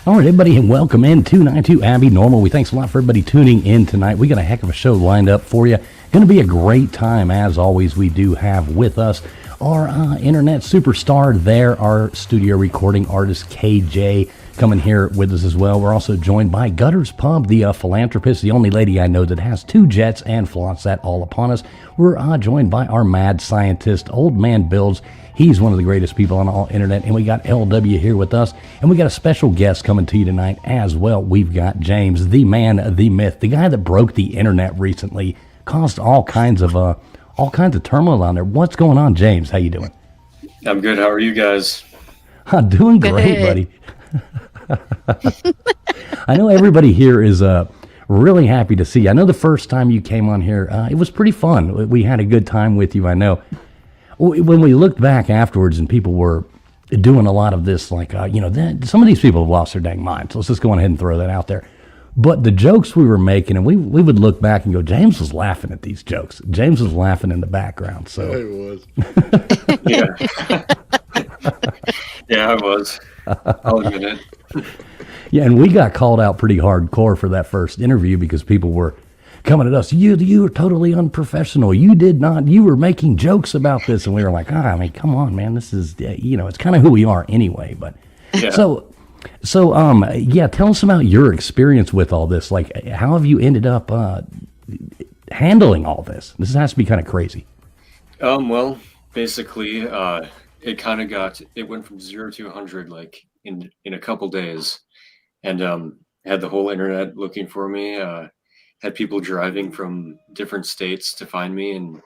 All right, everybody, and welcome in 292 Abbinormal. We thanks a lot for everybody tuning in tonight. We got a heck of a show lined up for you. Going to be a great time, as always. We do have with us our internet superstar there, our studio recording artist KJ, coming here with us as well. We're also joined by Gutters Pub, the philanthropist, the only lady I know that has 2 jets and flaunts that all upon us. We're joined by our mad scientist, Old Man Builds. He's one of the greatest people on all internet, and we got LW here with us, and we got a special guest coming to you tonight as well. We've got James, the man, the myth, the guy that broke the internet recently, caused all kinds of turmoil on there. What's going on, James? How you doing? I'm good. How are you guys? I'm doing great, buddy. I know everybody here is really happy to see you. I know the first time you came on here, it was pretty fun. We had a good time with you, I know. When we looked back afterwards and people were doing a lot of this, like, some of these people have lost their dang minds. Let's just go ahead and throw that out there. But the jokes we were making, and we would look back and go, James was laughing at these jokes. James was laughing in the background. So yeah, he was. Yeah, I was. I'll admit it. Yeah, and we got called out pretty hardcore for that first interview because people were coming at us. You were totally unprofessional. You were making jokes about this. And we were like, come on, man. This is, it's kind of who we are anyway. But Yeah. So, tell us about your experience with all this. Like, how have you ended up handling all this? This has to be kind of crazy. Well, basically, it went from 0 to 100 like in a couple days, and had the whole internet looking for me. Had people driving from different states to find me, and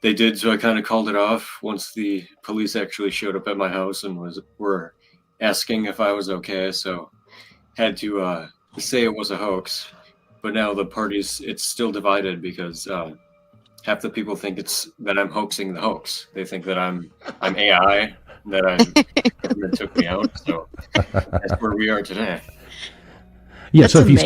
they did. So I kind of called it off once the police actually showed up at my house and were asking if I was okay. So had to say it was a hoax. But now it's still divided because half the people think that I'm hoaxing the hoax. They think that I'm AI, that government took me out. So that's where we are today. Yeah, That's so if you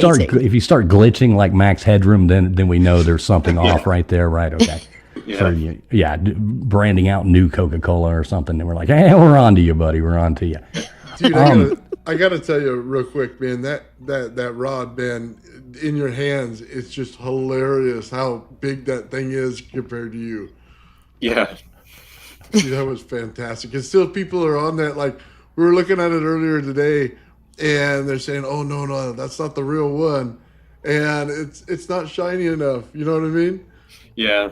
start glitching like Max Headroom, then we know there's something off right there, right? Okay. Yeah. So branding out new Coca-Cola or something, and we're like, hey, we're on to you, buddy. We're on to you. Dude, I gotta tell you real quick, man. That rod, man, in your hands, it's just hilarious how big that thing is compared to you. Yeah. Dude, that was fantastic. And still, people are on that. Like, we were looking at it earlier today, and they're saying, "Oh no, that's not the real one," and it's not shiny enough. You know what I mean? Yeah.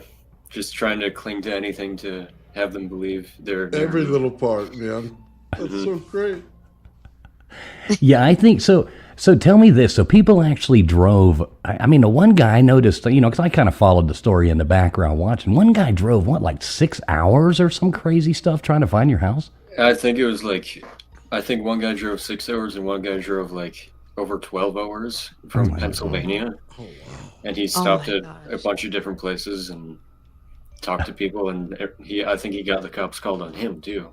Just trying to cling to anything to have them believe they're Every little part, man. That's so great. Yeah, I think so. So tell me this. So people actually drove. I mean, the one guy I noticed, because I kind of followed the story in the background watching. One guy drove, like 6 hours or some crazy stuff trying to find your house? I think it was I think one guy drove 6 hours and one guy drove like over 12 hours from Pennsylvania. Oh wow. And he stopped at a bunch of different places and talked to people, and I think he got the cops called on him too.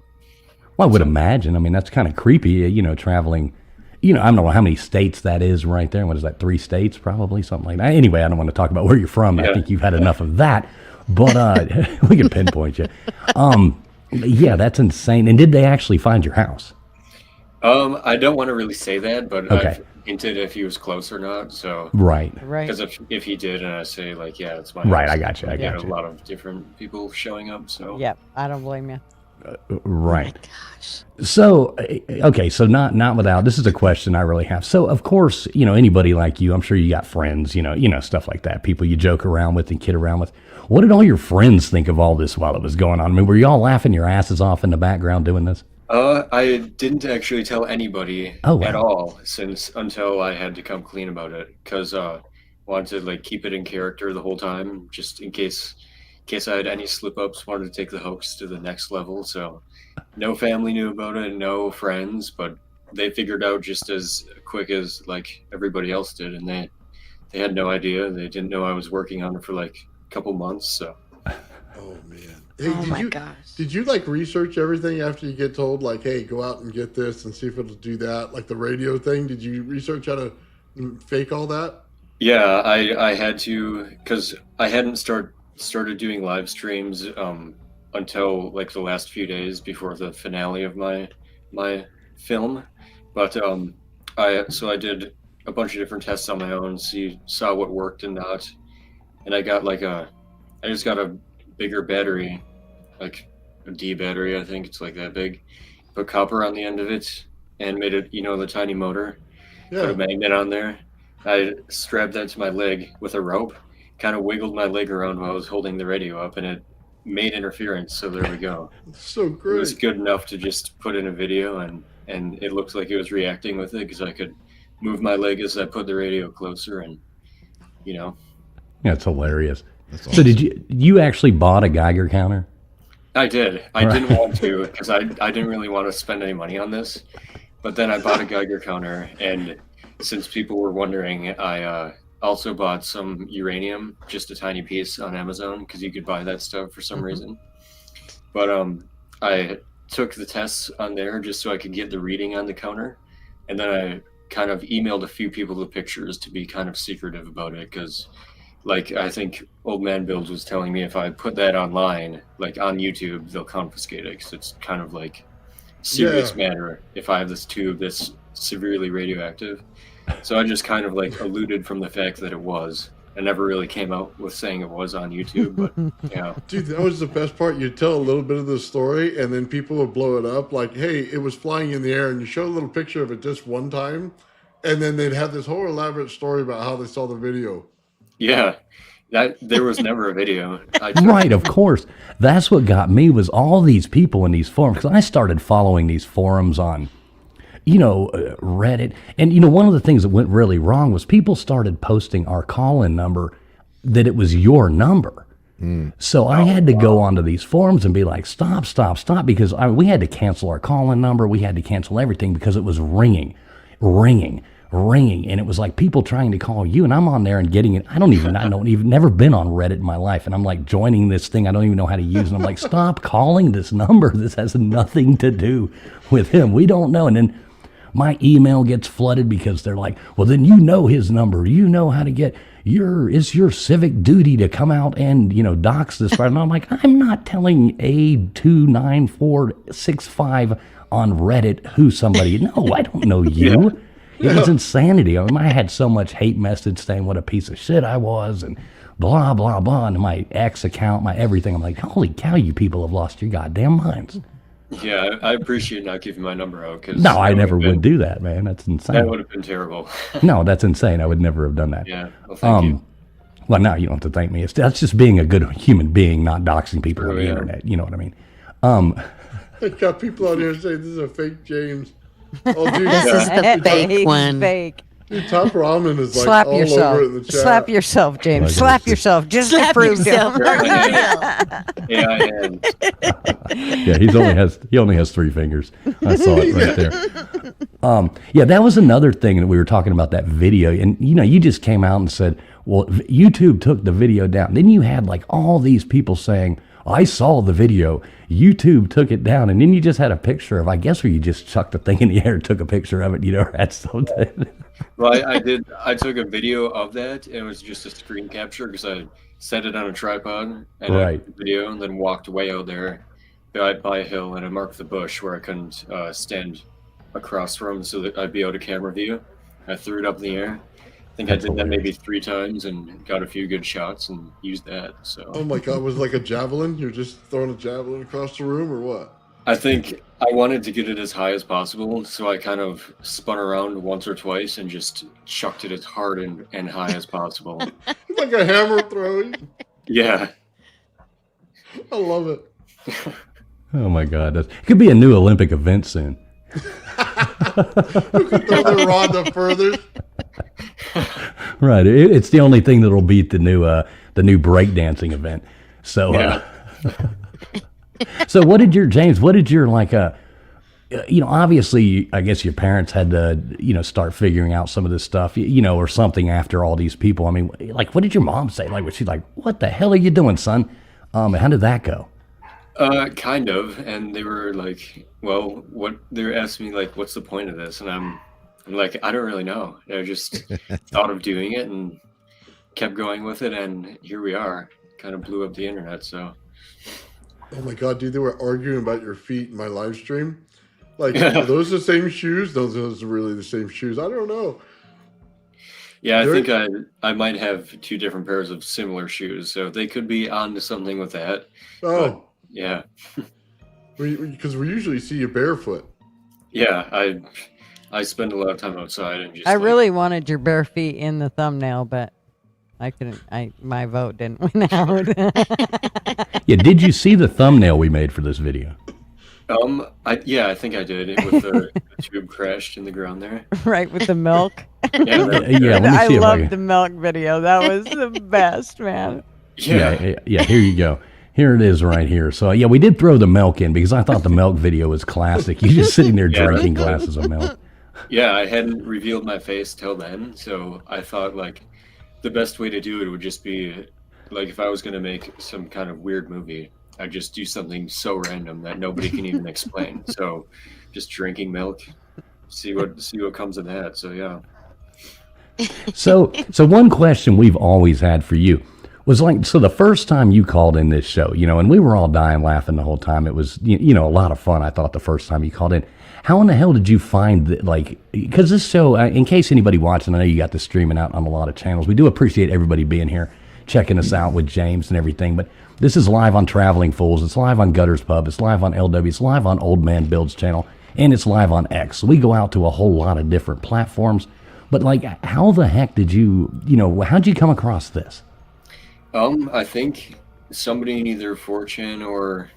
Well, I would imagine. I mean, that's kind of creepy, traveling. I don't know how many states that is right there. What is that, 3 states probably, something like that? Anyway, I don't want to talk about where you're from. Yeah. I think you've had enough of that. But we can pinpoint you. Yeah, that's insane. And did they actually find your house? I don't want to really say that, but Okay. I've hinted if he was close or not. So Right. because if he did, and I say like, yeah, it's my Right, house, I got you. I get got a you. lot of different people showing up. So Yep, I don't blame you. Right. Gosh. So, okay, so not without, this is a question I really have. So, of course, anybody like you, I'm sure you got friends, stuff like that, people you joke around with and kid around with. What did all your friends think of all this while it was going on? I mean, were y'all laughing your asses off in the background doing this? I didn't actually tell anybody Oh, at wow. all until I had to come clean about it, because wanted to keep it in character the whole time, just in case I had any slip ups. Wanted to take the hoax to the next level. So no family knew about it, no friends, but they figured out just as quick as like everybody else did, and they had no idea. They didn't know I was working on it for like a couple months. So Oh man. Hey, Oh my gosh. did you research everything after you get told like, hey, go out and get this and see if it'll do that? Like the radio thing, did you research how to fake all that? yeah, I had to, because I hadn't started doing live streams until like the last few days before the finale of my film, but I did a bunch of different tests on my own, saw what worked and not, and I just got a bigger battery, like a D battery, I think it's like that big. Put copper on the end of it and made it, the tiny motor. Put a Yeah. magnet on there. I strapped that to my leg with a rope, kind of wiggled my leg around while I was holding the radio up, and it made interference. So there we go. So It was great. good enough to just put in a video, and it looked like it was reacting with it because I could move my leg as I put the radio closer, and you know, That's hilarious. That's So awesome. did you actually bought a Geiger counter? I did. I Right. didn't want to because I didn't really want to spend any money on this, but then I bought a Geiger counter, and since people were wondering, I also bought some uranium, just a tiny piece on Amazon because you could buy that stuff for some reason. But I took the tests on there just so I could get the reading on the counter, and then I kind of emailed a few people the pictures to be kind of secretive about it because, like, I think Old Man Builds was telling me if I put that online, like on YouTube, they'll confiscate it because it's kind of like serious matter if I have this tube that's severely radioactive. So I just kind of like alluded from the fact that it was. I never really came out with saying it was on YouTube, but yeah. Dude, that was the best part. You tell a little bit of the story, and then people would blow it up like, hey, it was flying in the air, and you show a little picture of it just one time, and then they'd have this whole elaborate story about how they saw the video. Yeah, that there was never a video. Right, of course. That's what got me was all these people in these forums because I started following these forums on, Reddit. And, one of the things that went really wrong was people started posting our call-in number that it was your number. So I had to go onto these forums and be like, stop, because we had to cancel our call-in number. We had to cancel everything because it was ringing. And it was like people trying to call you. And I'm on there and getting it. I don't even never been on Reddit in my life. And I'm like joining this thing I don't even know how to use. And I'm like, stop calling this number. This has nothing to do with him. We don't know. And then my email gets flooded because they're like, well, then you know his number. You know how to get it's your civic duty to come out and, dox this person. And I'm like, I'm not telling A29465 on Reddit who somebody, no, I don't know you. It was insanity. I had so much hate message saying what a piece of shit I was and blah, blah, blah. And my ex account, my everything. I'm like, holy cow, you people have lost your goddamn minds. Yeah, I appreciate not giving my number out because No, I never would do that, man. That's insane. That would have been terrible. No, that's insane. I would never have done that. Yeah, well, thank you. Well, now you don't have to thank me. That's just being a good human being, not doxing people on the yeah. internet. You know what I mean? I got people out here saying this is a fake James. Oh, dude, This is the fake one. Fake. dude, Top Ramen is like Slap all yourself. over it in the chat. Slap yourself, James. Like Slap this. yourself. Just Slap to prove yourself. him. Yeah, I am. Yeah, he only has 3 fingers. I saw it right there. Yeah, that was another thing that we were talking about that video, and you just came out and said, well, YouTube took the video down. Then you had like all these people saying, I saw the video, YouTube took it down, and then you just had a picture of, I guess, where you just chucked the thing in the air, took a picture of it, or had something. Well, I did. I took a video of that. And it was just a screen capture because I set it on a tripod and I Right. took the video, and then walked way out there by a hill, and I marked the bush where I couldn't stand across from, so that I'd be out of camera view. I threw it up in the air. I think That's I did that maybe 3 times and got a few good shots and used that. So Oh my God, was it like a javelin? You're just throwing a javelin across the room or what? I think I wanted to get it as high as possible, so I kind of spun around once or twice and just chucked it as hard and high as possible. It's like a hammer throwing. Yeah. I love it. Oh my God, it could be a new Olympic event soon. Who can throw the rod the furthest? Right, it's the only thing that'll beat the new breakdancing event. So, Yeah. So what did your obviously, I guess your parents had to, start figuring out some of this stuff, or something after all these people. I mean, like, what did your mom say? Like, was she like, what the hell are you doing, son? How did that go? Kind of. And they were like, well, they were asking me, like, what's the point of this? And I'm like, I don't really know. I just thought of doing it and kept going with it. And here we are. Kind of blew up the internet. So Oh my God, dude, they were arguing about your feet in my live stream. Like, are those the same shoes? Those are really the same shoes. I don't know. Yeah, I think I might have two different pairs of similar shoes, so they could be onto something with that. But Oh, yeah, because we usually see you barefoot. yeah, I spend a lot of time outside and just I like, really wanted your bare feet in the thumbnail, but I couldn't. My vote didn't win out. Yeah, did you see the thumbnail we made for this video? I think I did it with the tube crashed in the ground there. Right, with the milk. Yeah, Yeah, let me I see if I loved can. the milk video. That was the best, man. Yeah, here you go. Here it is right here. So, yeah, we did throw the milk in because I thought the milk video was classic. You just sitting there Yeah. drinking glasses of milk. Yeah, I hadn't revealed my face till then, so I thought like the best way to do it would just be like if I was gonna make some kind of weird movie, I'd just do something so random that nobody can even explain. So just drinking milk, see what comes of that. So yeah. So one question we've always had for you was like, so the first time you called in this show, and we were all dying laughing the whole time. It was, a lot of fun. I thought the first time you called in. How in the hell did you find that, like, because this show, in case anybody watching, I know you got this streaming out on a lot of channels. We do appreciate everybody being here, checking us out with James and everything. But this is live on Traveling Fools. It's live on Gutters Pub. It's live on LW. It's live on Old Man Builds channel. And it's live on X. So we go out to a whole lot of different platforms. But, like, how the heck did you, how'd you come across this? I think somebody in either 4chan or,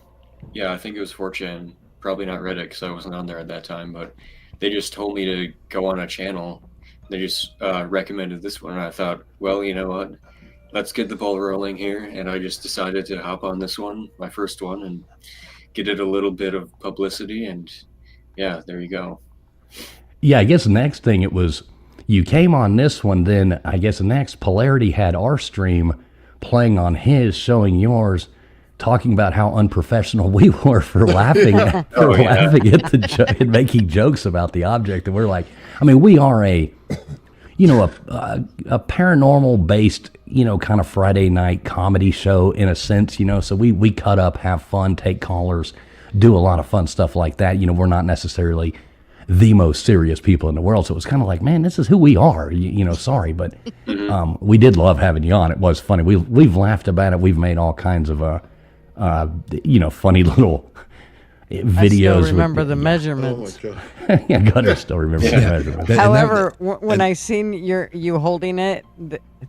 yeah, I think it was 4chan, probably not Reddit because I wasn't on there at that time, but they just told me to go on a channel. They just recommended this one, and I thought, well, you know what, let's get the ball rolling here, and I just decided to hop on this one, my first one, and get it a little bit of publicity, and yeah, there you go. Yeah, I guess the next thing it was, you came on this one, then I guess the next, Polarity had our stream playing on his, showing yours, talking about how unprofessional we were for laughing at, laughing at and making jokes about the object. And we're like, I mean, we are a paranormal based, kind of Friday night comedy show in a sense, so we cut up, have fun, take callers, do a lot of fun stuff like that. We're not necessarily the most serious people in the world. So it was kind of like, man, this is who we are, sorry. But we did love having you on. It was funny. We've laughed about it. We've made all kinds of, funny little videos. I still remember the measurements. Oh my god! Yeah, Gutter still remember the measurements. However, when I seen you holding it,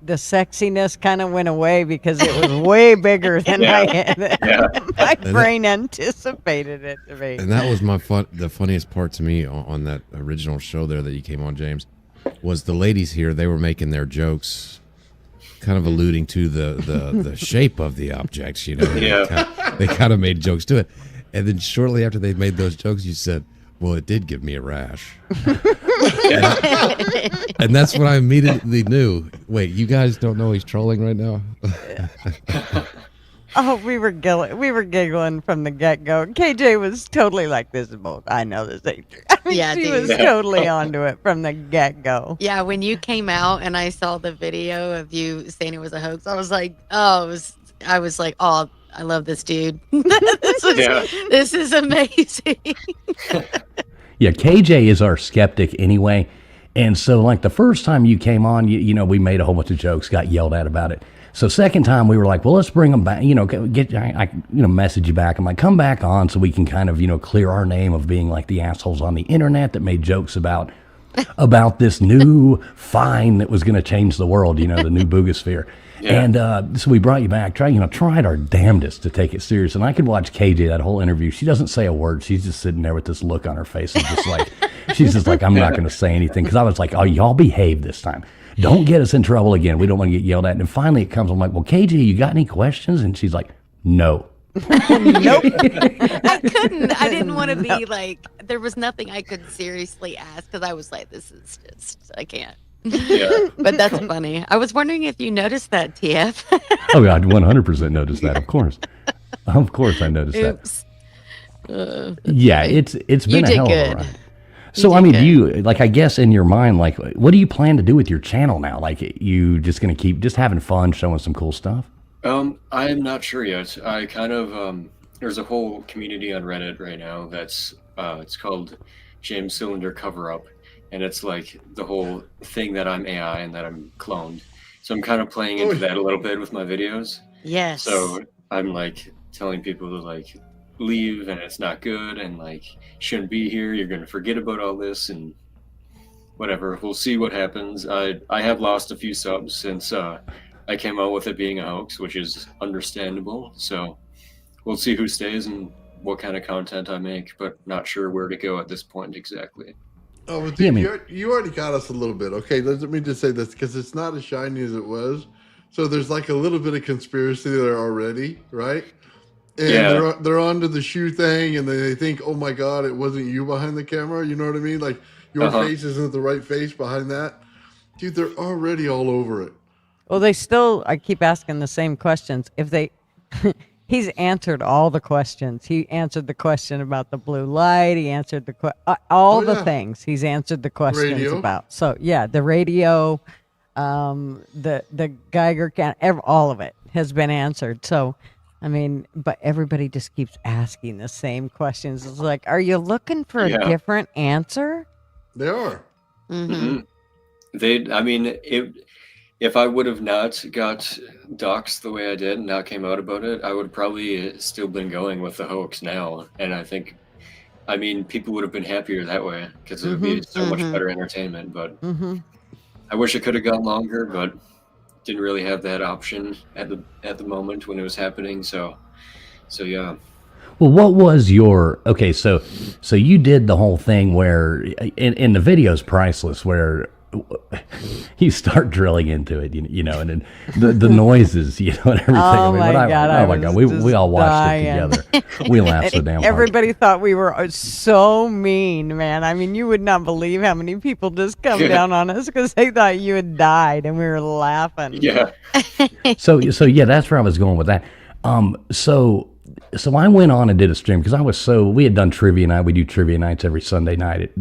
the sexiness kind of went away because it was way bigger than my brain anticipated it to be. And that was the funniest part to me on that original show there that you came on, James, was the ladies here. They were making their jokes, kind of alluding to the shape of the objects. Yeah. They kind of made jokes to it. And then shortly after they made those jokes, you said, well, it did give me a rash. And that's when I immediately knew, wait, you guys don't know he's trolling right now? Oh, we were giggling from the get-go. KJ was totally like, this is both. I know this ain't true. I mean, she was totally onto it from the get-go. Yeah, when you came out and I saw the video of you saying it was a hoax, I was like, I love this dude. This is amazing. Yeah, KJ is our skeptic anyway. And so, like, the first time you came on, we made a whole bunch of jokes, got yelled at about it. So second time we were like, well, let's bring them back, I message you back. I'm like, come back on so we can kind of, clear our name of being like the assholes on the internet that made jokes about this new find that was going to change the world, the new boogosphere. Yeah. And so we brought you back, tried our damnedest to take it serious. And I could watch KJ that whole interview. She doesn't say a word. She's just sitting there with this look on her face and just like, she's just like, I'm not going to say anything. Because I was like, oh, y'all behave this time. Don't get us in trouble again. We don't want to get yelled at. And finally it comes, I'm like, well, KJ, you got any questions? And she's like, no. Nope. I couldn't. I didn't want to be like, there was nothing I could seriously ask because I was like, this is just, I can't. Yeah. But that's funny. I was wondering if you noticed that, TF. Oh, God, 100% noticed that, of course. Of course I noticed Oops. that. Yeah, it's been a hell of a ride. So, You I mean, did do you, like, I guess in your mind, like, what do you plan to do with your channel now? Like, you just going to keep just having fun, showing some cool stuff? I'm not sure yet. I kind of there's a whole community on Reddit right now that's it's called James Cylinder Cover Up, and it's like the whole thing that I'm AI and that I'm cloned. So I'm kind of playing into that a little bit with my videos. Yes. So I'm like telling people to like leave and it's not good and like shouldn't be here. You're gonna forget about all this and whatever. We'll see what happens. I have lost a few subs since I came out with it being a hoax, which is understandable. So we'll see who stays and what kind of content I make, but not sure where to go at this point exactly. Oh, but dude, you already got us a little bit. Okay, let me just say this, because it's not as shiny as it was. So there's like a little bit of conspiracy there already, right? And Yeah. they're onto the shoe thing, and they think, oh my God, it wasn't you behind the camera. You know what I mean? Like your face isn't the right face behind that. Dude, they're already all over it. Well, I keep asking the same questions. If they, he's answered all the questions. He answered the question about the blue light. He answered the things. He's answered the questions about. So yeah, the radio, the Geiger count, all of it has been answered. So, I mean, but everybody just keeps asking the same questions. It's like, are you looking for a different answer? They are. Mm-hmm. I mean, if I would have not got doxxed the way I did and not came out about it, I would probably still been going with the hoax now. And I think, I mean, people would have been happier that way because it would be so much better entertainment. But I wish it could have gone longer, but didn't really have that option at the moment when it was happening. So yeah. Well, what was your so you did the whole thing where in the video's priceless, where you start drilling into it, you know, and then the noises, you know, and everything. Oh my God! We all watched it together. We laughed so damn hard. Everybody thought we were so mean, man. I mean, you would not believe how many people just come down on us because they thought you had died, and we were laughing. Yeah. So yeah, that's where I was going with that. So I went on and did a stream because we had done trivia night. We do trivia nights every Sunday night at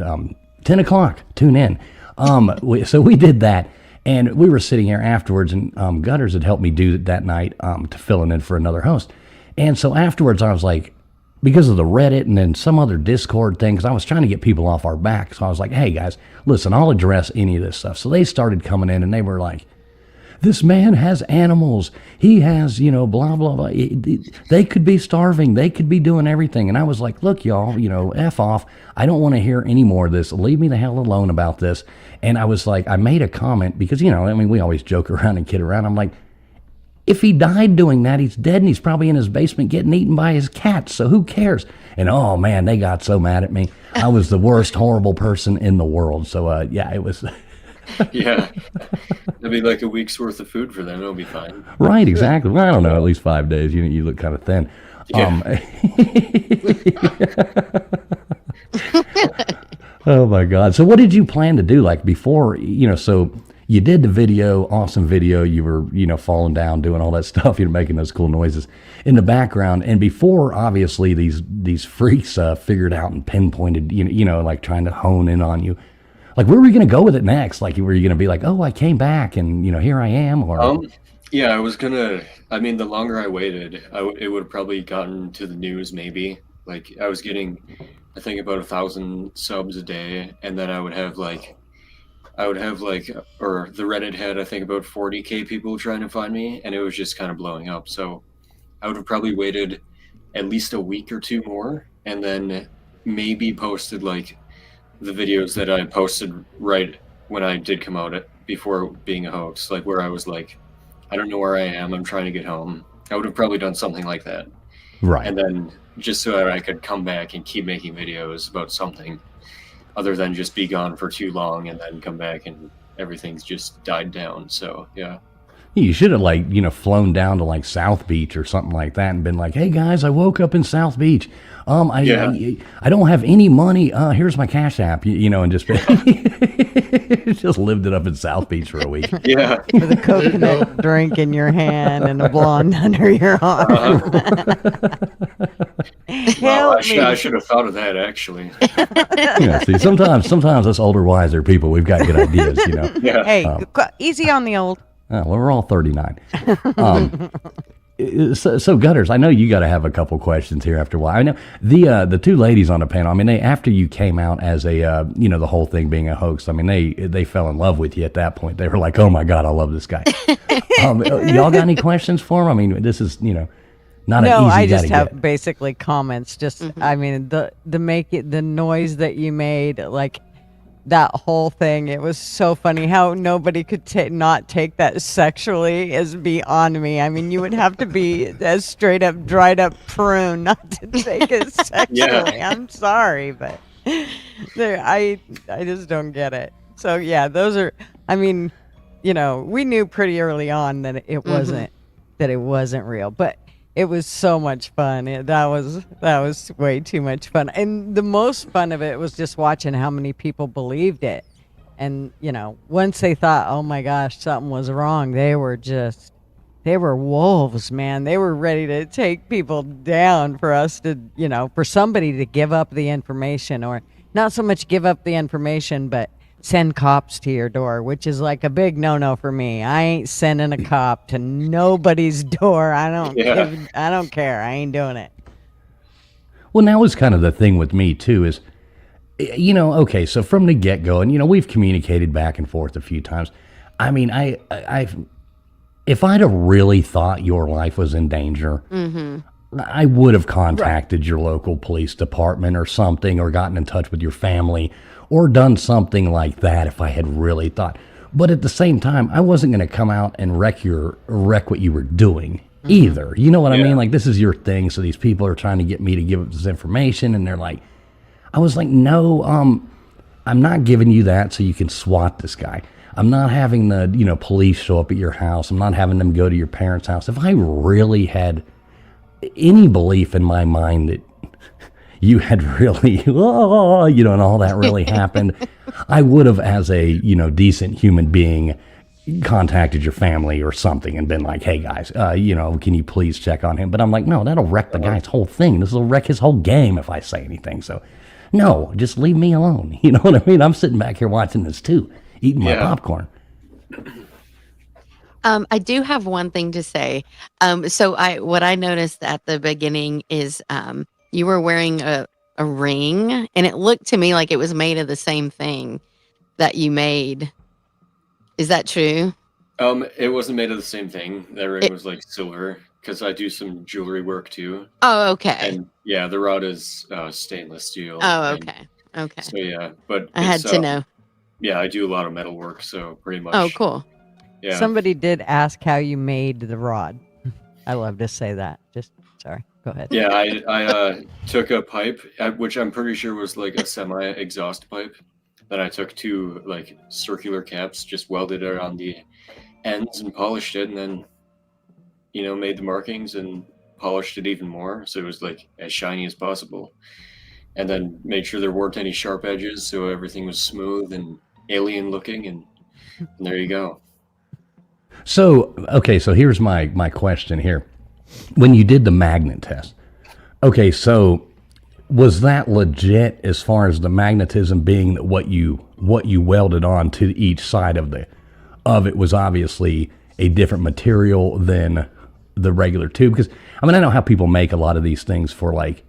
10 o'clock. Tune in. So we did that, and we were sitting here afterwards, and Gutters had helped me do that night to filling in for another host. And so afterwards, I was like, because of the Reddit and then some other Discord thing, because I was trying to get people off our back. So I was like, hey guys, listen, I'll address any of this stuff. So they started coming in, and they were like, this man has animals. He has, you know, blah, blah, blah. They could be starving. They could be doing everything. And I was like, look, y'all, you know, F off. I don't want to hear any more of this. Leave me the hell alone about this. And I was like, I made a comment because, you know, I mean, we always joke around and kid around. I'm like, if he died doing that, he's dead and he's probably in his basement getting eaten by his cats. So who cares? And oh man, they got so mad at me. I was the worst, horrible person in the world. So yeah, it was... Yeah, it'll be like a week's worth of food for them. It'll be fine. Right, exactly. Well, I don't know, at least 5 days. You look kind of thin. Yeah. Oh my God. So what did you plan to do? Like before, you know, so you did the video, awesome video. You were, you know, falling down, doing all that stuff, you know, making those cool noises in the background. And before, obviously, these freaks figured out and pinpointed, you know, like trying to hone in on you. Like, where were you going to go with it next? Like, were you going to be like, oh, I came back and, you know, here I am? Or yeah, I was going to, I mean, the longer I waited, it would have probably gotten to the news maybe. Like, I was getting, I think, about 1,000 subs a day. And then I would have like, or the Reddit had, I think, about 40K people trying to find me. And it was just kind of blowing up. So I would have probably waited at least a week or two more. And then maybe posted like the videos that I posted right when I did come out before being a hoax, like where I was like, I don't know where I am, I'm trying to get home. I would have probably done something like that. Right. And then just so that I could come back and keep making videos about something other than just be gone for too long and then come back and everything's just died down. So yeah. You should have, like, you know, flown down to like South Beach or something like that and been like, hey guys, I woke up in South Beach. I don't have any money. Here's my Cash App, you know, and just just lived it up in South Beach for a week. Yeah. With a coconut drink in your hand and a blonde under your arm. Well, I should have thought of that, actually. Yeah, see, sometimes us older, wiser people, we've got good ideas, you know. Yeah. Hey, easy on the old. Well, we're all 39. So Gutters, I know you got to have a couple questions here after a while. I know the two ladies on the panel. I mean, they after you came out as a the whole thing being a hoax. I mean, they fell in love with you at that point. They were like, oh my god, I love this guy. Y'all got any questions for him? I mean, this is not an easy No, guy I just to have get. basically comments. Just, I mean, the noise that you made, like that whole thing. It was so funny how nobody could not take that sexually is beyond me. I mean, you would have to be as straight up dried up prune not to take it sexually. I'm sorry, but I just don't get it. So yeah, those are. I mean, we knew pretty early on that it wasn't real, but it was so much fun. That was way too much fun. And the most fun of it was just watching how many people believed it. And, once they thought, oh my gosh, something was wrong, they were wolves, man. They were ready to take people down for us to, for somebody to give up the information, or not so much give up the information, but send cops to your door, which is like a big no-no for me. I ain't sending a cop to nobody's door. I don't care. I ain't doing it. Well, now is kind of the thing with me too is, okay, so from the get-go, and we've communicated back and forth a few times. I mean, if I'd have really thought your life was in danger, I would have contacted your local police department or something, or gotten in touch with your family, or done something like that if I had really thought. But at the same time, I wasn't going to come out and wreck what you were doing either. You know what I mean? Like, this is your thing, so these people are trying to get me to give up this information, and they're like, I was like, no, I'm not giving you that so you can swat this guy. I'm not having the, police show up at your house. I'm not having them go to your parents' house. If I really had any belief in my mind that you had really, and all that really happened, I would have, as a, decent human being, contacted your family or something and been like, hey guys, can you please check on him? But I'm like, no, that'll wreck the guy's whole thing. This will wreck his whole game if I say anything. So no, just leave me alone. You know what I mean? I'm sitting back here watching this too, eating my popcorn. I do have one thing to say. So what I noticed at the beginning is you were wearing a ring, and it looked to me like it was made of the same thing that you made. Is that true? It wasn't made of the same thing. That ring was like silver, because I do some jewelry work too. Oh, okay. And yeah, the rod is stainless steel. Oh, okay. Okay. So yeah, but I had to know. Yeah, I do a lot of metal work, so pretty much. Oh, cool. Yeah. Somebody did ask how you made the rod. I love to say that. Sorry. Go ahead. Yeah, I took a pipe, which I'm pretty sure was like a semi-exhaust pipe. Then I took two like circular caps, just welded it on the ends and polished it, and then made the markings and polished it even more, so it was like as shiny as possible. And then made sure there weren't any sharp edges, so everything was smooth and alien looking, and there you go. So, okay, so here's my question here. When you did the magnet test, okay, so was that legit as far as the magnetism being that what you welded on to each side of it was obviously a different material than the regular tube? Because I know how people make a lot of these things for like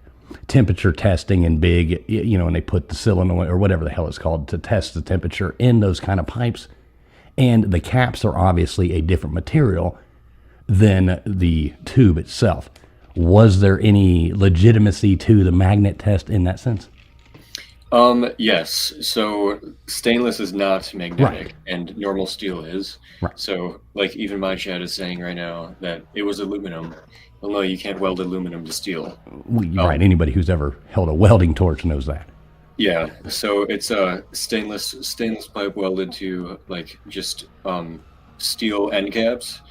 temperature testing and big, and they put the solenoid or whatever the hell it's called to test the temperature in those kind of pipes. And the caps are obviously a different material than the tube itself. Was there any legitimacy to the magnet test in that sense? Yes. So stainless is not magnetic, right, and normal steel is. Right. So like even my chat is saying right now that it was aluminum. Well, no, you can't weld aluminum to steel. Right. Anybody who's ever held a welding torch knows that. Yeah. So it's a stainless pipe welded to like just steel end caps.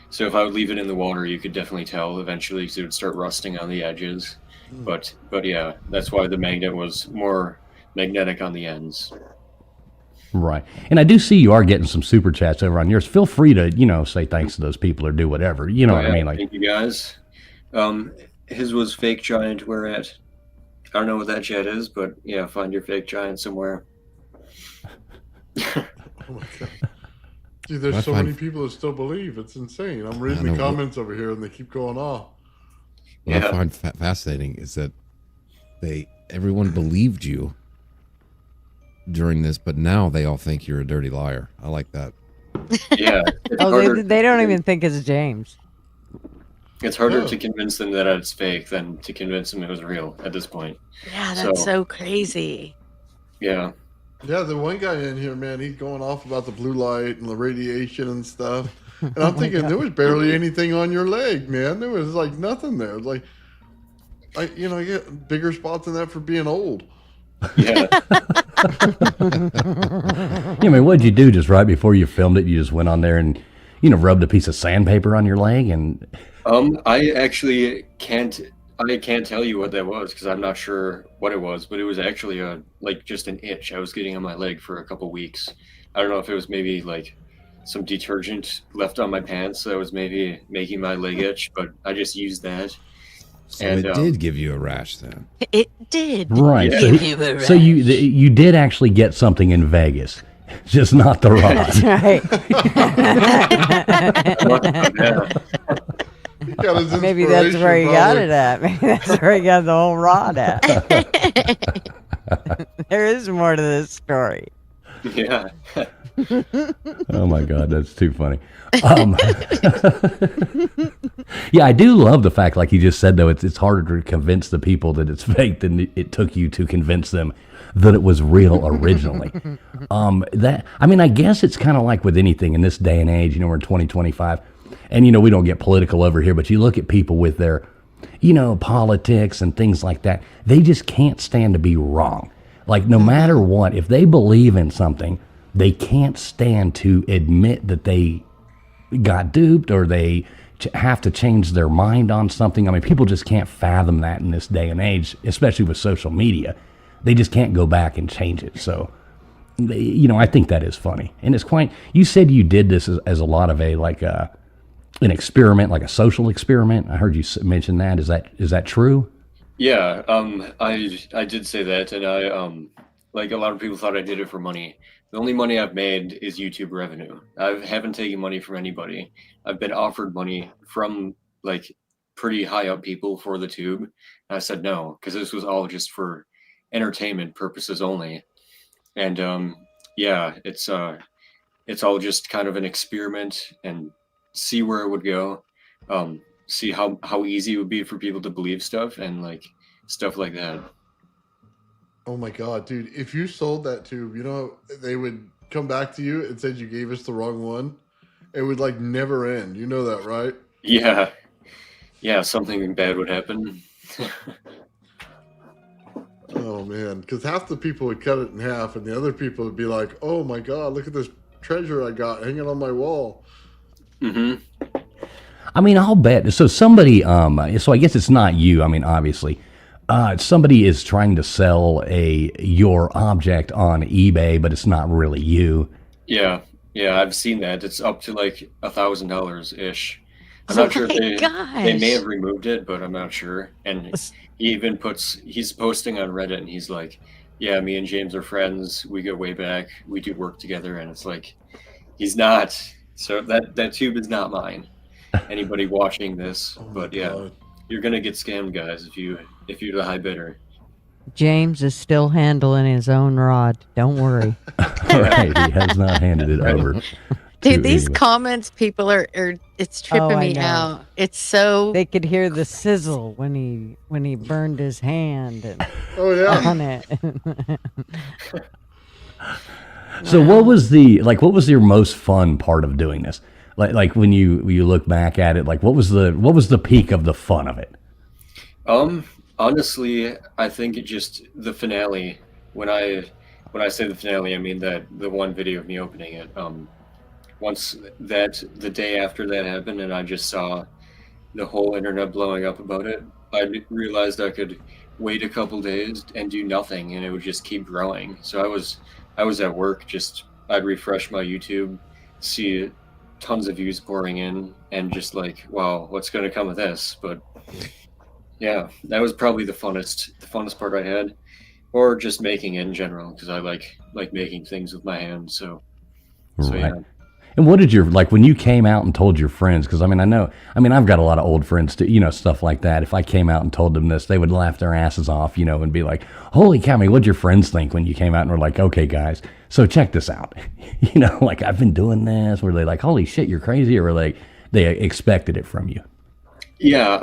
So if I would leave it in the water, you could definitely tell eventually because it would start rusting on the edges. But yeah, that's why the magnet was more magnetic on the ends. Right. And I do see you are getting some super chats over on yours. Feel free to, say thanks to those people or do whatever. You know what I mean? Like, thank you guys. His was Fake Giant. We're at, I don't know what that chat is, but yeah, find your Fake Giant somewhere. Oh my God. Dude, there's I so find- many people that still believe. It's insane. I'm reading the comments over here, and they keep going off. What I find fascinating is that everyone believed you during this, but now they all think you're a dirty liar. I like that. Yeah. They don't even think it's James. It's harder to convince them that it's fake than to convince them it was real at this point. Yeah, that's so crazy. Yeah. Yeah, the one guy in here, man, he's going off about the blue light and the radiation and stuff. And I'm thinking there was barely anything on your leg, man. There was like nothing there. Like, I get bigger spots than that for being old. Yeah. I mean, what'd you do just right before you filmed it? You just went on there and, rubbed a piece of sandpaper on your leg and. I actually can't tell you what that was because I'm not sure what it was, but it was actually just an itch I was getting on my leg for a couple weeks. I don't know if it was maybe like some detergent left on my pants that was maybe making my leg itch, but I just used that. So it did give you a rash then. It did. Right. Give you a rash. So you did actually get something in Vegas, just not the rod. That's right. Maybe that's where you got it at. Maybe that's where you got the whole rod at. There is more to this story. Yeah. Oh my God, that's too funny. Yeah, I do love the fact, like you just said, though, it's harder to convince the people that it's fake than it took you to convince them that it was real originally. I guess it's kind of like with anything in this day and age. We're in 2025, and we don't get political over here, but you look at people with their, politics and things like that. They just can't stand to be wrong. Like no matter what, if they believe in something, they can't stand to admit that they got duped or they have to change their mind on something. I mean, people just can't fathom that in this day and age, especially with social media. They just can't go back and change it. So, I think that is funny. And it's quite, you said you did this as a lot of an experiment, like a social experiment. I heard you mention that. Is that true? Yeah, I did say that, and I like a lot of people thought I did it for money. The only money I've made is YouTube revenue. I haven't taken money from anybody. I've been offered money from like pretty high up people for the tube. And I said no, because this was all just for entertainment purposes only. And yeah, it's all just kind of an experiment and see where it would go. See how easy it would be for people to believe stuff and like stuff like that. Oh my God, dude. If you sold that tube, they would come back to you and said you gave us the wrong one. It would like never end. You know that, right? Yeah. Yeah, something bad would happen. Oh man, because half the people would cut it in half and the other people would be like, oh my God, look at this treasure I got hanging on my wall. Mm-hmm. I mean, I'll bet. So somebody, so I guess it's not you. I mean, obviously, somebody is trying to sell your object on eBay, but it's not really you. Yeah, I've seen that. It's up to like $1,000 ish. I'm not sure if they may have removed it, but I'm not sure. And he even he's posting on Reddit, and he's like, "Yeah, me and James are friends. We go way back. We do work together." And it's like, he's not. So that tube is not mine. Anybody watching this, but yeah, God. You're gonna get scammed, guys, if you're the high bidder. James is still handling his own rod. Don't worry. Right, he has not handed it over. Dude, these comments, people are it's tripping me out. It's so they could hear the sizzle when he burned his hand and on it. So what was your most fun part of doing this? Like when you look back at it, like what was the peak of the fun of it? Honestly, I think it just the finale. When I say the finale, I mean the one video of me opening it. Once the day after that happened, and I just saw the whole internet blowing up about it, I realized I could wait a couple days and do nothing, and it would just keep growing. So I was at work, I'd refresh my YouTube, see tons of views pouring in, and just like, wow, what's going to come of this? But yeah, that was probably the funnest part I had, or just making it in general, because I like making things with my hands. So right. Yeah. And what did your, like, when you came out and told your friends, because I mean, I've got a lot of old friends too, you know, stuff like that. If I came out and told them this, they would laugh their asses off, you know, and be like, holy cow, I mean, what'd your friends think when you came out and were like, okay, guys, so check this out. You know, like, I've been doing this. Were they like, holy shit, you're crazy? Or were they expected it from you? Yeah,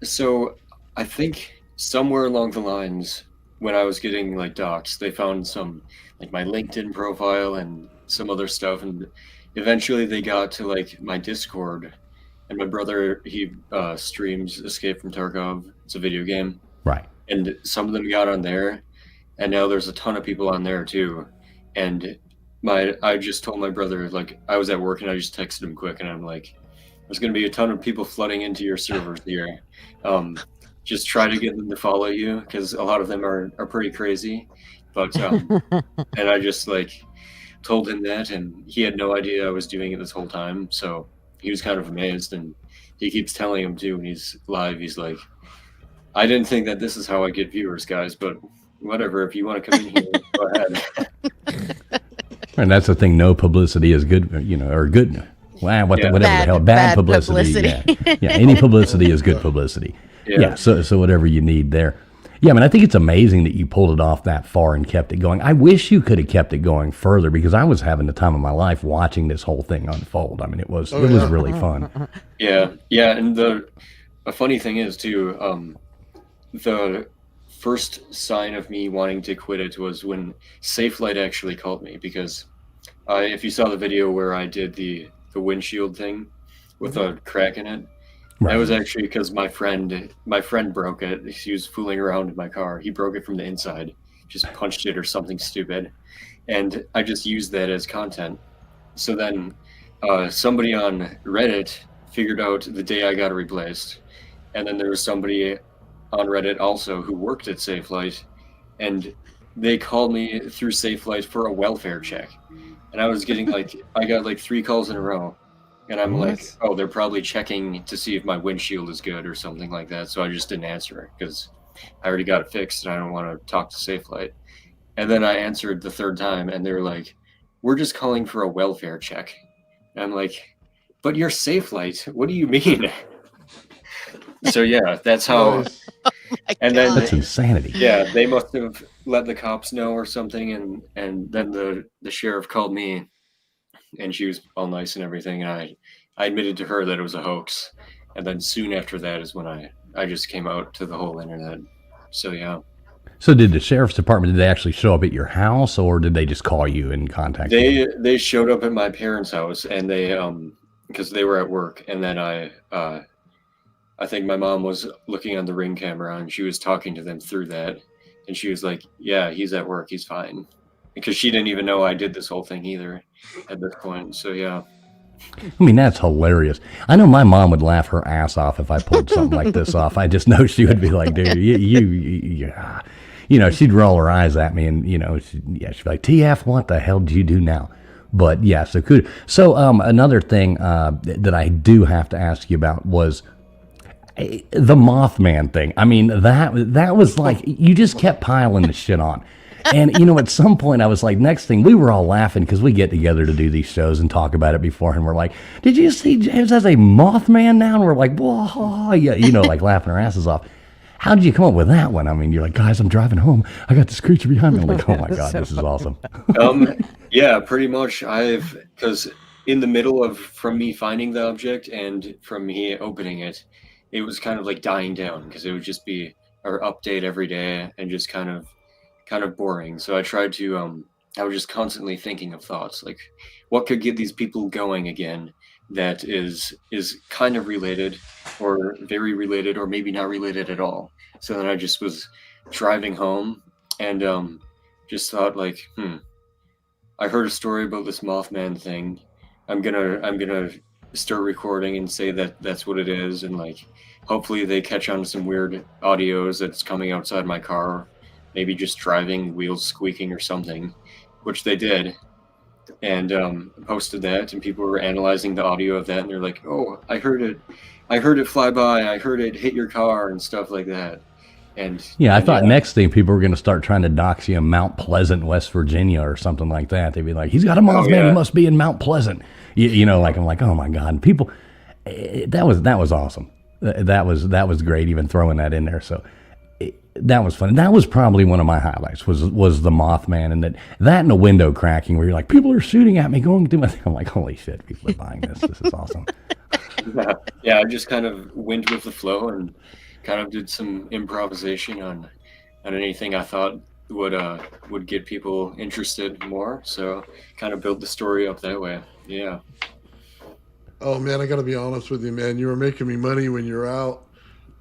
so I think somewhere along the lines when I was getting like doxxed, they found some like my LinkedIn profile and some other stuff, and eventually they got to like my Discord. And my brother, he streams Escape from Tarkov. It's a video game, Right. and some of them got on there, and now there's a ton of people on there too. And I just told my brother, like, I was at work and I just texted him quick, and I'm like, there's going to be a ton of people flooding into your servers here. Just try to get them to follow you, because a lot of them are pretty crazy. But and I just like told him that, and he had no idea I was doing it this whole time. So he was kind of amazed, and he keeps telling him too when he's live. He's like, I didn't think that this is how I get viewers, guys, but whatever. If you want to come in here, go ahead. And that's the thing. No publicity is good, you know, or good. Wow, whatever the hell. Bad publicity. Yeah. Any publicity is good publicity. Yeah. So whatever you need there. Yeah, I mean, I think it's amazing that you pulled it off that far and kept it going. I wish you could have kept it going further, because I was having the time of my life watching this whole thing unfold. I mean, it was really fun. Yeah. And the funny thing is too, the first sign of me wanting to quit it was when Safelight actually called me, because if you saw the video where I did the windshield thing with a crack in it, Right. that was actually because my friend broke it. He was fooling around in my car. He broke it from the inside, just punched it or something stupid, and I just used that as content. So then somebody on Reddit figured out the day I got it replaced, and then there was somebody on Reddit also who worked at Safelight, and they called me through Safelight for a welfare check. And I was getting I got like 3 calls in a row. And I'm like, oh, they're probably checking to see if my windshield is good or something like that. So I just didn't answer it, because I already got it fixed and I don't want to talk to Safelight. And then I answered the 3rd time, and they were like, we're just calling for a welfare check. And I'm like, but you're Safelight. What do you mean? So yeah, that's how. And then That's insanity. yeah, they must have let the cops know or something, and then the sheriff called me, and she was all nice and everything, and I admitted to her that it was a hoax. And then soon after that is when I just came out to the whole internet. So yeah. So did the sheriff's department, did they actually show up at your house, or did they just call you and contact you? They showed up at my parents' house, and they because they were at work, and then I think my mom was looking on the Ring camera, and she was talking to them through that, and she was like, yeah, he's at work, he's fine. Because she didn't even know I did this whole thing either at this point. So yeah. I mean, that's hilarious. I know my mom would laugh her ass off if I pulled something like this off. I just know she would be like, dude, you know, she'd roll her eyes at me, and, you know, she'd be like, TF, what the hell did you do now? But yeah, so cool. So another thing that I do have to ask you about was the Mothman thing. I mean, that was like, you just kept piling the shit on. And, you know, at some point I was like, next thing, we were all laughing because we get together to do these shows and talk about it before. And we're like, did you see James has a Mothman now? And we're like, whoa, yeah, you know, like laughing our asses off. How did you come up with that one? I mean, you're like, guys, I'm driving home. I got this creature behind me. I'm like, oh my God, this is awesome. Yeah, pretty much. Because in the middle of, from me finding the object and from me opening it, it was kind of like dying down, because it would just be our update every day and just kind of boring. So I tried to I was just constantly thinking of thoughts like, what could get these people going again that is kind of related, or very related, or maybe not related at all. So then I just was driving home and just thought like, I heard a story about this Mothman thing. I'm gonna start recording and say that that's what it is, and like hopefully they catch on to some weird audios that's coming outside my car, maybe just driving, wheels squeaking or something, which they did, and posted that, and people were analyzing the audio of that, and they're like, oh, I heard it fly by, I heard it hit your car and stuff like that. And Yeah, I and thought next thing people were going to start trying to dox you in Mount Pleasant, West Virginia, or something like that. They'd be like, "He's got a Mothman. yeah. He must be in Mount Pleasant." You know, like I'm like, "Oh my God!" People, that was awesome. That was great. Even throwing that in there, so that was fun. That was probably one of my highlights. Was the Mothman, and that and the window cracking, where you're like, people are shooting at me, going through my thing. I'm like, holy shit, people are buying this. This is awesome. Yeah, I just kind of went with the flow and kind of did some improvisation on anything I thought would get people interested more. So kind of built the story up that way. Yeah. Oh man, I gotta be honest with you, man. You were making me money when you're out.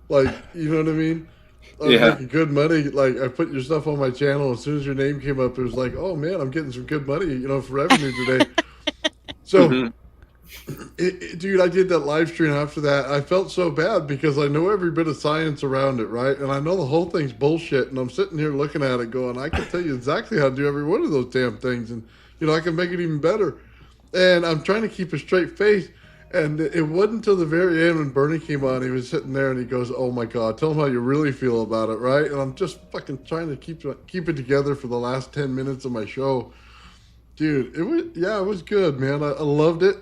Like, you know what I mean? I was making good money. Like, I put your stuff on my channel. As soon as your name came up, it was like, oh man, I'm getting some good money, you know, for revenue today. So, dude, I did that live stream after that. I felt so bad because I know every bit of science around it, right? And I know the whole thing's bullshit. And I'm sitting here looking at it going, I can tell you exactly how to do every one of those damn things. And, you know, I can make it even better. And I'm trying to keep a straight face. And it wasn't until the very end when Bernie came on, he was sitting there and he goes, oh my God, tell him how you really feel about it, right? And I'm just fucking trying to keep it together for the last 10 minutes of my show. Dude, it was good, man. I loved it.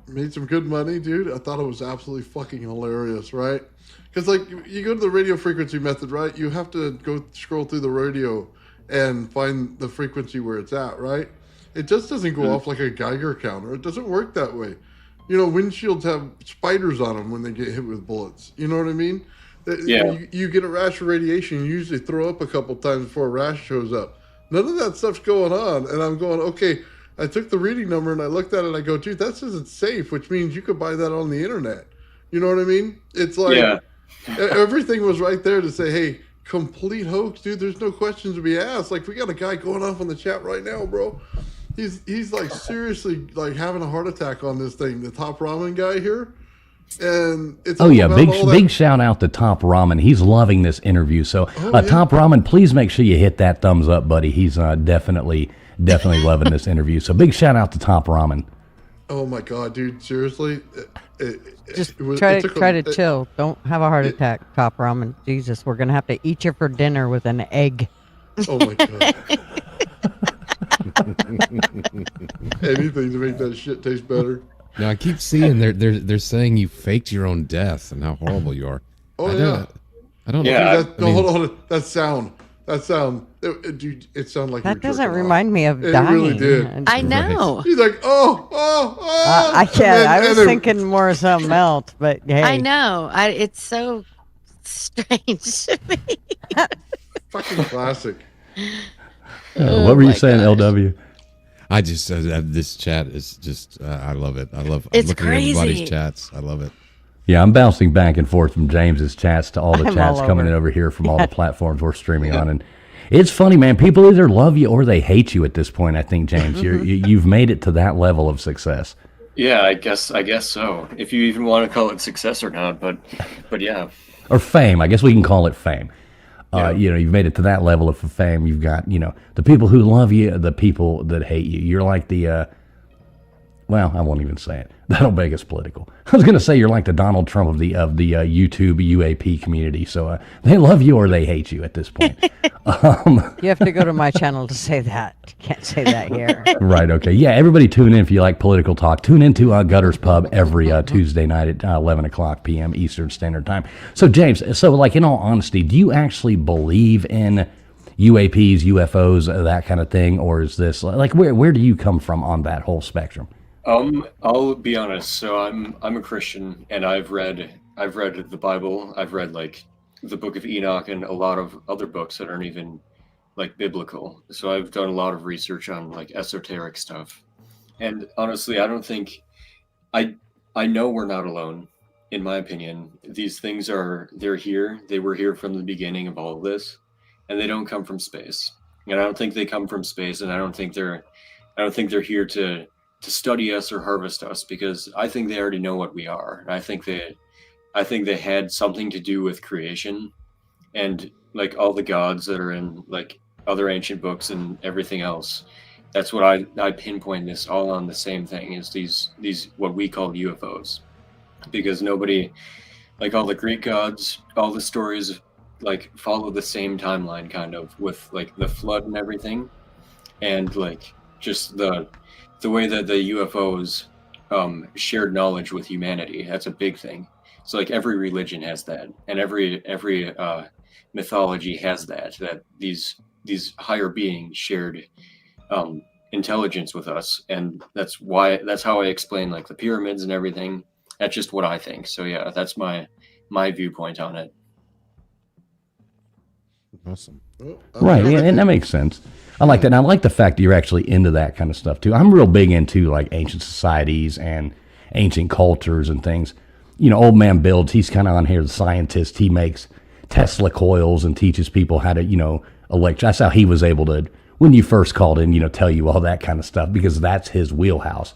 Made some good money, dude. I thought it was absolutely fucking hilarious, right? Because, like, you go to the radio frequency method, right? You have to go scroll through the radio and find the frequency where it's at, right? It just doesn't go off like a Geiger counter. It doesn't work that way. You know, windshields have spiders on them when they get hit with bullets. You know what I mean? Yeah. You get a rash of radiation, you usually throw up a couple times before a rash shows up. None of that stuff's going on. And I'm going, okay, I took the reading number and I looked at it and I go, dude, that says it's safe, which means you could buy that on the internet. You know what I mean? It's like everything was right there to say, hey, complete hoax, dude. There's no questions to be asked. Like, we got a guy going off on the chat right now, bro. He's like seriously like having a heart attack on this thing. The Top Ramen guy here, and it's big shout out to Top Ramen. He's loving this interview. So Top Ramen, please make sure you hit that thumbs up, buddy. He's definitely loving this interview. So big shout out to Top Ramen. Oh my God, dude! Seriously, try to chill. Don't have a heart attack, Top Ramen. Jesus, we're gonna have to eat you for dinner with an egg. Oh my God. Anything to make that shit taste better. Now I keep seeing they're saying you faked your own death and how horrible you are. Oh I don't know. Yeah. Hold on. That sound. It sounded like that doesn't remind me of dying. It really did. I know. He's like, oh. I can't. I was thinking more of something else, but hey. I know. It's so strange to me. Fucking classic. What were you saying, gosh. LW? I just this chat is just I love it. I'm It's looking crazy. at everybody's chats. I love it. Yeah, I'm bouncing back and forth from James's chats to all the I'm chats all coming in over. over here from all the platforms we're streaming on, and it's funny, man. People either love you or they hate you at this point. I think, James, you've made it to that level of success. Yeah, I guess so. If you even want to call it success or not, but yeah. Or fame. I guess we can call it fame. You know, you've made it to that level of fame. You've got, you know, the people who love you, the people that hate you. You're like the, well, I won't even say it. That'll make us political. I was going to say you're like the Donald Trump of the YouTube UAP community. So they love you or they hate you at this point. You have to go to my channel to say that. You can't say that here. Right. Okay. Yeah. Everybody tune in if you like political talk. Tune into Gutters Pub every Tuesday night at 11 o'clock p.m. Eastern Standard Time. So, James, like, in all honesty, do you actually believe in UAPs, UFOs, that kind of thing? Or is this like, where do you come from on that whole spectrum? I'll be honest. So I'm a Christian, and I've read the Bible. I've read like the Book of Enoch and a lot of other books that aren't even like biblical. So I've done a lot of research on like esoteric stuff. And honestly, I don't think I know we're not alone. In my opinion, these things they're here. They were here from the beginning of all of this, and they don't come from space. And I don't think they come from space, and I don't think they're here to study us or harvest us, because I think they already know what we are. And I think they had something to do with creation, and like all the gods that are in like other ancient books and everything else. That's what I pinpoint this all on the same thing, is these what we call UFOs, because nobody, like all the Greek gods, all the stories like follow the same timeline kind of with like the flood and everything, and like just the way that the UFOs shared knowledge with humanity. That's a big thing. So like every religion has that, and every mythology has that these higher beings shared intelligence with us, and that's how I explain like the pyramids and everything. That's just what I think. So yeah, that's my viewpoint on it. Awesome. Right, yeah, and that makes sense. I like that. And I like the fact that you're actually into that kind of stuff too. I'm real big into like ancient societies and ancient cultures and things. You know, Old Man Builds, he's kind of on here, the scientist. He makes Tesla coils and teaches people how to, that's how he was able to, when you first called in, tell you all that kind of stuff, because that's his wheelhouse.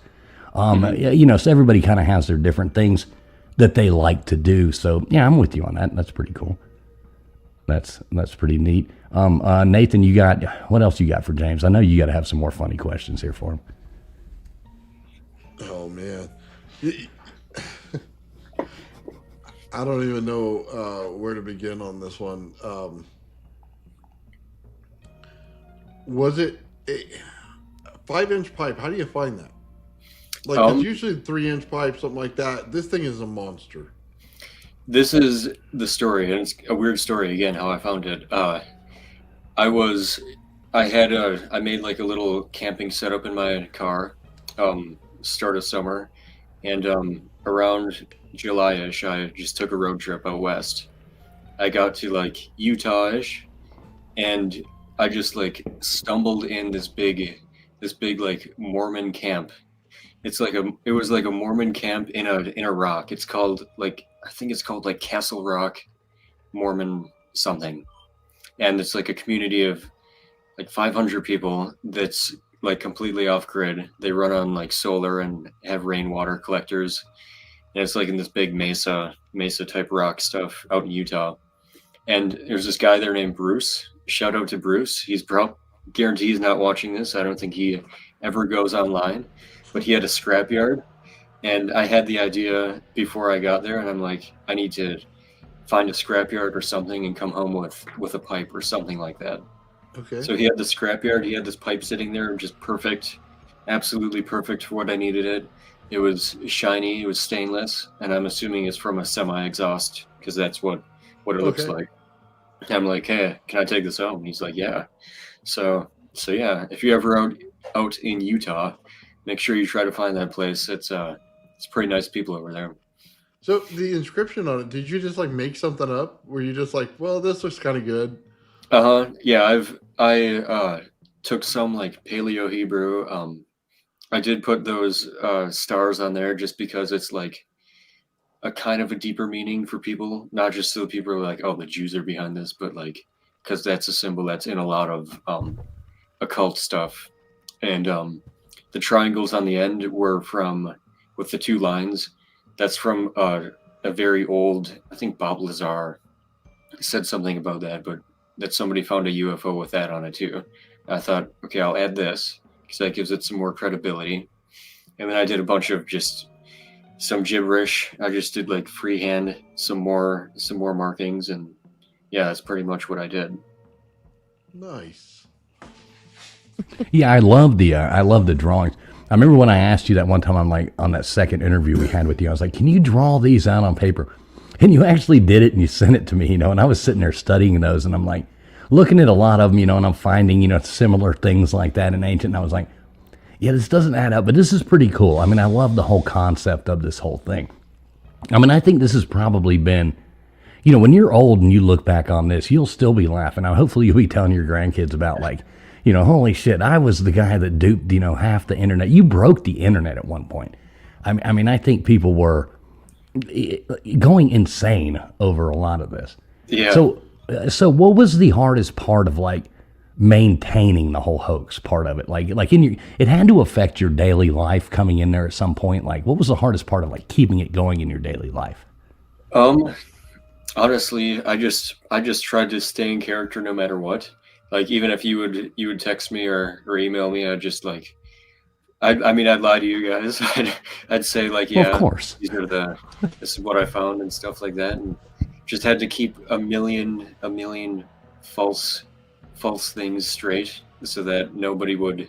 So everybody kind of has their different things that they like to do. So yeah, I'm with you on that. That's pretty cool. That's pretty neat. Nathan, what else you got for James? I know you got to have some more funny questions here for him. Oh man, I don't even know where to begin on this one. Was it a 5-inch pipe? How do you find that? Like it's usually 3-inch pipe, something like that. This thing is a monster. This is the story, and it's a weird story again. How I found it. I made like a little camping setup in my car, start of summer, and around July-ish, I just took a road trip out west. I got to like Utah-ish, and I just like stumbled in this big like Mormon camp. It was like a Mormon camp in a rock. It's called like, I think it's called like Castle Rock Mormon something. And it's like a community of like 500 people that's like completely off grid. They run on like solar and have rainwater collectors. And it's like in this big mesa type rock stuff out in Utah. And there's this guy there named Bruce. Shout out to Bruce. Guarantee he's not watching this. I don't think he ever goes online. But he had a scrapyard, and I had the idea before I got there, and I'm like, I need to find a scrapyard or something and come home with a pipe or something like that. Okay. So he had the scrapyard, he had this pipe sitting there, just perfect, absolutely perfect for what I needed it. It was shiny, it was stainless, and I'm assuming it's from a semi-exhaust, because that's what it looks like. And I'm like, hey, can I take this home? And he's like, yeah. So yeah, if you're ever out in Utah, make sure you try to find that place. It's pretty nice people over there. So the inscription on it, did you just like make something up? Were you just like, well, this looks kind of good? Yeah, I took some like Paleo Hebrew. I did put those stars on there just because it's like a kind of a deeper meaning for people, not just so people are like, oh, the Jews are behind this, but like because that's a symbol that's in a lot of occult stuff. And the triangles on the end were with the 2 lines. That's from a very old, I think Bob Lazar said something about that, but that somebody found a UFO with that on it too. I thought, okay, I'll add this because that gives it some more credibility. And then I did a bunch of just some gibberish. I just did like freehand some more markings, and yeah, that's pretty much what I did. Nice. Yeah, I love the drawings. I remember when I asked you that one time, I'm like, on that second interview we had with you, I was like, can you draw these out on paper? And you actually did it, and you sent it to me, and I was sitting there studying those, and I'm like, looking at a lot of them, and I'm finding, similar things like that in ancient, and I was like, yeah, this doesn't add up, but this is pretty cool. I mean, I love the whole concept of this whole thing. I mean, I think this has probably been, when you're old and you look back on this, you'll still be laughing. Now, hopefully you'll be telling your grandkids about like, holy shit, I was the guy that duped, half the internet. You broke the internet at one point. I mean, I think people were going insane over a lot of this. Yeah. So what was the hardest part of like maintaining the whole hoax part of it? Like it had to affect your daily life coming in there at some point. Like, what was the hardest part of like keeping it going in your daily life? Honestly, I just tried to stay in character no matter what. Like, even if you would text me or email me, I'd just like, I'd lie to you guys. I'd say like, yeah, well, of course. This is what I found and stuff like that. And just had to keep a million false things straight so that nobody would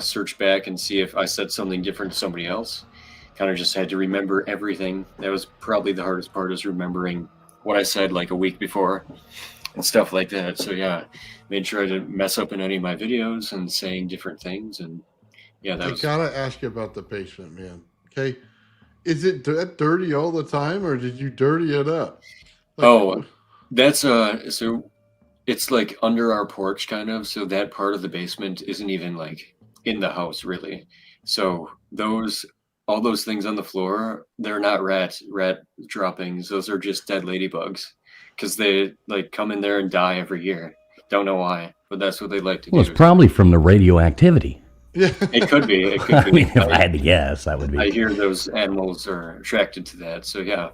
search back and see if I said something different to somebody else. Kind of just had to remember everything. That was probably the hardest part, is remembering what I said like a week before and stuff like that. So yeah, made sure I didn't mess up in any of my videos and saying different things. And yeah, I gotta ask you about the basement, man. Okay, is it dirty all the time, or did you dirty it up? That's so it's like under our porch kind of, so that part of the basement isn't even like in the house really. So all those things on the floor, they're not rat droppings. Those are just dead ladybugs, because they like come in there and die every year. Don't know why, but that's what they like to do. Well, it's probably from the radioactivity. Yeah, it could be. I mean, if I had to guess, that would be. I hear those animals are attracted to that, so yeah.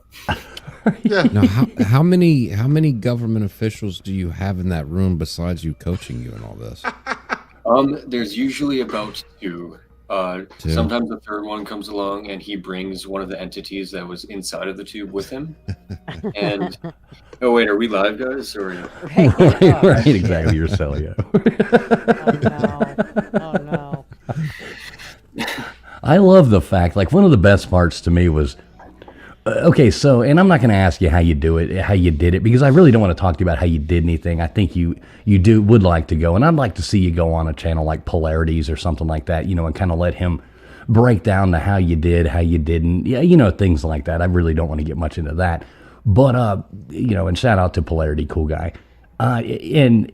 yeah. Now, how many government officials do you have in that room besides you coaching you and all this? There's usually about two. Sometimes the third one comes along and he brings one of the entities that was inside of the tube with him. And oh wait, are we live, guys? Or right, exactly. You're Celia. Oh no. I love the fact, like, one of the best parts to me was, okay, so, and I'm not going to ask you how you did it, because I really don't want to talk to you about how you did anything. I think you would like to go, and I'd like to see you go on a channel like Polarities or something like that, and kind of let him break down the how you did, how you didn't, things like that. I really don't want to get much into that, but, and shout out to Polarity, cool guy. And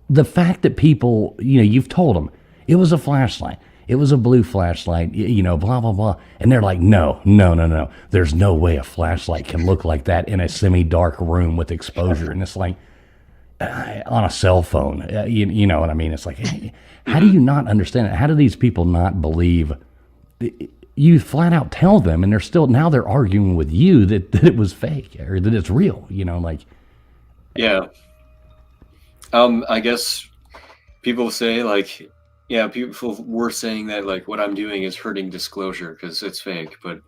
the fact that people, you've told them it was a flashlight. It was a blue flashlight, blah, blah, blah. And they're like, no. There's no way a flashlight can look like that in a semi-dark room with exposure. And it's like, on a cell phone, you know what I mean? It's like, how do you not understand it? How do these people not believe? You flat out tell them, and they're arguing with you that it was fake or that it's real, like. Yeah. I guess people say, like, yeah, people were saying that, like, what I'm doing is hurting disclosure because it's fake. But,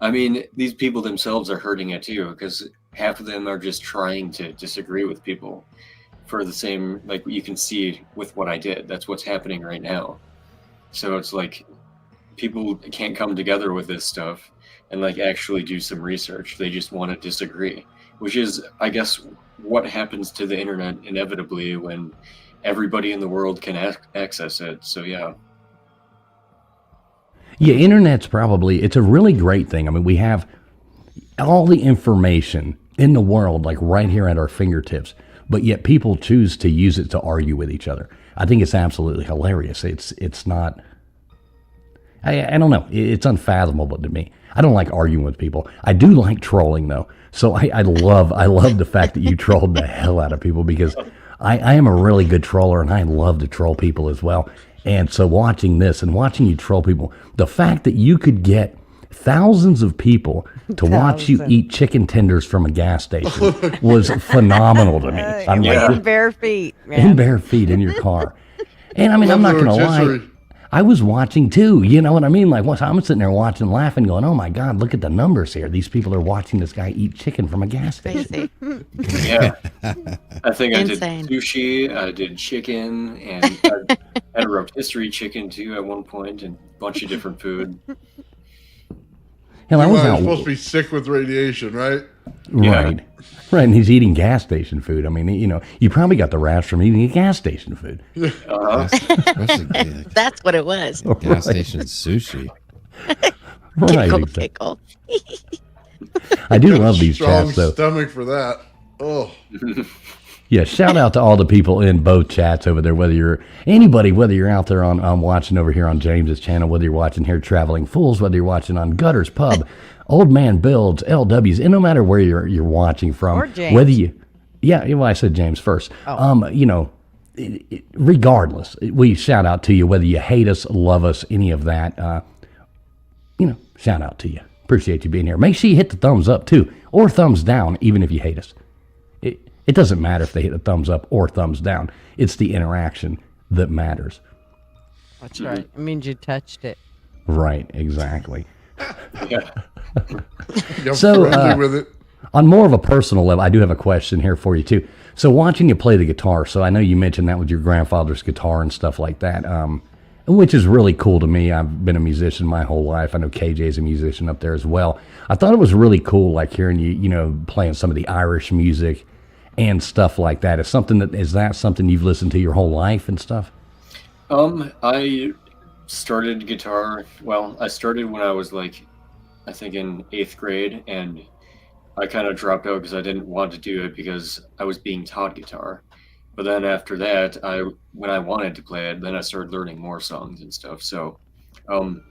I mean, these people themselves are hurting it too, because half of them are just trying to disagree with people for the same, like, you can see with what I did. That's what's happening right now. So it's like people can't come together with this stuff and, like, actually do some research. They just want to disagree, which is, I guess, what happens to the internet inevitably when everybody in the world can access it. So yeah, internet's it's a really great thing. I mean, we have all the information in the world, like, right here at our fingertips, but yet people choose to use it to argue with each other. I think it's absolutely hilarious. It's not, I don't know, it's unfathomable to me. I don't like arguing with people. I do like trolling though. So I love the fact that you trolled the hell out of people, because I am a really good troller, and I love to troll people as well. And so watching this and watching you troll people, the fact that you could get thousands of people to watch you eat chicken tenders from a gas station was phenomenal to me. I'm in bare feet, man. In bare feet in your car. And I mean, I'm not going to lie. I was watching too, you know what I mean? Like, once I'm sitting there watching, laughing, going, oh my God, look at the numbers here. These people are watching this guy eat chicken from a gas station. Yeah. I think Insane. I did sushi, I did chicken, and I had a rotisserie chicken too at one point, and a bunch of different food. Hell, I was supposed to be sick with radiation, right? Right. Yeah. Right, and he's eating gas station food. I mean, you probably got the rash from eating gas station food. That's what it was. Gas station sushi. Right. Pickle. I do love these chats, though. Stomach for that. Oh. Yeah, shout out to all the people in both chats over there, whether you're out there on watching over here on James's channel, whether you're watching here Traveling Fools, whether you're watching on Gutters Pub, Old Man Builds, LWs, and no matter where you're watching from, or James. Well, I said James first. Oh. Regardless, we shout out to you, whether you hate us, love us, any of that. Shout out to you. Appreciate you being here. Make sure you hit the thumbs up too, or thumbs down, even if you hate us. It doesn't matter if they hit a thumbs up or thumbs down. It's the interaction that matters. That's right. It means you touched it. Right, exactly. Yeah. I'm So, friendly with it. on more of a personal level, I do have a question here for you too. So watching you play the guitar, so I know you mentioned that with your grandfather's guitar and stuff like that, which is really cool to me. I've been a musician my whole life. I know KJ's a musician up there as well. I thought it was really cool, like hearing you playing some of the Irish music and stuff like that. Is that something you've listened to your whole life and stuff? I started guitar. Well, I started when I was like, I think in 8th grade, and I kind of dropped out because I didn't want to do it because I was being taught guitar. But then after that, when I wanted to play it, then I started learning more songs and stuff. So, um,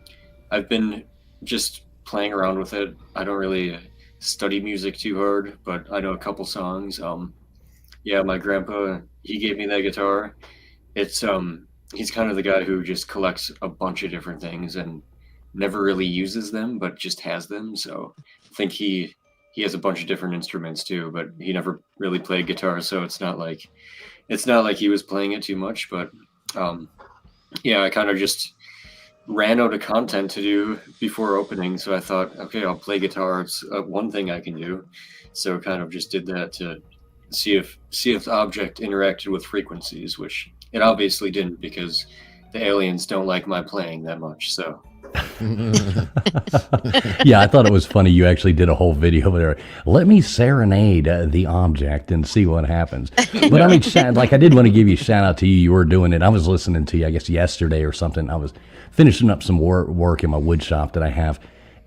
I've been just playing around with it. I don't really study music too hard, but I know a couple songs. Yeah, my grandpa, he gave me that guitar. It's he's kind of the guy who just collects a bunch of different things and never really uses them, but just has them. So I think he has a bunch of different instruments too, but he never really played guitar, so it's not like he was playing it too much. But um, yeah, I kind of just ran out of content to do before opening, so I thought, okay, I'll play guitar. It's one thing I can do, so kind of just did that to see if the object interacted with frequencies, which it obviously didn't because the aliens don't like my playing that much. So Yeah, I thought it was funny. You actually did a whole video there. Let me serenade the object and see what happens. But I mean, I did want to give you a shout out to you. You were doing it. I was listening to you, I guess, yesterday or something. I was finishing up some work in my wood shop that I have,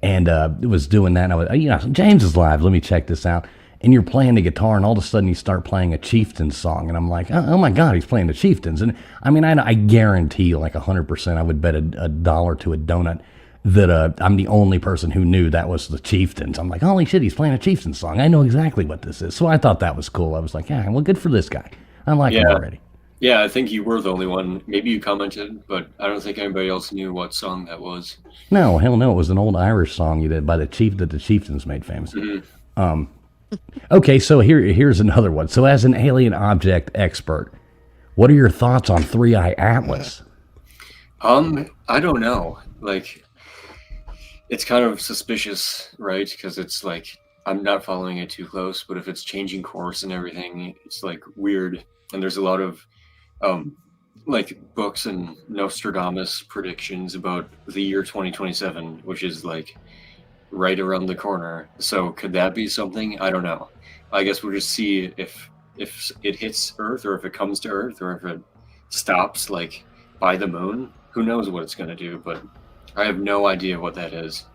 and was doing that. And I was, James is live. Let me check this out. And you're playing the guitar, and all of a sudden you start playing a Chieftains song, and I'm like, oh my God, he's playing the Chieftains. And I mean, I guarantee, like 100%, I would bet a dollar to a donut that I'm the only person who knew that was the Chieftains. I'm like, holy shit, he's playing a Chieftains song. I know exactly what this is. So I thought that was cool. I was like, yeah, well, good for this guy. I like him yeah, already. yeah, I think you were the only one. Maybe you commented, but I don't think anybody else knew what song that was. No, hell no, it was an old Irish song you did by that the Chieftains made famous. Okay, so here's another one. So as an alien object expert, what are your thoughts on Three Eye Atlas? I don't know. Like, it's kind of suspicious, right? Because it's like I'm not following it too close, but if it's changing course and everything, it's like weird. And there's a lot of um, like books and Nostradamus predictions about the year 2027, which is like right around the corner. So could that be something? I don't know. I guess we'll just see if it hits Earth, or if it comes to Earth, or if it stops like by the moon. Who knows what it's going to do? But I have no idea what that is.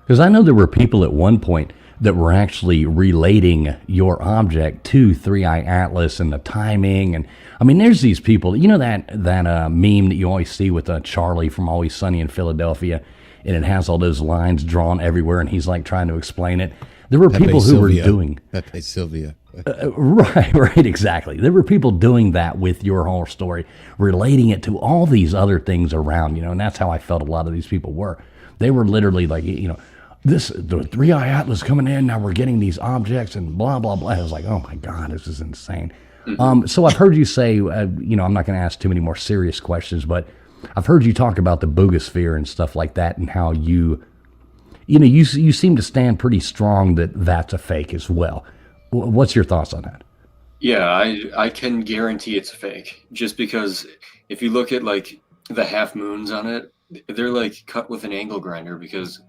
Because I know there were people at one point that were actually relating your object to Three Eye Atlas and the timing. And I mean, there's these people, that meme that you always see with Charlie from Always Sunny in Philadelphia, and it has all those lines drawn everywhere, and he's like trying to explain it. There were people who were doing Pepe Sylvia. right, exactly. There were people doing that with your whole story, relating it to all these other things around, and that's how I felt a lot of these people were. They were literally like, the Three Eye Atlas coming in, now we're getting these objects and blah, blah, blah. I was like, oh my God, this is insane. So I've heard you say, I'm not going to ask too many more serious questions, but I've heard you talk about the boogosphere and stuff like that, and how you seem to stand pretty strong that that's a fake as well. What's your thoughts on that? Yeah, I can guarantee it's a fake. Just because if you look at like the half moons on it, they're like cut with an angle grinder, because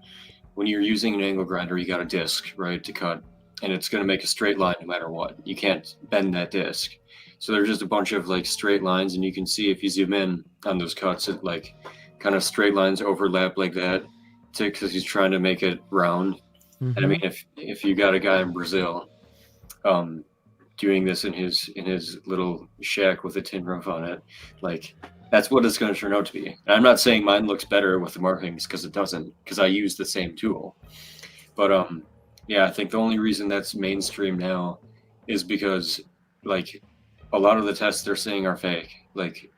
when you're using an angle grinder, you got a disc, right, to cut, and it's going to make a straight line no matter what. You can't bend that disc. So there's just a bunch of like straight lines, and you can see if you zoom in on those cuts, it like kind of straight lines overlap like that, because he's trying to make it round. And I mean, if you got a guy in Brazil doing this in his little shack with a tin roof on it, like that's what it's going to turn out to be. And I'm not saying mine looks better with the markings, because it doesn't, because I use the same tool. But yeah, I think the only reason that's mainstream now is because like a lot of the tests they're saying are fake. Like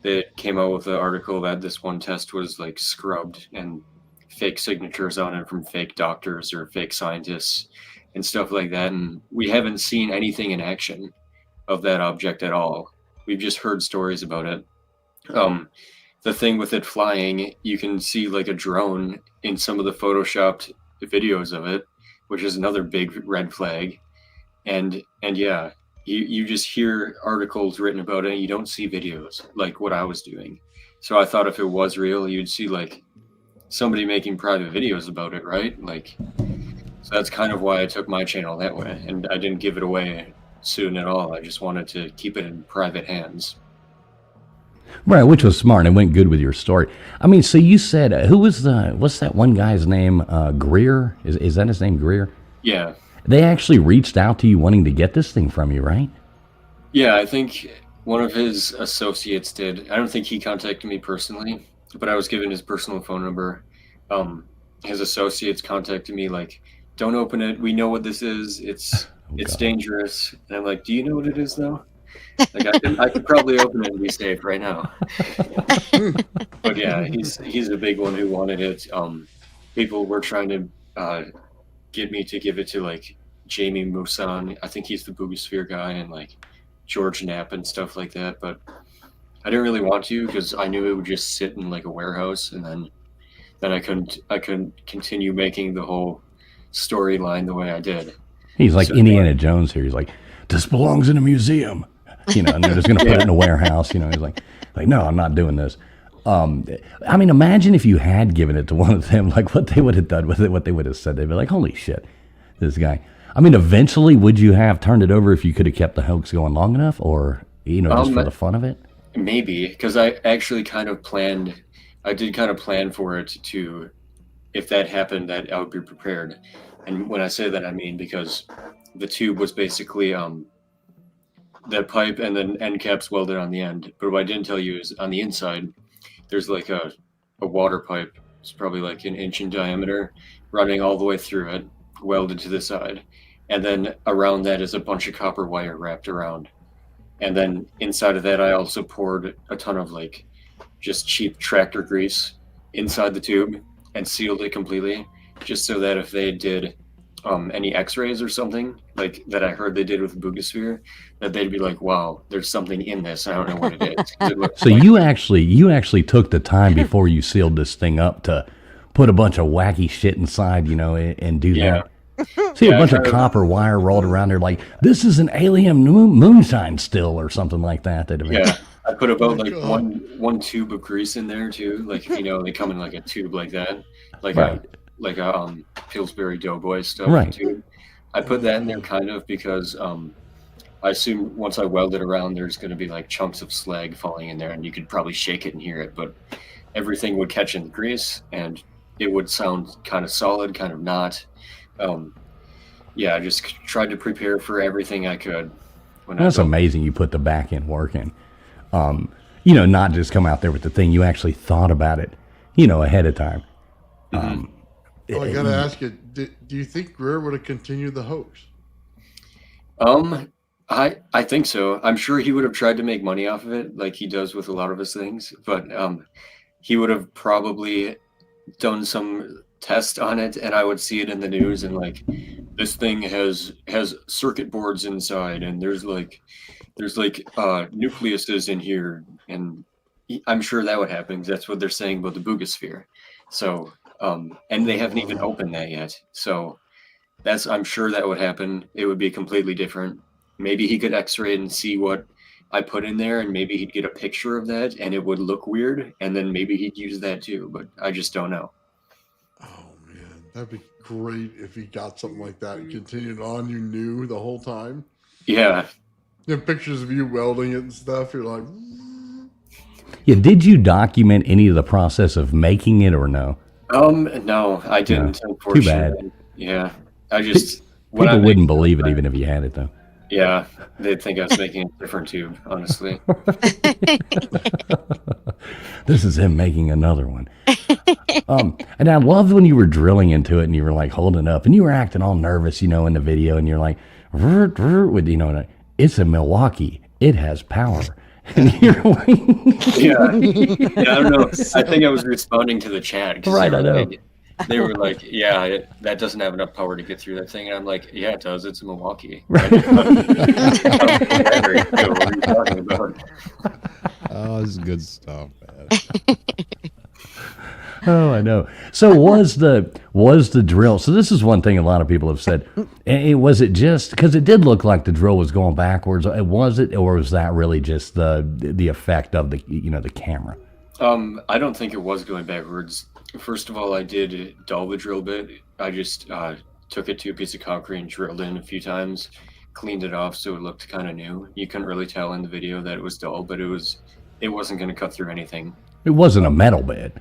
they came out with an article that this one test was like scrubbed and fake signatures on it from fake doctors or fake scientists and stuff like that. And we haven't seen anything in action of that object at all. We've just heard stories about it. The thing with it flying, you can see like a drone in some of the photoshopped videos of it, which is another big red flag. And yeah, you just hear articles written about it and you don't see videos like what I was doing. So I thought if it was real, you'd see like somebody making private videos about it, right? Like, so that's kind of why I took my channel that way, and I didn't give it away soon at all. I just wanted to keep it in private hands. Right, which was smart and it went good with your story. I mean, so you said, who was what's that one guy's name? Greer? Is that his name, Greer? Yeah. They actually reached out to you wanting to get this thing from you, right? Yeah, I think one of his associates did. I don't think he contacted me personally, but I was given his personal phone number. His associates contacted me like, don't open it. We know what this is. It's dangerous. And I'm like, do you know what it is though? Like I could probably open it and be safe right now. But yeah, he's a big one who wanted it. People were trying to get me to give it to like Jamie Musan. I think he's the Boogosphere guy, and like George Knapp and stuff like that. But I didn't really want to because I knew it would just sit in like a warehouse, and then I couldn't continue making the whole storyline the way I did. He's like Indiana Jones here. He's like, this belongs in a museum, and they're just going to put it in a warehouse. He's like, no, I'm not doing this. I mean, imagine if you had given it to one of them, like what they would have done with it, what they would have said. They'd be like, holy shit, this guy. I mean, eventually, would you have turned it over if you could have kept the hoax going long enough, or, just for the fun of it? Maybe, because I actually I did kind of plan for it to, if that happened, that I would be prepared. And when I say that, I mean because the tube was basically that pipe and then end caps welded on the end. But what I didn't tell you is on the inside, there's like a water pipe. It's probably like an inch in diameter, running all the way through it, welded to the side. And then around that is a bunch of copper wire wrapped around. And then inside of that, I also poured a ton of like just cheap tractor grease inside the tube and sealed it completely, just so that if they did any x-rays or something like that I heard they did with the Boogosphere, that they'd be like, wow, there's something in this. I don't know what it is. So you actually took the time before you sealed this thing up to put a bunch of wacky shit inside, and do that. See a bunch of copper wire rolled around there like, this is an alien moonshine still or something like that. Yeah, I put about like one tube of grease in there too. Like, they come in like a tube like that. Like a Pillsbury Doughboy stuff tube. I put that in there kind of because I assume once I weld it around, there's going to be like chunks of slag falling in there and you could probably shake it and hear it, but everything would catch in the grease and it would sound kind of solid, kind of not. I just tried to prepare for everything I could. That's amazing. You put the back end work in. Not just come out there with the thing. You actually thought about it, ahead of time. I gotta ask you, do you think Greer would have continued the hoax? I think so. I'm sure he would have tried to make money off of it, like he does with a lot of his things. But he would have probably done some test on it, and I would see it in the news, and like, this thing has circuit boards inside, and there's like nucleuses in here, and I'm sure that would happen because that's what they're saying about the Boogosphere. So, and they haven't even opened that yet. So I'm sure that would happen. It would be completely different. Maybe he could x-ray and see what I put in there, and maybe he'd get a picture of that and it would look weird, and then maybe he'd use that too, but I just don't know. Oh man, that'd be great if he got something like that and continued on. You knew the whole time. Yeah. You have pictures of you welding it and stuff. You're like, yeah. Did you document any of the process of making it or no? No, I didn't. No. Unfortunately. Too bad. Yeah, I just people wouldn't believe it even if you had it though. Yeah, they'd think I was making a different tube, honestly. This is him making another one. And I loved when you were drilling into it and you were like holding up and you were acting all nervous, in the video, and you're like, with it's a Milwaukee. It has power. And you're like, yeah, I don't know. I think I was responding to the chat. Right, I know. They were like, yeah, that doesn't have enough power to get through that thing. And I'm like, yeah, it does. It's a Milwaukee. Right. What are you talking about? Oh, this is good stuff, man. Oh, I know. So was the drill? So this is one thing a lot of people have said. Was it just because it did look like the drill was going backwards? Was it, or was that really just the effect of the camera? I don't think it was going backwards. First of all, I did dull the drill bit. I just took it to a piece of concrete and drilled in a few times, cleaned it off so it looked kind of new. You couldn't really tell in the video that it was dull, but it wasn't going to cut through anything. It wasn't a metal bit.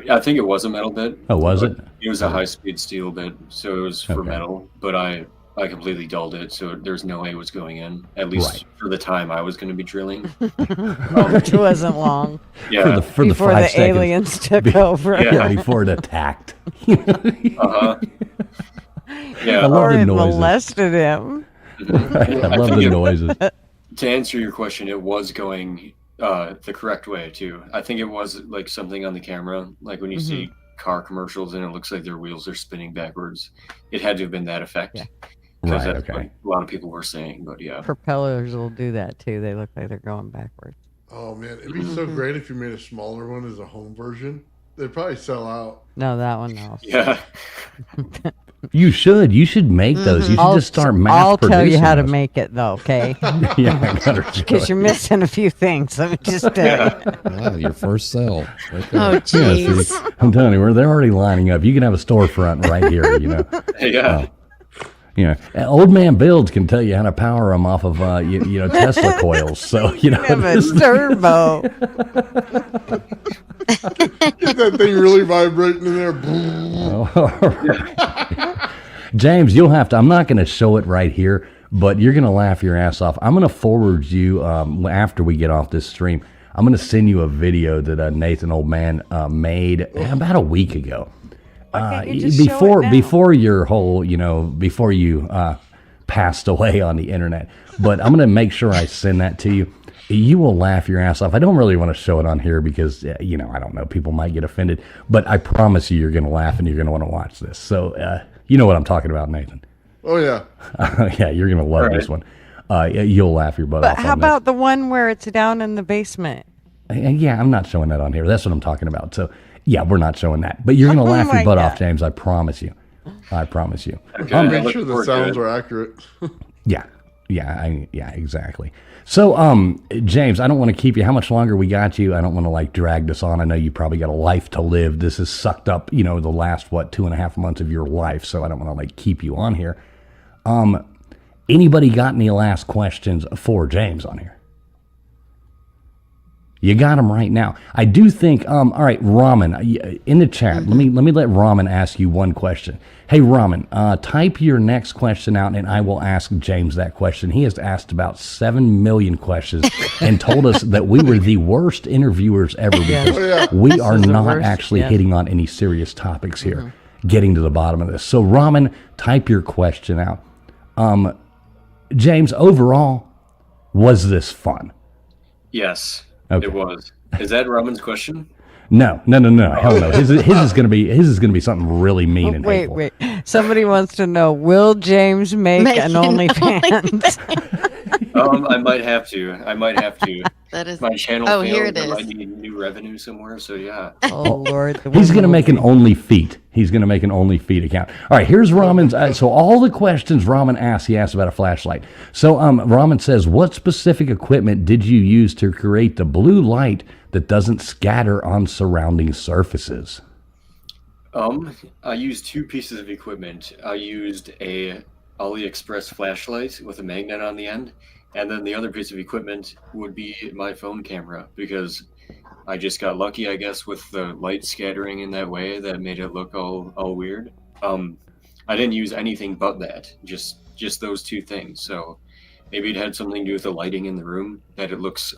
I think it was a metal bit. Oh, was it? It was a high-speed steel bit, so it was for metal. But I completely dulled it, so there's no way it was going in. At least for the time I was going to be drilling, which wasn't long. Yeah, for before the 5 the seconds. aliens took over. Yeah. Before it attacked. Yeah, I love Or the it noises. molested him. I love the noises. To answer your question, it was going the correct way too. I think it was like something on the camera, like when you see car commercials and it looks like their wheels are spinning backwards. It had to have been that effect. Yeah. Because Right, that's okay. what a lot of people were saying, but yeah. Propellers will do that too. They look like they're going backwards. Oh man, it'd be so great if you made a smaller one as a home version. They'd probably sell out. No, that one no. Yeah. You should make those. You should just start mass I'll tell you producing how to those. make it though, okay? Yeah, I got her. Because you're missing a few things. Let me just tell you. Wow, your first sell. Right there. Oh, jeez. I'm telling you, they're already lining up. You can have a storefront right here, Yeah. Old man Builds can tell you how to power them off of, Tesla coils. So, Have a turbo. Get that thing really vibrating in there. James, you'll have to, I'm not going to show it right here, but you're going to laugh your ass off. I'm going to forward you, after we get off this stream, I'm going to send you a video that Nathan Old Man made about a week ago. Why can't you just show it now? Before your whole, before you passed away on the internet. But I'm going to make sure I send that to you. You will laugh your ass off. I don't really want to show it on here because, I don't know, people might get offended. But I promise you're going to laugh and you're going to want to watch this. So, you know what I'm talking about, Nathan. Oh yeah. Yeah, you're going to love this one. You'll laugh your butt off. But how about the one where it's down in the basement? Yeah, I'm not showing that on here. That's what I'm talking about. So, yeah, we're not showing that. But you're going to laugh your butt off, James. I promise you. I promise you. Okay. Make sure the sounds are accurate. Yeah, exactly. So, James, I don't want to keep you. How much longer we got you? I don't want to drag this on. I know you probably got a life to live. This has sucked up, the last 2.5 months of your life. So I don't want to keep you on here. Anybody got any last questions for James on here? You got them right now. I do think. All right, Ramen, in the chat. Let me let Ramen ask you one question. Hey, Ramen, type your next question out, and I will ask James that question. He has asked about 7 million questions and told us that we were the worst interviewers ever because we are not actually hitting on any serious topics here, getting to the bottom of this. So, Ramen, type your question out. James, overall, was this fun? Yes. Okay. It was. Is that Roman's question? No. Hell no. His is gonna be something really mean and hateful. Wait. Somebody wants to know: will James make an OnlyFans? I might have to. That is My channel Oh, failed. here it I is. might need new revenue somewhere. So yeah. Oh Lord, He's gonna make an OnlyFeet. He's gonna make an OnlyFeet account. All right. Here's Ramen's. So all the questions Ramen asked, he asked about a flashlight. So Ramen says, what specific equipment did you use to create the blue light that doesn't scatter on surrounding surfaces? I used 2 pieces of equipment. I used a AliExpress flashlight with a magnet on the end, and then the other piece of equipment would be my phone camera because I just got lucky, I guess, with the light scattering in that way that made it look all weird. I didn't use anything but that, just those 2 things. So maybe it had something to do with the lighting in the room, that it looks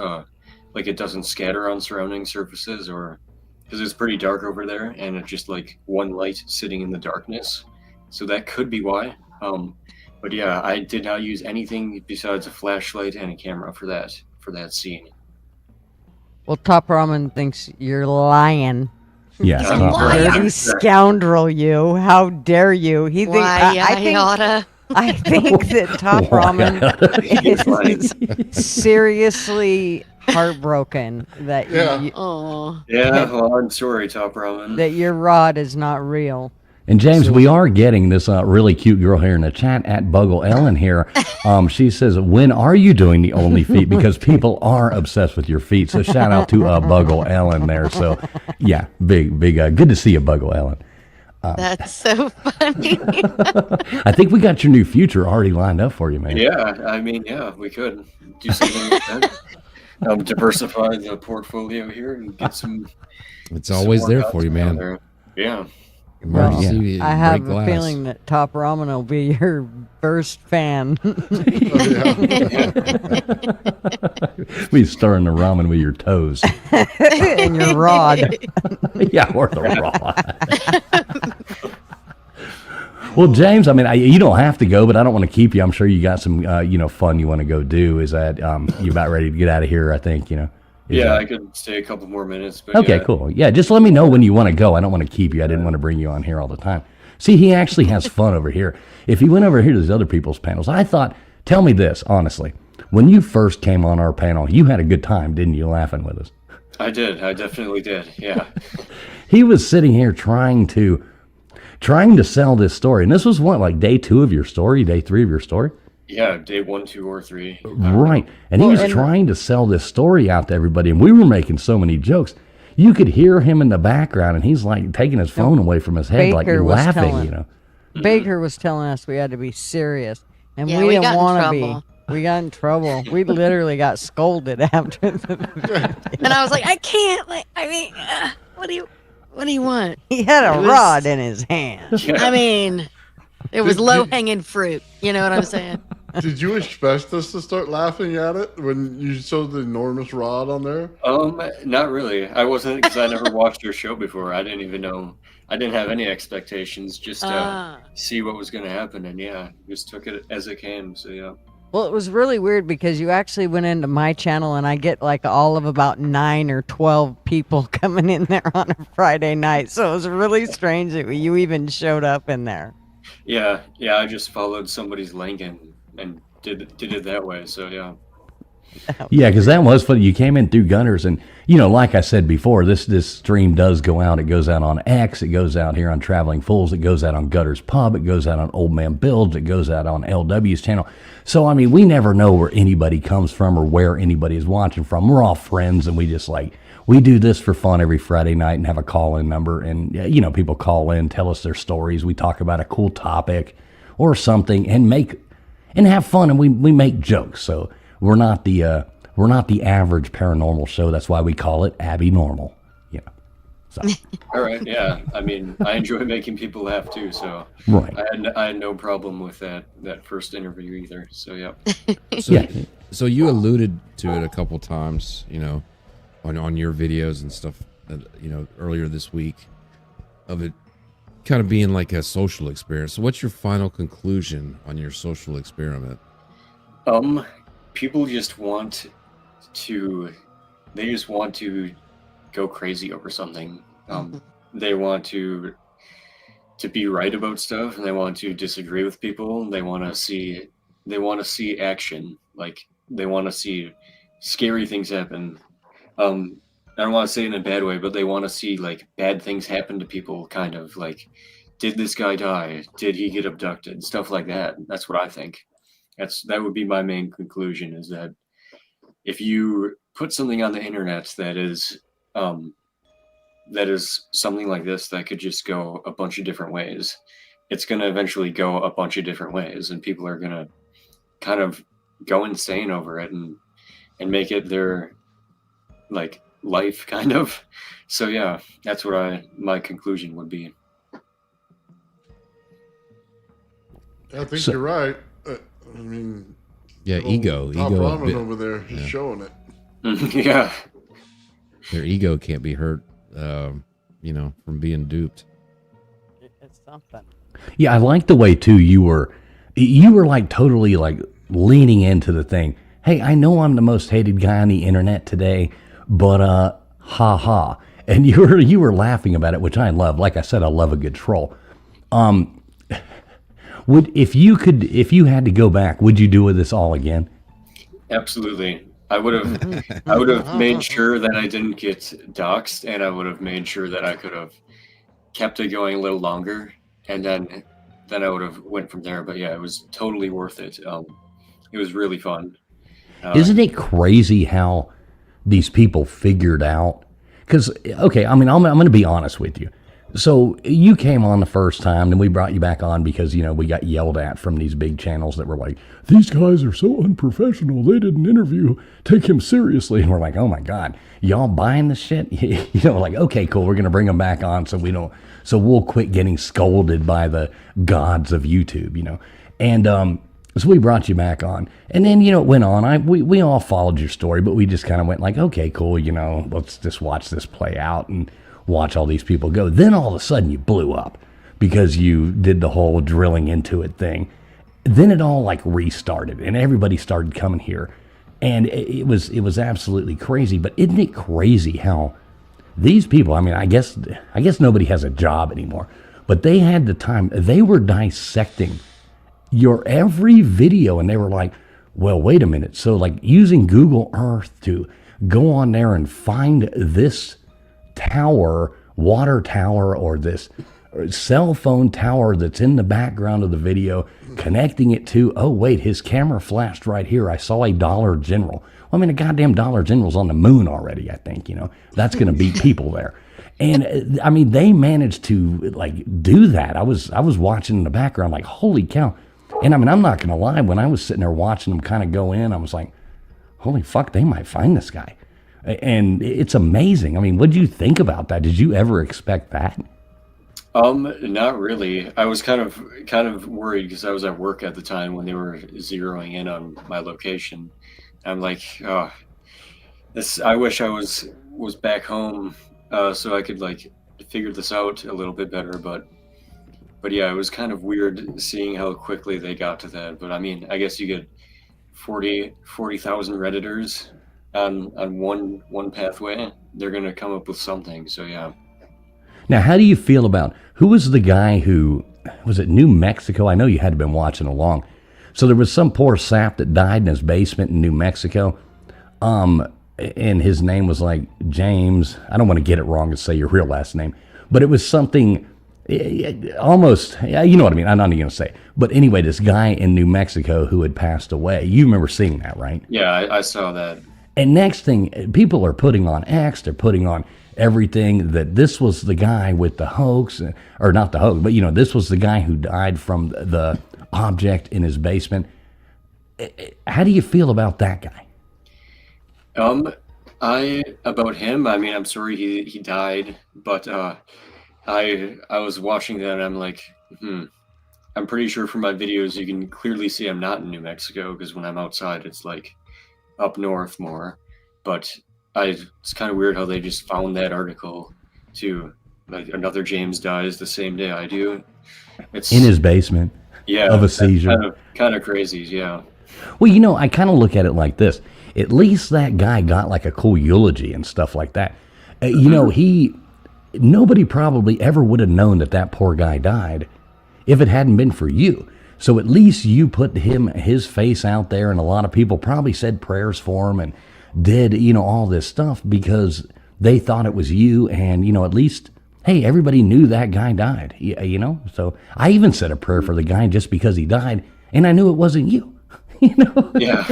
like it doesn't scatter on surrounding surfaces, or because it's pretty dark over there and it's just one light sitting in the darkness. So that could be why. But yeah, I did not use anything besides a flashlight and a camera for that scene. Well, Top Ramen thinks you're lying. Yes. Dirty scoundrel, you! How dare you? He thinks. Why, I think that Top Ramen is seriously heartbroken that Yeah. Oh, Yeah, well, I'm sorry, Top Ramen. that your rod is not real. And James, we are getting this really cute girl here in the chat at Buggle Ellen here. She says, "When are you doing the only feet? Because people are obsessed with your feet." So shout out to Buggle Ellen there. So yeah, big, good to see you, Buggle Ellen. that's so funny. I think we got your new future already lined up for you, man. Yeah, I mean, yeah, we could do something like that. Diversify the portfolio here and get some. It's always more there for you, content out man. there. Yeah. Well, Emergency, I have break a glass. feeling that Top Ramen will be your first fan. Oh, yeah. Be stirring the ramen with your toes. And your rod. Yeah, or the rod. Well, James, I mean, you don't have to go, but I don't want to keep you. I'm sure you got some, fun you want to go do. Is that you about ready to get out of here? I think Is Yeah, that- I could stay a couple more minutes. But Okay, yeah. cool. Yeah, just let me know when you want to go. I don't want to keep you. I didn't want to bring you on here all the time. See, he actually has fun over here. If he went over here to these other people's panels, I thought, tell me this, honestly. When you first came on our panel, you had a good time, didn't you, laughing with us? I did. I definitely did. Yeah. He was sitting here trying to sell this story. And this was what, like day 2 of your story, day 3 of your story? Yeah, day 1, 2, or 3. Right. And he was trying to sell this story out to everybody, and we were making so many jokes. You could hear him in the background, and he's like taking his phone away from his head, like Baker you're was laughing, telling- Baker was telling us we had to be serious, and Yeah, we we didn't got in want to trouble. be. We got in trouble. We literally got scolded after the. And I was like, I can't. Like, I mean, what do you want? He had a It was- rod in his hand. Yeah. I mean, it was low hanging fruit. You know what I'm saying? Did you expect us to start laughing at it when you showed the enormous rod on there? Not really. I wasn't, because I never watched your show before. I didn't even know. I didn't have any expectations. Just see what was going to happen, and yeah, just took it as it came. So yeah. Well, it was really weird because you actually went into my channel, and I get like all of about 9 or 12 people coming in there on a Friday night. So it was really strange that you even showed up in there. Yeah. I just followed somebody's link and did it that way. So yeah. Yeah, because that was funny. You came in through Gunners, and like I said before, this stream does go out. It goes out on X. It goes out here on Traveling Fools. It goes out on Gutters Pub. It goes out on Old Man Builds. It goes out on LW's channel. So I mean, we never know where anybody comes from or where anybody is watching from. We're all friends, and we just we do this for fun every Friday night and have a call-in number, and people call in, tell us their stories. We talk about a cool topic or something, and have fun, and we make jokes. So we're not the average paranormal show. That's why we call it Abbinormal. So All right. Yeah. I mean, I enjoy making people laugh too. So right. I had no problem with that first interview either. So yeah. So, Yeah. so you alluded to it a couple times, on your videos and stuff, earlier this week, of it kind of being like a social experience. So what's your final conclusion on your social experiment? People just want to go crazy over something. They want to be right about stuff, and they want to disagree with people. They want to see action. Like, they want to see scary things happen. I don't want to say it in a bad way, but they want to see like bad things happen to people. Kind of like, did this guy die? Did he get abducted? Stuff like that. That's what I think. That would be my main conclusion, is that if you put something on the internet that is something like this, that could just go a bunch of different ways, it's going to eventually go a bunch of different ways, and people are going to kind of go insane over it and make it their like life, kind of. So yeah, that's what my conclusion would be. I think So- you're right. I mean, Yeah, old ego Top a Ramen bit- over there is yeah. showing it. Yeah. their ego can't be hurt, from being duped. It's something. Yeah, I like the way too you were like totally like leaning into the thing. Hey, I know I'm the most hated guy on the internet today, but ha ha. And you were laughing about it, which I love. Like I said, I love a good troll. If you had to go back, would you do this all again? Absolutely. I would have made sure that I didn't get doxxed, and I would have made sure that I could have kept it going a little longer, and then I would have went from there. But yeah, it was totally worth it. It was really fun. Isn't it crazy how these people figured out? Because, okay, I mean, I'm going to be honest with you. So you came on the first time, and we brought you back on because, you know, we got yelled at from these big channels that were like, these guys are so unprofessional. They didn't take him seriously. And we're like, oh my God, y'all buying this shit? You know, like, okay, cool. We're going to bring them back on so we'll quit getting scolded by the gods of YouTube, you know? And, so we brought you back on, and then, you know, it went on. We all followed your story, but we just kind of went like, okay, cool. You know, let's just watch this play out and watch all these people go. Then all of a sudden you blew up because you did the whole drilling into it thing. Then it all like restarted and everybody started coming here. And it was absolutely crazy. But isn't it crazy how these people, I mean, I guess nobody has a job anymore, but they had the time. They were dissecting your every video, and they were like, well, wait a minute. So like using Google Earth to go on there and find this tower, water tower, or this cell phone tower that's in the background of the video, connecting it to, oh wait, his camera flashed right here. I saw a Dollar General. Well, I mean, a goddamn Dollar General's on the moon already, I think, you know. That's going to beat people there. And I mean, they managed to like do that. I was watching in the background like, holy cow. And I mean, I'm not going to lie, when I was sitting there watching them kind of go in, I was like, holy fuck, they might find this guy. And it's amazing. I mean, what did you think about that? Did you ever expect that? Not really. I was kind of worried because I was at work at the time when they were zeroing in on my location. I'm like, oh, I wish I was back home so I could like figure this out a little bit better, but yeah, it was kind of weird seeing how quickly they got to that. But I mean, I guess you get 40,000 Redditors on one pathway. They're going to come up with something. So yeah. Now, how do you feel about, who was the guy who, was it New Mexico? I know you had to been watching along. So there was some poor sap that died in his basement in New Mexico. And his name was like James. I don't want to get it wrong and say your real last name, but it was something almost, you know what I mean? I'm not even going to say. But anyway, this guy in New Mexico who had passed away. You remember seeing that, right? Yeah, I saw that. And next thing, people are putting on X, they're putting on everything that this was the guy with the hoax, or not the hoax, but you know, this was the guy who died from the object in his basement. How do you feel about that guy? About him, I mean, I'm sorry he died, but I was watching that and I'm like, I'm pretty sure from my videos you can clearly see I'm not in New Mexico, because when I'm outside it's like up north more. But it's kind of weird how they just found that article too. Like another James dies the same day I do. It's in his basement. Yeah, of a seizure. Kind of crazy. Yeah. Well, you know, I kind of look at it like this. At least that guy got like a cool eulogy and stuff like that. You know, nobody probably ever would have known that poor guy died if it hadn't been for you. So at least you put his face out there, and a lot of people probably said prayers for him and did, you know, all this stuff because they thought it was you. And, you know, at least, hey, everybody knew that guy died, you know? So I even said a prayer for the guy just because he died, and I knew it wasn't you. You know? Yeah.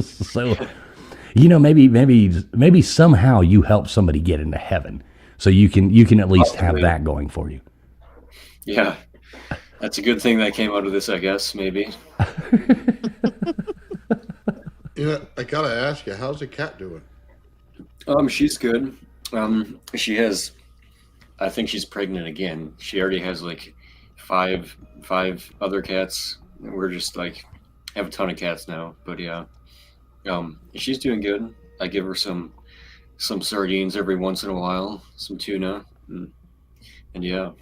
So, you know, maybe somehow you help somebody get into heaven, so you can at least have that going for you. Yeah, that's a good thing that came out of this, I guess. Maybe. You know, I gotta ask you, how's the cat doing? She's good. I think she's pregnant again. She already has like five other cats. We're just like have a ton of cats now, but yeah, she's doing good. I give her some sardines every once in a while, some tuna, and yeah.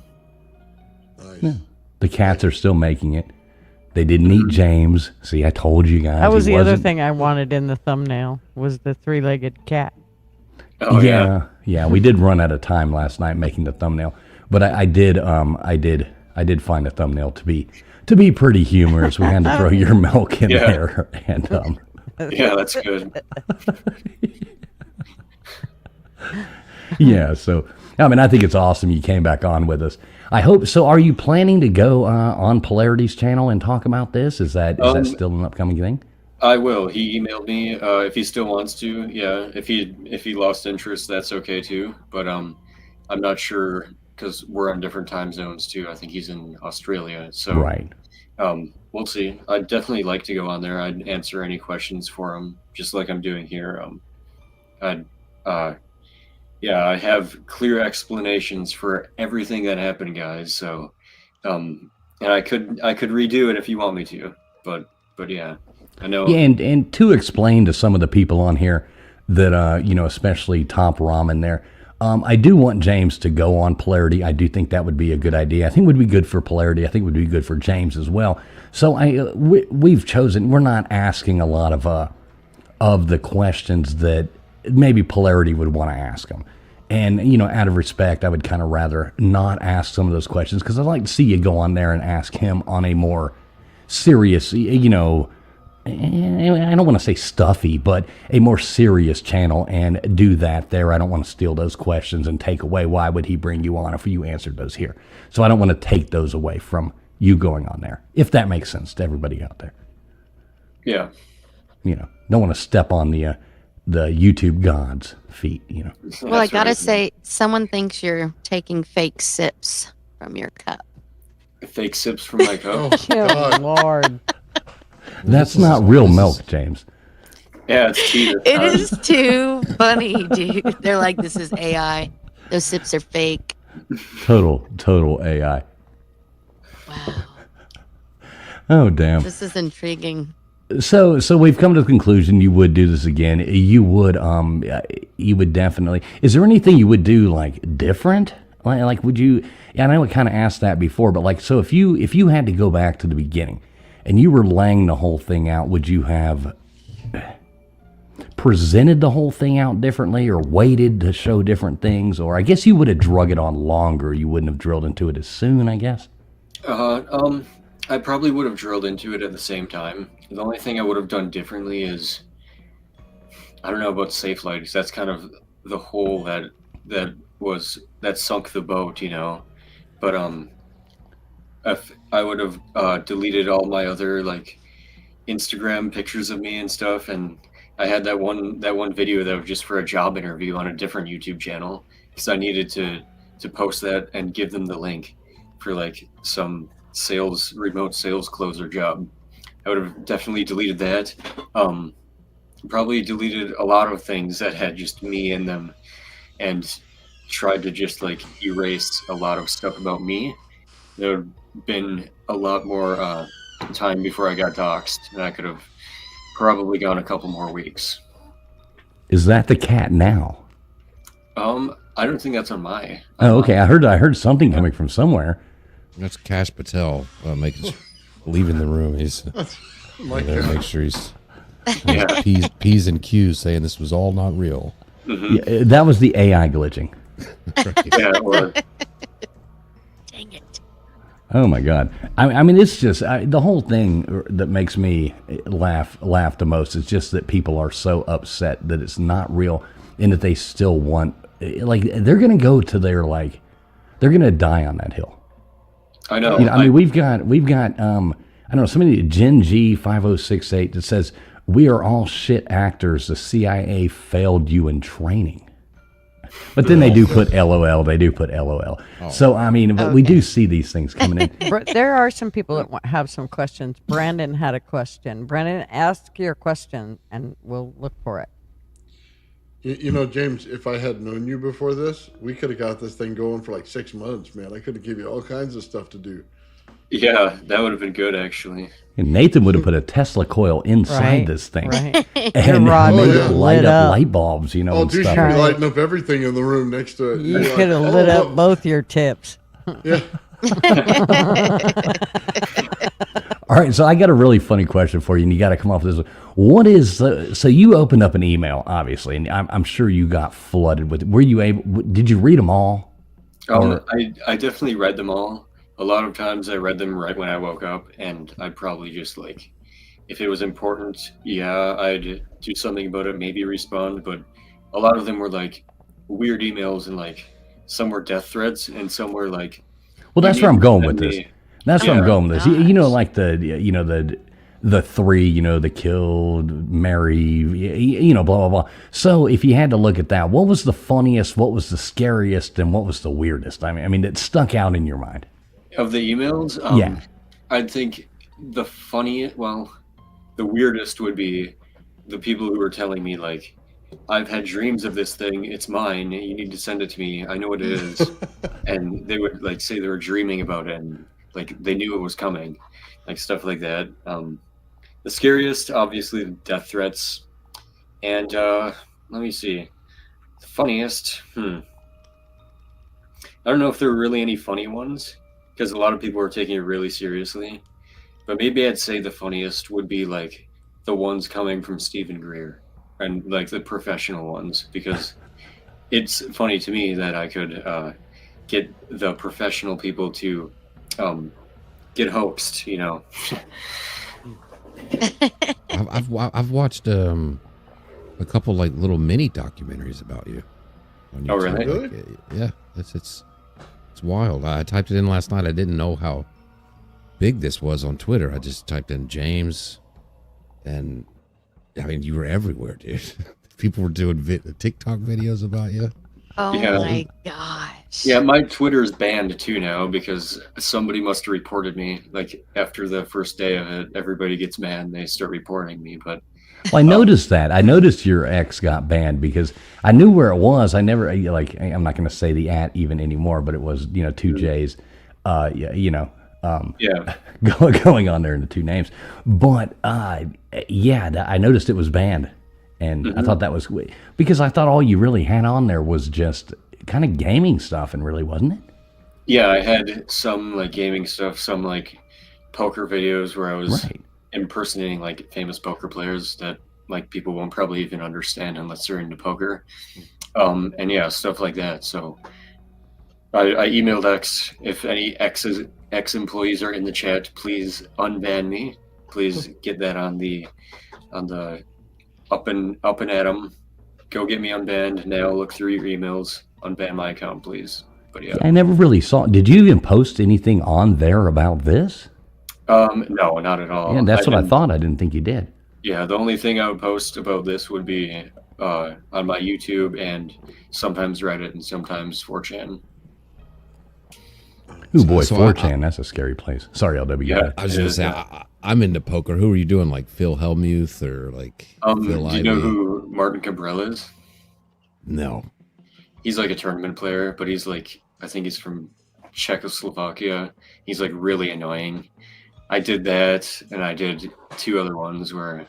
Nice. Yeah. The cats are still making it. They didn't eat James. See, I told you guys. That was the other thing I wanted in the thumbnail, was the three-legged cat. Oh yeah. Yeah. We did run out of time last night making the thumbnail, but I did find the thumbnail to be pretty humorous. We had to throw your milk in there, and Yeah, that's good. Yeah, so I mean, I think it's awesome you came back on with us. I hope so. Are you planning to go on Polarity's channel and talk about this? Is that still an upcoming thing? I will. He emailed me if he still wants to. Yeah, if he lost interest, that's okay too. But I'm not sure because we're on different time zones too. I think he's in Australia, so Right. We'll see. I'd definitely like to go on there. I'd answer any questions for him, just like I'm doing here. Yeah, I have clear explanations for everything that happened, guys. So, and I could redo it if you want me to, but yeah, I know. Yeah, and to explain to some of the people on here that especially Top Ramen there, I do want James to go on Polarity. I do think that would be a good idea. I think it would be good for Polarity. I think it would be good for James as well. So we've chosen. We're not asking a lot of the questions that maybe Polarity would want to ask him. And, out of respect, I would kind of rather not ask some of those questions because I'd like to see you go on there and ask him on a more serious, I don't want to say stuffy, but a more serious channel and do that there. I don't want to steal those questions and take away. Why would he bring you on if you answered those here? So I don't want to take those away from you going on there, if that makes sense to everybody out there. Yeah. Don't want to step on the YouTube gods' feet, Well, I gotta say, someone thinks you're taking fake sips from your cup. Fake sips from my cup. Oh, God. Lord. That's not real milk, James. Yeah, it's tea. It is too funny, dude. They're like, this is AI. Those sips are fake. Total AI. Wow. Oh, damn. This is intriguing. So we've come to the conclusion you would do this again. You would definitely. Is there anything you would do like different? Like would you? Yeah, I know I kind of asked that before, but like, so if you had to go back to the beginning and you were laying the whole thing out, would you have presented the whole thing out differently, or waited to show different things, or I guess you would have drug it on longer. You wouldn't have drilled into it as soon, I guess. I probably would have drilled into it at the same time. The only thing I would have done differently is, I don't know about safe light, because that's kind of the hole that sunk the boat, But if I would have deleted all my other like Instagram pictures of me and stuff, and I had that one video that was just for a job interview on a different YouTube channel because I needed to post that and give them the link for like some remote sales closer job. I would have definitely deleted that. Probably deleted a lot of things that had just me in them and tried to just like erase a lot of stuff about me. There would have been a lot more time before I got doxxed, and I could have probably gone a couple more weeks. Is that the cat now? I don't think that's on my. Oh, okay. I heard something coming from somewhere. That's Cash Patel leaving the room. He's there to make sure he's P's and Q's saying this was all not real. Mm-hmm. Yeah, that was the AI glitching. Yeah, it was. Dang it. Oh my God! I mean, it's just the whole thing that makes me laugh the most is just that people are so upset that it's not real and that they still want, like, they're gonna go to their, like, they're gonna die on that hill. I know. I mean, we've got I don't know, somebody Gen G 5068 that says we are all shit actors. The CIA failed you in training. But then they do put LOL. They do put LOL. Oh. So, I mean, but we do see these things coming in. There are some people that have some questions. Brandon had a question. Brandon, ask your question, and we'll look for it. James, if I had known you before this, we could have got this thing going for like 6 months, man. I could have given you all kinds of stuff to do. Yeah, that would have been good, actually. And Nathan would have put a Tesla coil inside this thing. Right. And made it light up light bulbs, Oh, and dude, stuff. you'd be lighting up everything in the room next to it. You could have lit up both your tips. Yeah. All right, so I got a really funny question for you, and you got to come off this one. What is so you opened up an email, obviously, and I'm sure you got flooded with. Were you able? Did you read them all? I definitely read them all. A lot of times I read them right when I woke up, and I probably just like if it was important, yeah, I'd do something about it, maybe respond. But a lot of them were like weird emails, and like some were death threats, and some were like, Well, that's where I'm going with this. That's where I'm Yeah. going with this. You know, like the three, the killed, Mary, blah, blah, blah. So if you had to look at that, what was the funniest, what was the scariest, and what was the weirdest? I mean, that stuck out in your mind. of the emails. Yeah. I'd think the weirdest would be the people who were telling me like, I've had dreams of this thing. It's mine. You need to send it to me. I know what it is. And they would like say they were dreaming about it, and like they knew it was coming, like stuff like that. The scariest, obviously, the death threats, and let me see, the funniest. I don't know if there were really any funny ones, because a lot of people were taking it really seriously. But maybe I'd say the funniest would be like the ones coming from Stephen Greer, and like the professional ones, because it's funny to me that I could get the professional people to get hoaxed, I've watched a couple like little mini documentaries about you. On Oh, YouTube. really? Like, yeah, it's wild. I typed it in last night. I didn't know how big this was on Twitter. I just typed in James, and I mean, you were everywhere, dude. People were doing TikTok videos about you. Oh Yeah. my gosh. Yeah, my Twitter's banned too now because somebody must have reported me. Like after the first day of it, everybody gets mad and they start reporting me. But Well, I noticed that. I noticed your ex got banned because I knew where it was. I never, I'm not going to say the @ even anymore, but it was, two J's, yeah, going on there in the two names. But yeah, I noticed it was banned, and I thought that was because I thought all you really had on there was just kind of gaming stuff, and really wasn't it? yeah, I had some like gaming stuff, some like poker videos where I was Right. impersonating like famous poker players that like people won't probably even understand unless they're into poker. And yeah, stuff like that. So I emailed X. If any ex employees are in the chat, please unban me. Please get that on the up and at 'em. Go get me unbanned now. Look through your emails. Unban my account, please. But yeah, I never really saw. Did you even post anything on there about this? no, not at all. Yeah, that's what I didn't- thought. I didn't think you did. Yeah, the only thing I would post about this would be on my YouTube and sometimes Reddit and sometimes 4chan. Ooh, boy, So 4chan, that's a scary place. Sorry, LW. Yeah. I was gonna say I'm into poker. Who are you doing? Like Phil Hellmuth or like Phil Do you Ivey? know who Martin Cabrera is? No. He's like a tournament player, but he's like, I think he's from Czechoslovakia. He's like really annoying. I did that, and I did 2 other ones where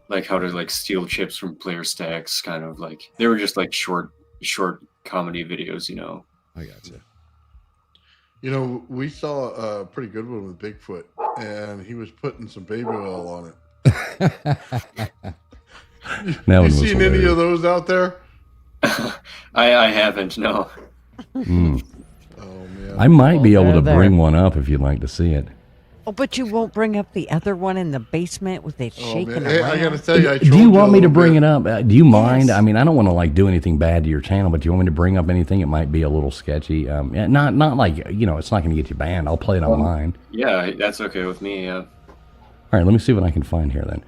like how to like steal chips from player stacks, kind of like they were just like short comedy videos, I got you. We saw a pretty good one with Bigfoot, and he was putting some baby oil on it. That one You was seen any hilarious. of those out there? I haven't, no. Mm. Oh man, I might be Well, able to they're bring there. one up if you'd like to see it. Oh, but you won't bring up the other one in the basement with it oh shaking man. Hey, around. I gotta tell you, I Do trolled you a want me to little bring bit. it up? Do you mind? Yes. I mean, I don't want to do anything bad to your channel, but do you want me to bring up anything? It might be a little sketchy. Yeah, not like it's not going to get you banned. I'll play it on mine. Yeah, that's okay with me. Yeah. All right, let me see what I can find here then.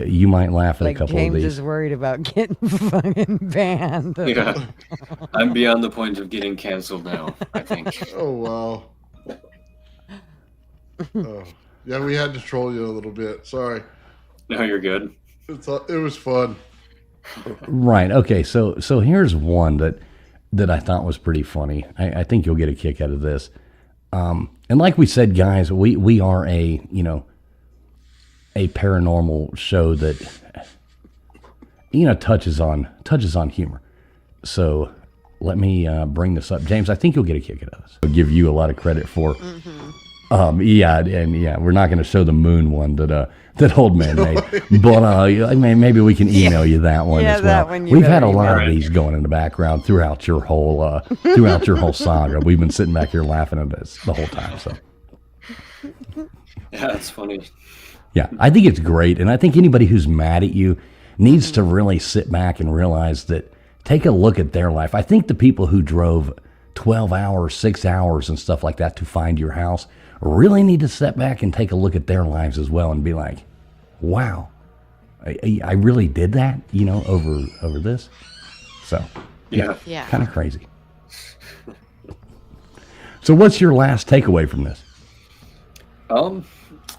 You might laugh at Like a couple James of these. is worried about getting fucking banned. Yeah, I'm beyond the point of getting canceled now, I think. Oh wow. Oh, yeah, we had to troll you a little bit. Sorry. No, you're good. It was fun. Right. Okay. So here's one that I thought was pretty funny. I think you'll get a kick out of this. And like we said, guys, we are a paranormal show that touches on humor. So let me bring this up, James. I think you'll get a kick out of this. I'll give you a lot of credit for. We're not going to show the moon one that old man made, but maybe we can email you that one Yeah, as well. that one you We've had a better lot of email. these going in the background throughout your whole saga. We've been sitting back here laughing at this the whole time. So Yeah, that's funny. Yeah, I think it's great. And I think anybody who's mad at you needs to really sit back and realize that, take a look at their life. I think the people who drove 12 hours, 6 hours and stuff like that to find your house really need to step back and take a look at their lives as well and be like, wow, I really did that, over this. So, Yeah. kind of crazy. So what's your last takeaway from this?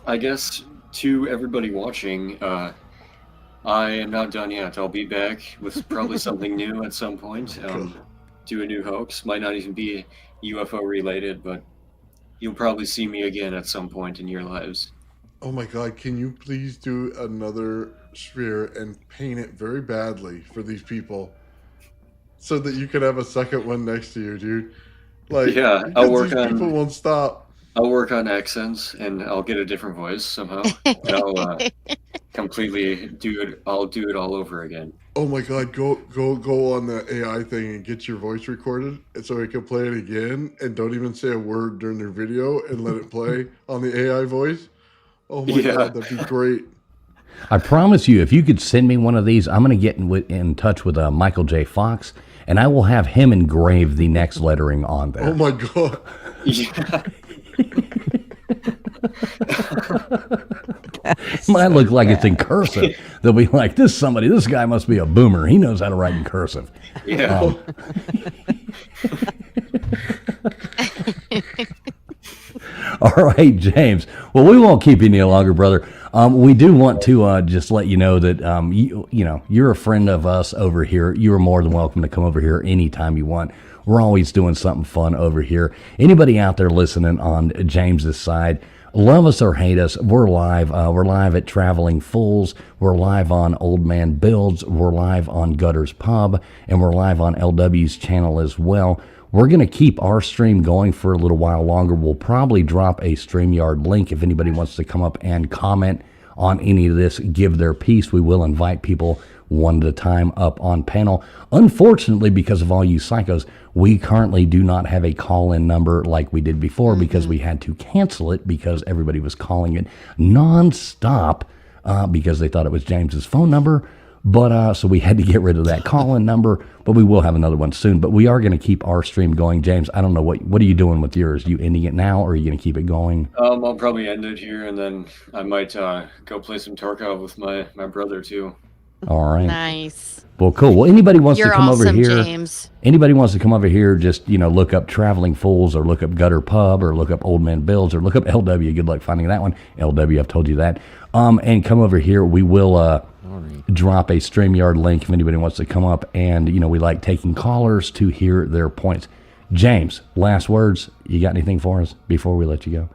I guess to everybody watching, I am not done yet. I'll be back with probably something new at some point. Do a new hoax. Might not even be UFO related, but you'll probably see me again at some point in your lives. Oh my God, can you please do another sphere and paint it very badly for these people so that you can have a second one next to you, dude? Like, yeah, I'll work these on. People won't stop. I'll work on accents and I'll get a different voice somehow. And I'll completely do it. I'll do it all over again. Oh my God, go on the AI thing and get your voice recorded so we can play it again and don't even say a word during their video and let it play on the AI voice. Oh my God, that'd be great. I promise you, if you could send me one of these, I'm going to get in touch with Michael J. Fox, and I will have him engrave the next lettering on there. Oh my God. Yeah. Might look like it's in cursive. They'll be like, this guy must be a boomer. He knows how to write in cursive. Yeah. All right, James. Well, we won't keep you any longer, brother. We do want to just let you know that you're a friend of us over here. You are more than welcome to come over here anytime you want. We're always doing something fun over here. Anybody out there listening on James's side, love us or hate us, we're live. We're live at Traveling Fools. We're live on Old Man Builds. We're live on Gutter's Pub, and we're live on LW's channel as well. We're going to keep our stream going for a little while longer. We'll probably drop a StreamYard link if anybody wants to come up and comment on any of this, give their piece. We will invite people one at a time up on panel. Unfortunately, because of all you psychos, we currently do not have a call-in number like we did before because we had to cancel it because everybody was calling it nonstop because they thought it was James's phone number. But so we had to get rid of that call-in number, but we will have another one soon. But we are going to keep our stream going. James, I don't know, what are you doing with yours? You ending it now, or are you going to keep it going? I'll probably end it here, and then I might go play some Tarkov with my brother too. All right. Nice. Well, cool. Well, anybody wants You're to come awesome, over here? James. Anybody wants to come over here? Just look up Traveling Fools, or look up Gutter Pub, or look up Old Man Builds, or look up LW. Good luck finding that one. LW, I've told you that. And come over here. We will drop a StreamYard link if anybody wants to come up. And we like taking callers to hear their points. James, last words. You got anything for us before we let you go?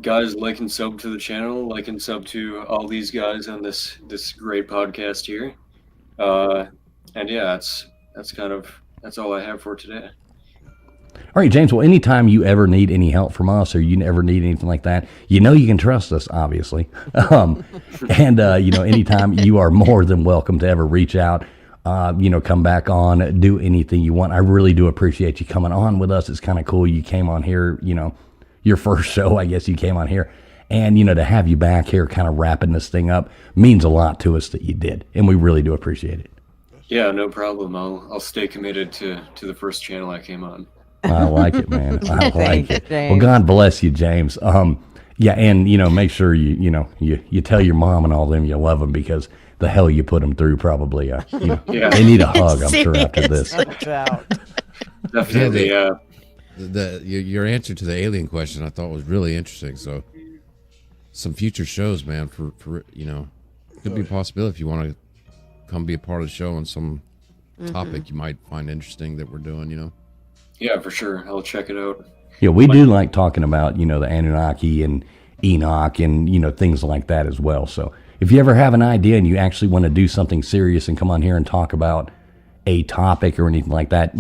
Guys, like and sub to the channel, like and sub to all these guys on this great podcast here. And yeah, that's all I have for today. All right, James. Well, anytime you ever need any help from us, or you ever need anything like that, you can trust us, obviously. And anytime, you are more than welcome to ever reach out. Come back on, do anything you want. I really do appreciate you coming on with us. It's kind of cool you came on here. Your first show, I guess you came on here, and to have you back here, kind of wrapping this thing up, means a lot to us that you did, and we really do appreciate it. Yeah, no problem. I'll stay committed to the first channel I came on. I like it, man. I like it. James. Well, God bless you, James. Yeah, and make sure you tell your mom and all them you love them, because the hell you put them through, probably. Yeah. They need a hug, I'm sure, after this. Watch out. Definitely. Your answer to the alien question I thought was really interesting. So some future shows, man, for could be a possibility if you want to come be a part of the show on some topic you might find interesting that we're doing. Yeah, for sure. I'll check it out. Yeah, we do like talking about, the Anunnaki and Enoch and, things like that as well. So if you ever have an idea and you actually want to do something serious and come on here and talk about a topic or anything like that,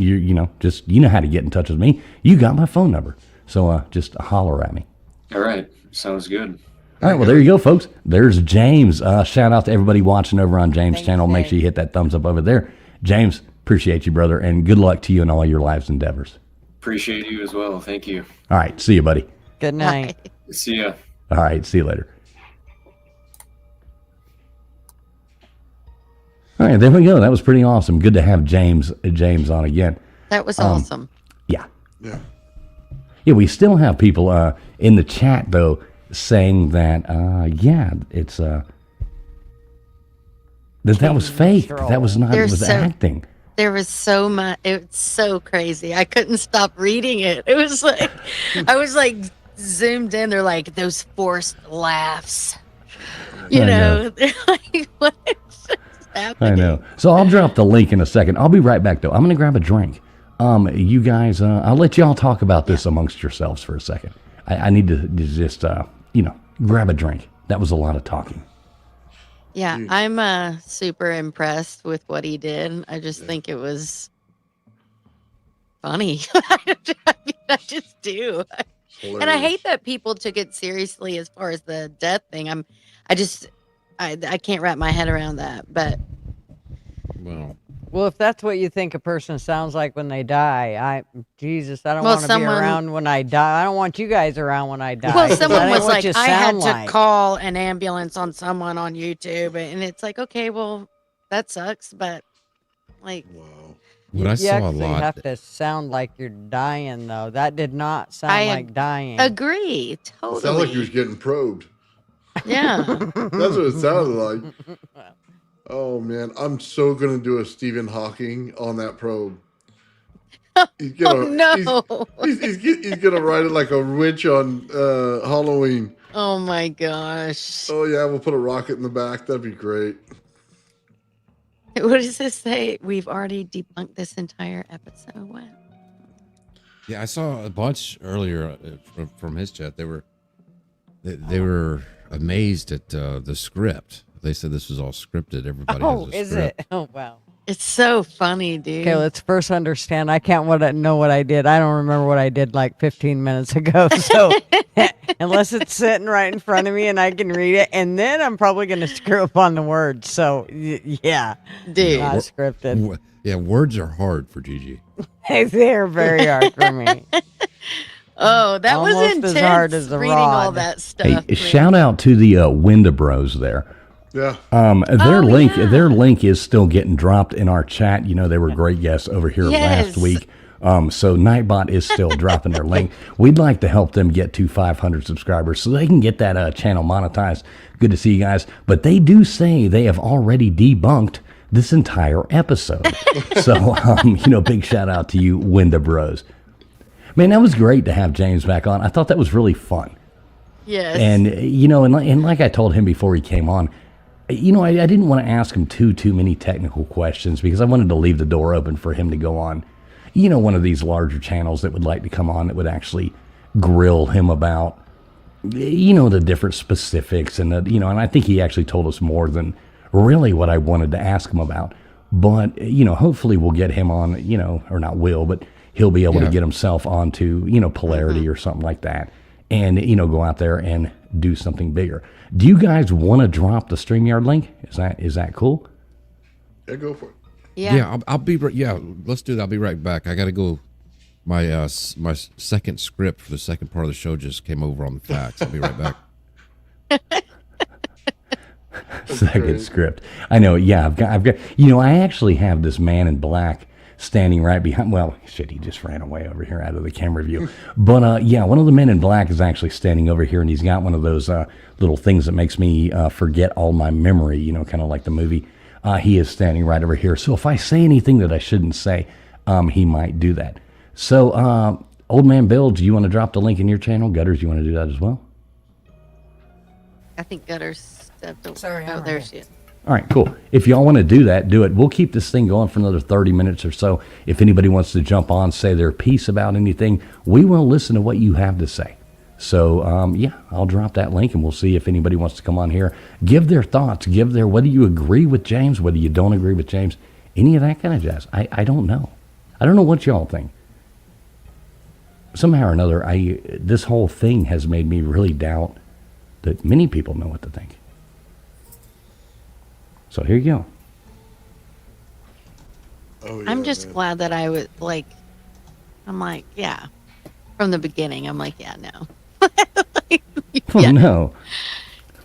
just how to get in touch with me. You got my phone number. So just holler at me. All right. Sounds good. All right, well, there you go, folks. There's James. Shout out to everybody watching over on James' Thanks, channel. Make James. sure you hit that thumbs up over there. James, appreciate you, brother, and good luck to you in all your life's endeavors. Appreciate you as well. Thank you. All right, see you, buddy. Good night. See ya. All right, see you later. All right, there we go. That was pretty awesome. Good to have James on again. That was awesome. Yeah. Yeah. Yeah, we still have people in the chat, though, saying that, it's that was fake. That was not, it was acting. There was so much. It's so crazy. I couldn't stop reading it. It was like, I was like zoomed in. They're like, those forced laughs. You know, they're like, what is happening? I know. So I'll drop the link in a second. I'll be right back, though. I'm going to grab a drink. You guys, I'll let y'all talk about this amongst yourselves for a second. I need to just, grab a drink. That was a lot of talking. Yeah, I'm super impressed with what he did. I just think it was funny. I just do. Hilarious. And I hate that people took it seriously as far as the death thing. I can't wrap my head around that. But Well, if that's what you think a person sounds like when they die, I don't Well, want to be someone- around when I die. I don't want you guys around when I die. well, 'cause someone that ain't was what like, you I had sound to like. call an ambulance on someone on YouTube, and it's like, okay, well, that sucks, but like, Wow. What I You saw a actually lot. have to sound like you're dying, though. That did not sound I like dying. agree, It totally. sounded like he was getting probed. Yeah. That's what it sounded like. Oh man, I'm so gonna do a Stephen Hawking on that probe. He's gonna, no. he's gonna ride it like a witch on Halloween. Oh my gosh. Oh yeah, we'll put a rocket in the back. That'd be great. What does this say? We've already debunked this entire episode. What? Yeah, I saw a bunch earlier from his chat. They were amazed at the script. They said this was all scripted. Everybody has a is script. it? Oh, wow. It's so funny, dude. Okay, let's first understand. I can't know what I did. I don't remember what I did like 15 minutes ago. So unless it's sitting right in front of me and I can read it, and then I'm probably going to screw up on the words. So yeah, Dude. not scripted. Yeah, words are hard for Gigi. They're very hard for me. Oh, that was Almost intense. as hard as the reading all rod. that stuff. Hey, shout out to the Winda Bros there. Yeah. Their Oh, link, yeah. their link is still getting dropped in our chat. You know, they were great guests over here Yes. last week. So Nightbot is still dropping their link. We'd like to help them get to 500 subscribers so they can get that channel monetized. Good to see you guys. But they do say they have already debunked this entire episode. So, big shout out to you, Winda Bros. Man, that was great to have James back on. I thought that was really fun. Yes. And, and like I told him before he came on, I didn't want to ask him too many technical questions because I wanted to leave the door open for him to go on, one of these larger channels that would like to come on that would actually grill him about, the different specifics and and I think he actually told us more than really what I wanted to ask him about. But, hopefully we'll get him on, or not will, but he'll be able to get himself onto, Polarity or something like that. And, go out there and do something bigger. Do you guys want to drop the StreamYard link? Is that cool? Yeah, go for it. yeah. I'll be let's do that. I'll be right back. I got to go. My my second script for the second part of the show just came over on the fax. I'll be right back. Second great. script. I know. Yeah, I've got. I actually have this man in black standing right behind. Well, shit, he just ran away over here out of the camera view. But one of the men in black is actually standing over here, and he's got one of those little things that makes me forget all my memory. Kind of like the movie. He is standing right over here. So if I say anything that I shouldn't say, he might do that. So, Old Man Bill, do you want to drop the link in your channel? Gutters, you want to do that as well? I think Gutters stepped away. Sorry, Oh, I'm there right she is. All right, cool. If y'all want to do that, do it. We'll keep this thing going for another 30 minutes or so. If anybody wants to jump on, say their piece about anything, we will listen to what you have to say. So, I'll drop that link and we'll see if anybody wants to come on here, give their thoughts, whether you agree with James, whether you don't agree with James, any of that kind of jazz. I don't know. I don't know what y'all think. Somehow or another, this whole thing has made me really doubt that many people know what to think. So here you go. Oh, yeah, I'm just man. glad that I was I'm like, yeah. From the beginning, I'm like, yeah, no. Oh, no.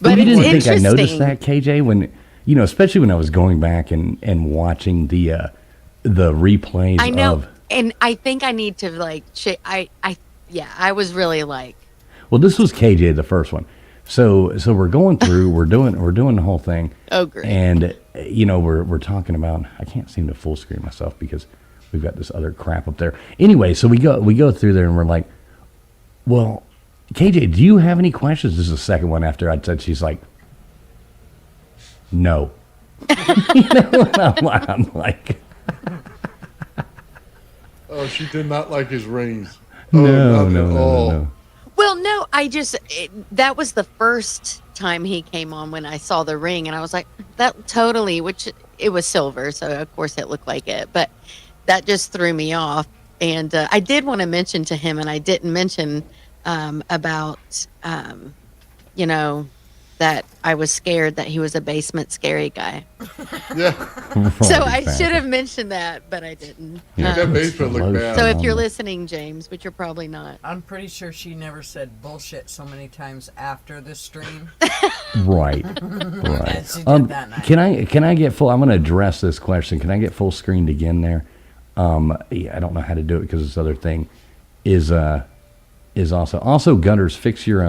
But you it's didn't think I noticed interesting. that, KJ, when especially when I was going back and watching the replays. I know, of. and I think I need to like. I was really like. Well, this was KJ, the first one. So we're going through. We're doing the whole thing. Oh, great. And we're talking about. I can't seem to full screen myself because we've got this other crap up there. Anyway, so we go through there and we're like, well, KJ, do you have any questions? This is the second one after I said. She's like, no. I'm like. Oh, she did not like his rings. No. Well, no, that was the first time he came on when I saw the ring, and I was like, that totally, which it was silver, so of course it looked like it, but that just threw me off. And I did want to mention to him, and I didn't mention about, that I was scared that he was a basement scary guy. Yeah. So I should have mentioned that, but I didn't. That basement looked bad. So if you're listening, James, which you're probably not. I'm pretty sure she never said bullshit so many times after the stream. Right. As she did that night. Can I get full? I'm going to address this question. Can I get full screened again there? I don't know how to do it because this other thing is also Gunners. Fix your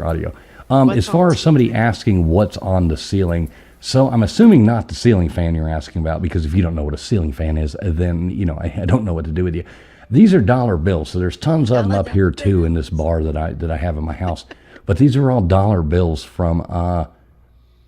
audio. As far as somebody asking what's on the ceiling, so I'm assuming not the ceiling fan you're asking about, because if you don't know what a ceiling fan is, then I don't know what to do with you. These are dollar bills, so there's tons of them up here too in this bar that I have in my house. But these are all dollar bills from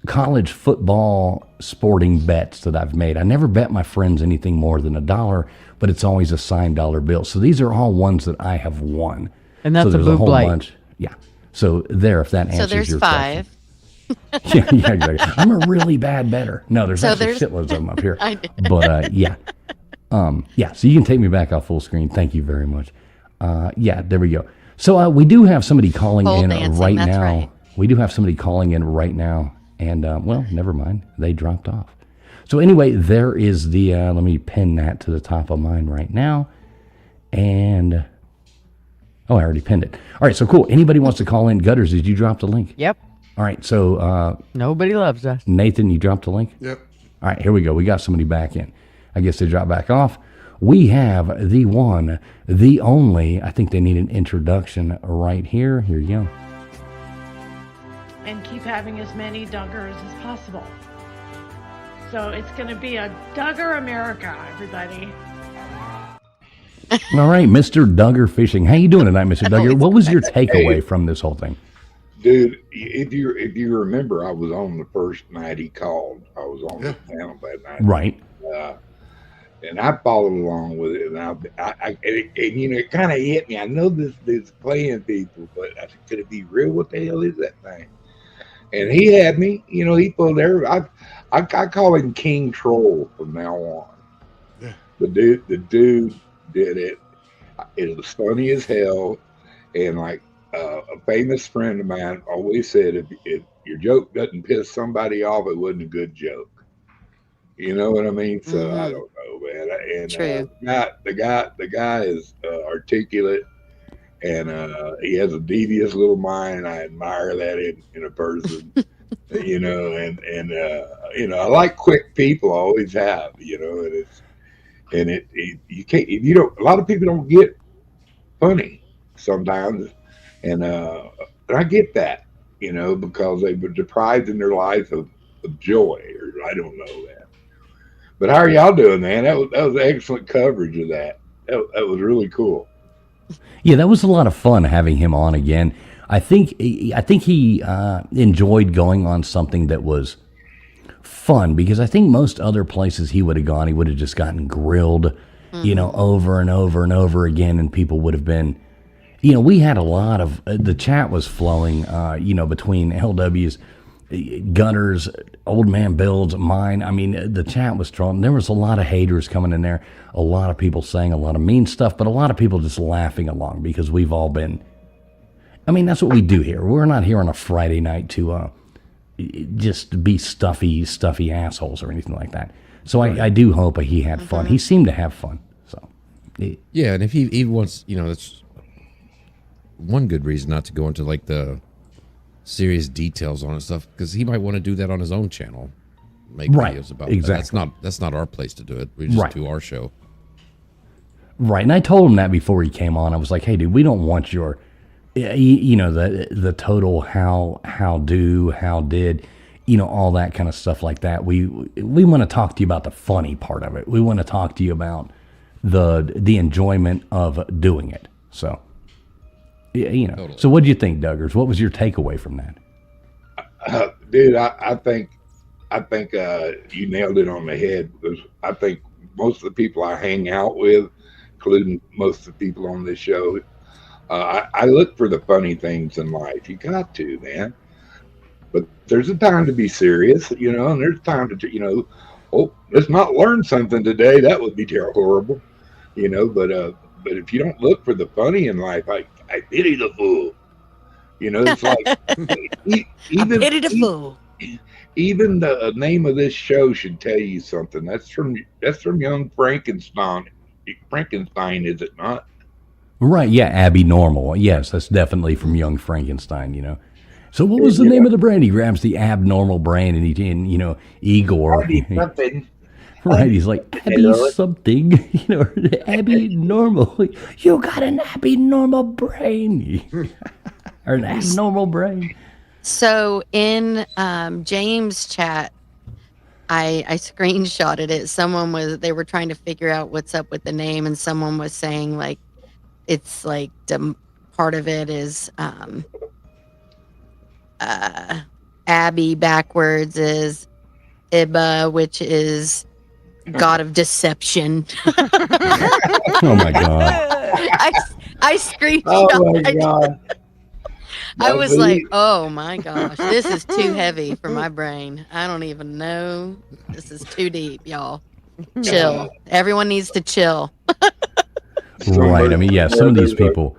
college football sporting bets that I've made. I never bet my friends anything more than $1, but it's always a signed dollar bill. So these are all ones that I have won. And that's so there's a whole bunch. Yeah. So there, if that answers your question. So there's 5. yeah, exactly. I'm a really bad bettor. No, there's actually shitloads of them up here. I know. But yeah. So you can take me back off full screen. Thank you very much. There we go. So we do have somebody calling in right now. Right. We do have somebody calling in right now. And, well, never mind. They dropped off. So anyway, there is the, let me pin that to the top of mine right now. And, I already pinned it. All right, so cool. Anybody wants to call in? Gutters, did you drop the link? Yep. All right, so Nobody loves us. Nathan, you dropped the link? Yep. All right, here we go. We got somebody back in. I guess they dropped back off. We have the one, the only. I think they need an introduction right here. Here you go. And keep having as many Duggars as possible. So it's going to be a Duggar America, everybody. All right, Mr. Duggar Fishing. How you doing tonight, Mr. Duggar? What was your takeaway from this whole thing? Dude, if you remember, I was on the first night he called. I was on the panel that night. Right. And I followed along with it, and it kind of hit me. I know this playing people, but I said, could it be real? What the hell is that thing? And he had me. He pulled there. I call him King Troll from now on. Yeah. The dude did it. It was funny as hell, and like a famous friend of mine always said, if your joke doesn't piss somebody off, it wasn't a good joke. You know what I mean? So I don't know, man. And True. The guy is articulate, and he has a devious little mind, and I admire that in a person. And I like quick people. I always have. And you can't. You don't. A lot of people don't get funny sometimes, and I get that. Because they were deprived in their life of joy, or I don't know that. But how are y'all doing, man? That was excellent coverage of that. That was really cool. Yeah, that was a lot of fun having him on again. I think he enjoyed going on something that was fun, because I think most other places he would have gone, he would have just gotten grilled, over and over and over again, and people would have been, we had a lot of, the chat was flowing, between LW's, Gunners, Old Man Builds, mine. I mean, the chat was strong. There was a lot of haters coming in there, a lot of people saying a lot of mean stuff, but a lot of people just laughing along, because we've all been, that's what we do here. We're not here on a Friday night to just be stuffy assholes or anything like that. So I do hope he had fun. He seemed to have fun. So yeah, and if he wants, that's one good reason not to go into like the serious details on it stuff, because he might want to do that on his own channel. make Right, videos about. exactly. That's not our place to do it. We just Right. do our show. Right, and I told him that before he came on. I was like, "Hey, dude, we don't want your, the total how did, all that kind of stuff like that. We want to talk to you about the funny part of it. We want to talk to you about the enjoyment of doing it. So, Totally. So what do you think, Duggars? What was your takeaway from that? Dude, I think you nailed it on the head, because I think most of the people I hang out with, including most of the people on this show, I look for the funny things in life. You got to, man. But there's a time to be serious, and there's time to, let's not learn something today. That would be horrible, But if you don't look for the funny in life, I pity the fool. It's like Pity the fool. Even the name of this show should tell you something. That's from Young Frankenstein. Frankenstein, is it not? Right, yeah, Abbinormal. Yes, that's definitely from Young Frankenstein, So what was the name of the brand? He grabs the abnormal brain and Igor. Something. Right, he's like, Abby something, Abby normal. You got an Abby normal brain. Or an abnormal brain. So in James' chat, I screenshotted it. They were trying to figure out what's up with the name, and someone was saying like, it's like part of it is Abby backwards is Ibba, which is God of deception. Oh my God. I screenshot. Oh my God. I was like, oh my gosh, this is too heavy for my brain. I don't even know. This is too deep, y'all. Chill. Everyone needs to chill. Right. I mean, yeah, some of these people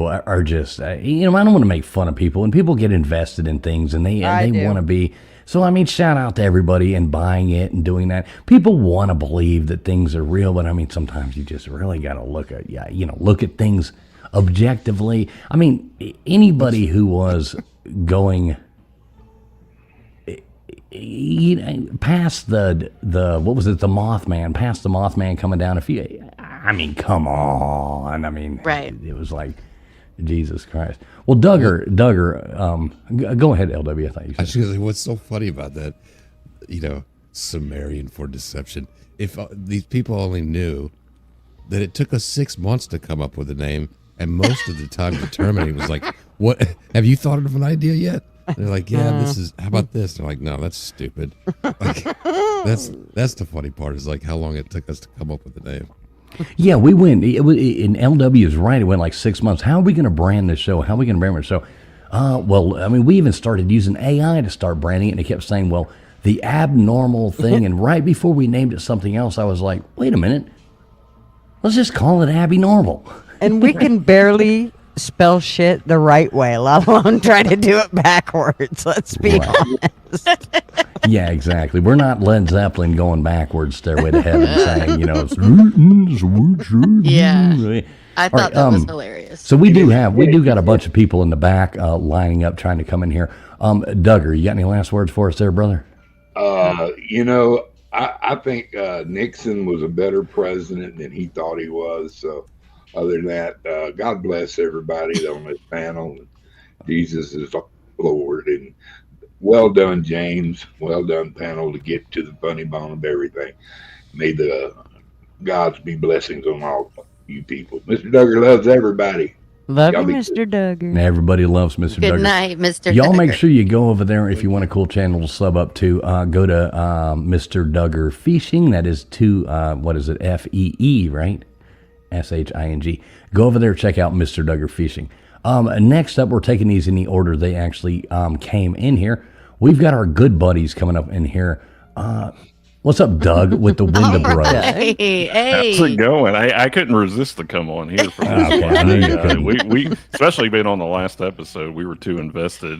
are just, I don't want to make fun of people, and people get invested in things, and they want to be. So, I mean, shout out to everybody and buying it and doing that. People want to believe that things are real, but I mean, sometimes you just really got to look at things objectively. I mean, anybody who was going past the what was it, the Mothman, past the Mothman coming down I mean, come on. I mean, right. It was like, Jesus Christ. Well, Duggar, go ahead, LW. I thought you said. I was gonna say, what's so funny about that? Sumerian for deception. If these people only knew that it took us 6 months to come up with a name, and most of the time determining was like, "What? Have you thought of an idea yet?" And they're like, "Yeah, how about this?" They're like, "No, that's stupid." Like, that's the funny part, is like how long it took us to come up with the name. Yeah, we went. And LW is right. It went like 6 months. How are we going to brand this show? How are we going to brand the show? Well, I mean, we even started using AI to start branding it, and it kept saying, well, the abnormal thing. And right before we named it something else, I was like, wait a minute. Let's just call it Abbinormal. And we can barely spell shit the right way, let alone try to do it backwards. Let's be honest. Yeah, exactly. We're not Led Zeppelin going backwards, Stairway to Heaven, saying, Yeah. I thought that was hilarious. So we do got a bunch of people in the back lining up, trying to come in here. Duggar, you got any last words for us there, brother? I think Nixon was a better president than he thought he was. So other than that, God bless everybody on this panel. Jesus is Lord. And well done, James. Well done, panel, to get to the funny bone of everything. May the gods be blessings on all you people. Mr. Duggar loves everybody. Love you, Mr. Duggar. And everybody loves Mr. Duggar. Good night, Mr. Y'all Duggar. make sure you go over there if you want a cool channel to sub up to. Go to Mr. Duggar Fishing. That is FEE, right? SHING. Go over there, check out Mr. Duggar Fishing. Next up, we're taking these in the order they actually came in here. We've got our good buddies coming up in here. What's up, Doug, with the Winda Bros? Hey. How's it going? I couldn't resist to come on here. For this Okay, one. I knew you couldn't. We especially being on the last episode, we were too invested,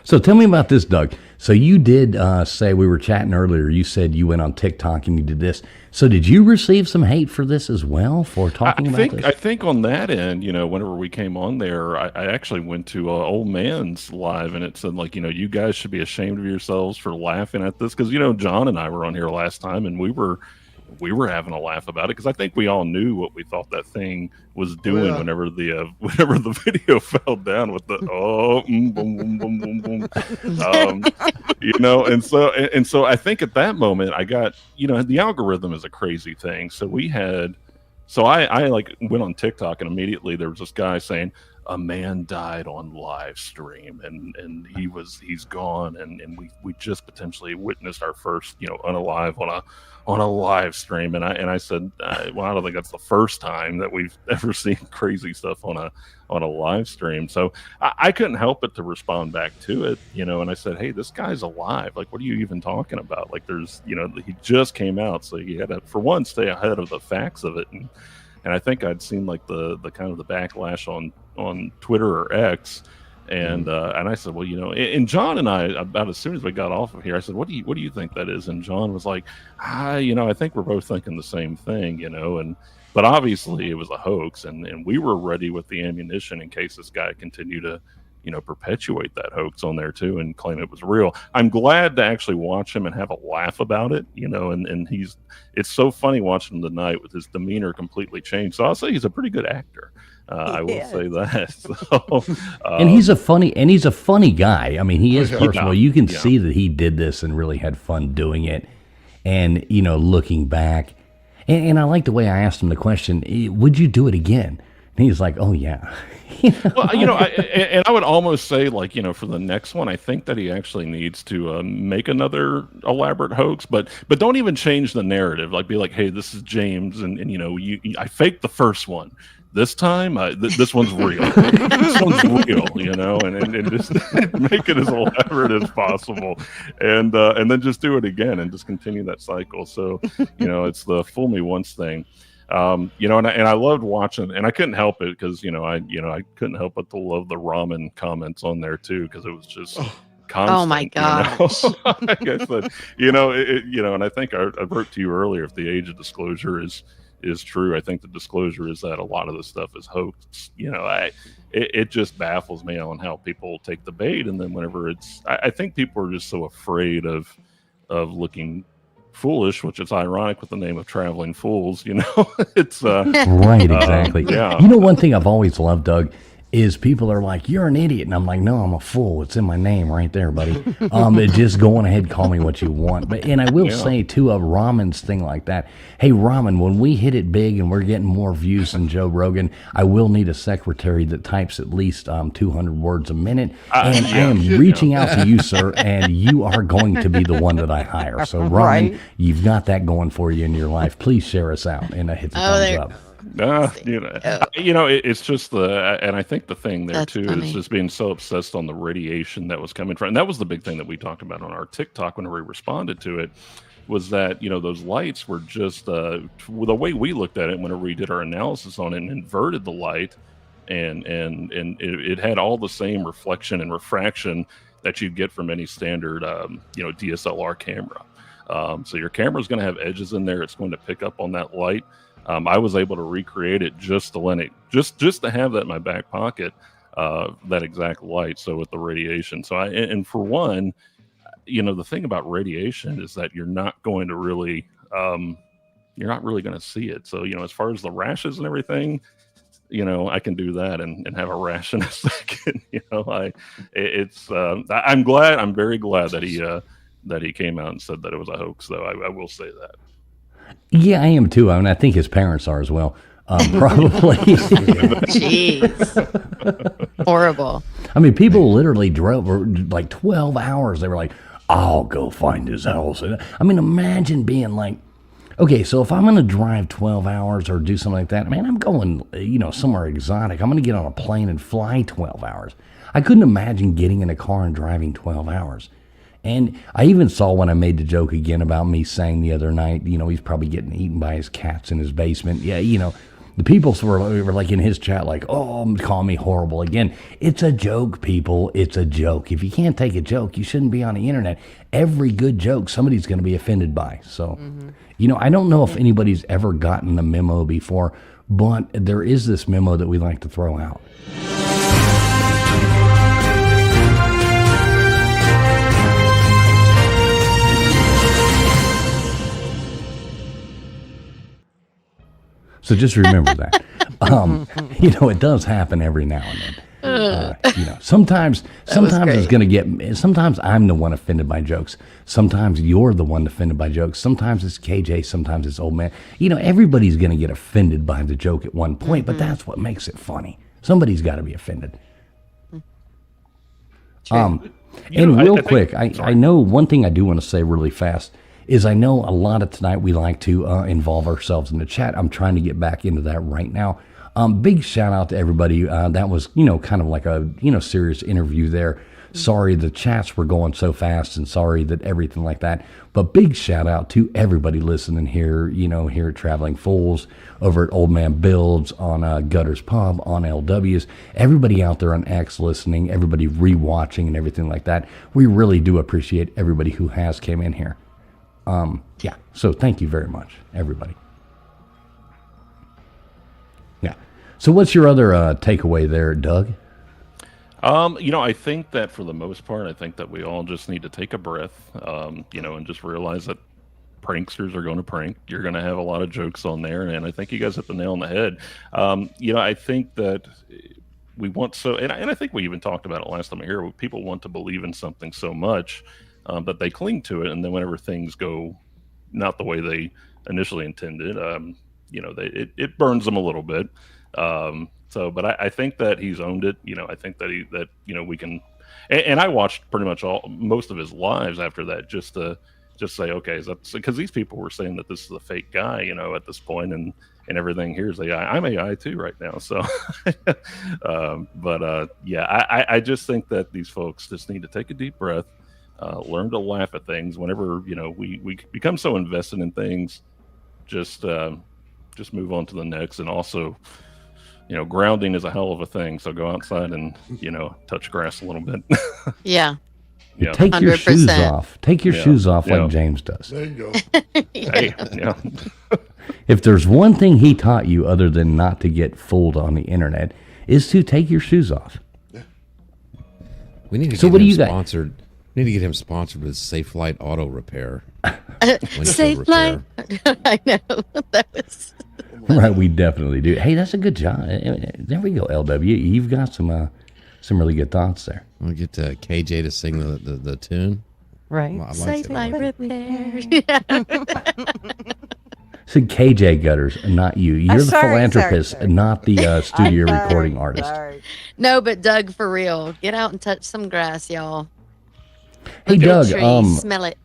So tell me about this, Doug. So you did say, we were chatting earlier, you said you went on TikTok and you did this. So did you receive some hate for this as well, for talking about this? I think on that end, whenever we came on there, I actually went to Old Man's live, and it said, like, you guys should be ashamed of yourselves for laughing at this. Because, John and I were on here last time, and we were having a laugh about it, because I think we all knew what we thought that thing was doing whenever the video fell down with the boom, boom, boom, boom, boom. And so I think at that moment I got, the algorithm is a crazy thing. So I like went on TikTok, and immediately there was this guy saying a man died on live stream, and he's gone, and we just potentially witnessed our first unalive on a live stream. And I said, well, I don't think that's the first time that we've ever seen crazy stuff on a live stream. So I couldn't help but to respond back to it, and I said, hey, this guy's alive. Like, what are you even talking about? Like, there's, he just came out. So you had to, for one, stay ahead of the facts of it. And I think I'd seen like the kind of the backlash on Twitter or X. And I said, well, and John and I, about as soon as we got off of here, I said, what do you think that is? And John was like, I think we're both thinking the same thing, but obviously it was a hoax, and we were ready with the ammunition in case this guy continued to, perpetuate that hoax on there too and claim it was real. I'm glad to actually watch him and have a laugh about it, and it's so funny watching him tonight with his demeanor completely changed. So I'll say he's a pretty good actor. I will say that. So, and he's a funny guy. I mean, he is personal. You can see that he did this and really had fun doing it. And, looking back, and I like the way I asked him the question, would you do it again? And he's like, oh, yeah. Well, I would almost say, like, for the next one, I think that he actually needs to make another elaborate hoax, but don't even change the narrative. Like, be like, hey, this is James, and I faked the first one. This time, this one's real. This one's real, and just make it as elaborate as possible, and then just do it again and just continue that cycle. So, it's the fool me once thing. And I loved watching, and I couldn't help it because I couldn't help but to love the ramen comments on there too, because it was just constant. Oh my gosh! Like I said, and I think I wrote to you earlier, if the age of disclosure is true, I think the disclosure is that a lot of this stuff is hoax. It just baffles me on how people take the bait, and then whenever I think people are just so afraid of looking foolish, which is ironic with the name of Traveling Fools. It's right, exactly. Yeah. One thing I've always loved, Doug, is people are like, you're an idiot. And I'm like, no, I'm a fool. It's in my name right there, buddy. Just go on ahead, call me what you want. And I will say, too, a ramen's thing like that. Hey, ramen, when we hit it big and we're getting more views than Joe Rogan, I will need a secretary that types at least 200 words a minute. And I am reaching out to you, sir, and you are going to be the one that I hire. So, ramen, you've got that going for you in your life. Please share us out. And hit the thumbs up. It's just and I think the thing there too is just being so obsessed on the radiation that was coming from, and that was the big thing that we talked about on our TikTok whenever we responded to it, was that those lights were just the way we looked at it whenever we did our analysis on it and inverted the light, and it had all the same reflection and refraction that you'd get from any standard DSLR camera. So your camera is going to have edges in there. It's going to pick up on that light. I was able to recreate it just to have that in my back pocket, that exact light. So with the radiation, and for one, the thing about radiation is that you're not going to really, you're not really going to see it. So as far as the rashes and everything, I can do that and have a rash in a second. I'm very glad that he came out and said that it was a hoax, though. I will say that. Yeah, I am too. I mean, I think his parents are as well. Probably. Jeez. Horrible. I mean, people literally drove like 12 hours. They were like, I'll go find his house. I mean, imagine being like, okay, so if I'm going to drive 12 hours or do something like that, man, I'm going, somewhere exotic. I'm going to get on a plane and fly 12 hours. I couldn't imagine getting in a car and driving 12 hours. And I even saw when I made the joke again about me saying the other night, he's probably getting eaten by his cats in his basement. Yeah, The people were like in his chat, like, oh, call me horrible again. It's a joke, people. It's a joke. If you can't take a joke, you shouldn't be on the internet. Every good joke, somebody's going to be offended by. So, I don't know if anybody's ever gotten a memo before, but there is this memo that we like to throw out. So just remember that. It does happen every now and then. Sometimes it's going to get, sometimes I'm the one offended by jokes. Sometimes you're the one offended by jokes. Sometimes it's KJ, sometimes it's old man. Everybody's going to get offended by the joke at one point, but that's what makes it funny. Somebody's got to be offended. And real quick, I know one thing I do want to say really fast is I know a lot of tonight we like to involve ourselves in the chat. I'm trying to get back into that right now. Big shout out to everybody. That was, kind of like a, serious interview there. Sorry the chats were going so fast and sorry that everything like that. But big shout out to everybody listening here, here at Traveling Fools, over at Old Man Builds, on Gutters Pub, on LWs. Everybody out there on X listening, everybody rewatching and everything like that. We really do appreciate everybody who has came in here. So thank you very much, everybody. Yeah. So what's your other takeaway there, Doug? I think that for the most part, I think that we all just need to take a breath, and just realize that pranksters are going to prank. You're going to have a lot of jokes on there, and I think you guys hit the nail on the head. I think that we want and I think we even talked about it last time here. People want to believe in something so much that they cling to it, and then whenever things go not the way they initially intended, it burns them a little bit. But I think that he's owned it. I think that we can, and I watched pretty much most of his lives after that, just to say, okay, is that because these people were saying that this is a fake guy, at this point, and everything here is AI. I'm AI too right now. So, I just think that these folks just need to take a deep breath. Learn to laugh at things whenever we become so invested in things. Just move on to the next, and also grounding is a hell of a thing. So go outside and touch grass a little bit. Yeah. Yeah. Take your shoes off. Take your shoes off like James does. There you go. Hey, yeah. If there's one thing he taught you other than not to get fooled on the internet, is to take your shoes off. We need to so get what him do you sponsored. We need to get him sponsored with Safe Light Auto Repair. Safe Light. I know. That was right. We definitely do. Hey, that's a good job. There we go, LW. You've got some really good thoughts there. We'll get KJ to sing the tune. Right. Well, Safe Light Repair. So KJ Gutters, not you. You're the philanthropist, not the studio recording artist. Sorry. No, but Doug, for real, get out and touch some grass, y'all. Hey, Look at Doug. a tree, smell it.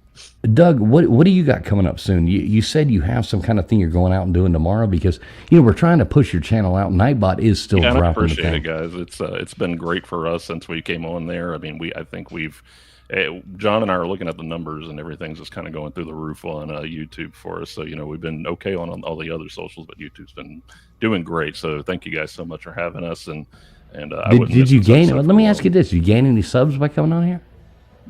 Doug, what do you got coming up soon? You said you have some kind of thing you're going out and doing tomorrow because we're trying to push your channel out. Nightbot is still dropping. I appreciate it, guys. It's been great for us since we came on there. I mean, I think we've. John and I are looking at the numbers, and everything's just kind of going through the roof on YouTube for us. So we've been okay on all the other socials, but YouTube's been doing great. So thank you guys so much for having us. And did you gain? Let me ask you this: you gain any subs by coming on here?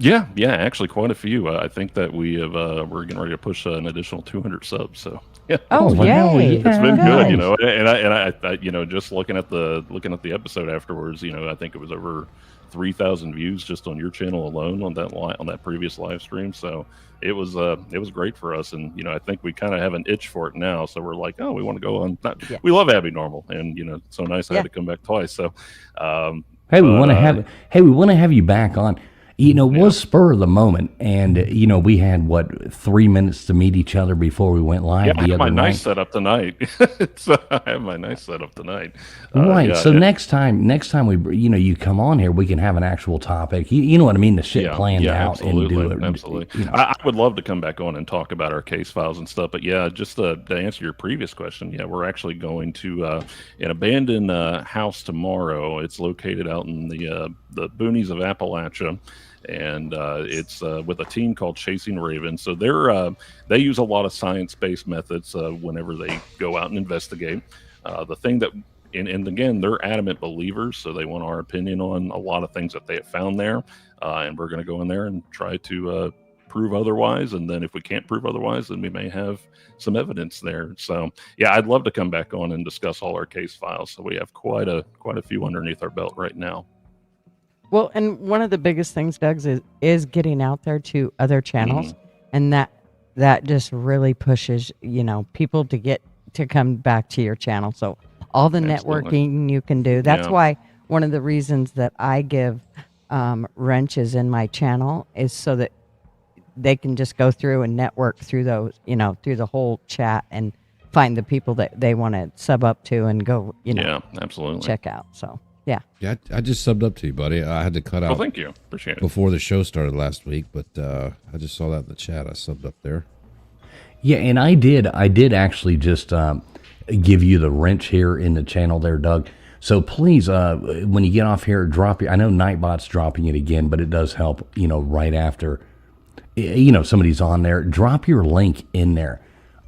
Yeah, actually quite a few. I think that we have we're getting ready to push an additional 200 subs. So yeah. Oh, yay. It's been Nice. good, and I just looking at the episode afterwards, I think it was over 3,000 views just on your channel alone on that previous live stream. So it was great for us, and I think we kind of have an itch for it now. So we're like, oh, we want to go on. We love Abbinormal, and it's so nice I had to come back twice. So we want to have you back on. Was spur of the moment, and we had 3 minutes to meet each other before we went live the other night. I have my nice setup tonight. I have my nice setup tonight. Right. So next time we, you come on here, we can have an actual topic. You know what I mean? The shit planned out absolutely, and do it. Absolutely. I would love to come back on and talk about our case files and stuff. But just to answer your previous question, we're actually going to an abandoned house tomorrow. It's located out in the boonies of Appalachia. And it's with a team called Chasing Ravens. So they use a lot of science-based methods whenever they go out and investigate. The thing that, and again, they're adamant believers, so they want our opinion on a lot of things that they have found there, and we're going to go in there and try to prove otherwise. And then if we can't prove otherwise, then we may have some evidence there. So yeah, I'd love to come back on and discuss all our case files. So we have quite a few underneath our belt right now. Well, and one of the biggest things, Doug, is getting out there to other channels, and that just really pushes, people to come back to your channel. So all the networking you can do. That's why one of the reasons that I give wrenches in my channel is so that they can just go through and network through those, through the whole chat and find the people that they want to sub up to and go, absolutely check out. So. Yeah, I just subbed up to you, buddy. I had to cut out. Oh, thank you. Appreciate it. Before the show started last week, but I just saw that in the chat. I subbed up there. Yeah, and I did actually just give you the wrench here in the channel there, Doug. So please, when you get off here, drop it. I know Nightbot's dropping it again, but it does help, right after, somebody's on there. Drop your link in there.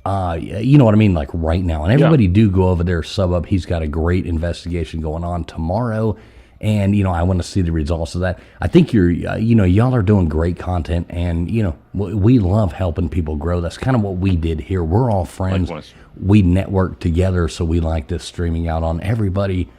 You know what I mean? Like right now. And everybody do go over there, sub up. He's got a great investigation going on tomorrow. And, I want to see the results of that. I think y'all are doing great content. And, we love helping people grow. That's kind of what we did here. We're all friends. Likewise. We network together. So we like this streaming out on everybody.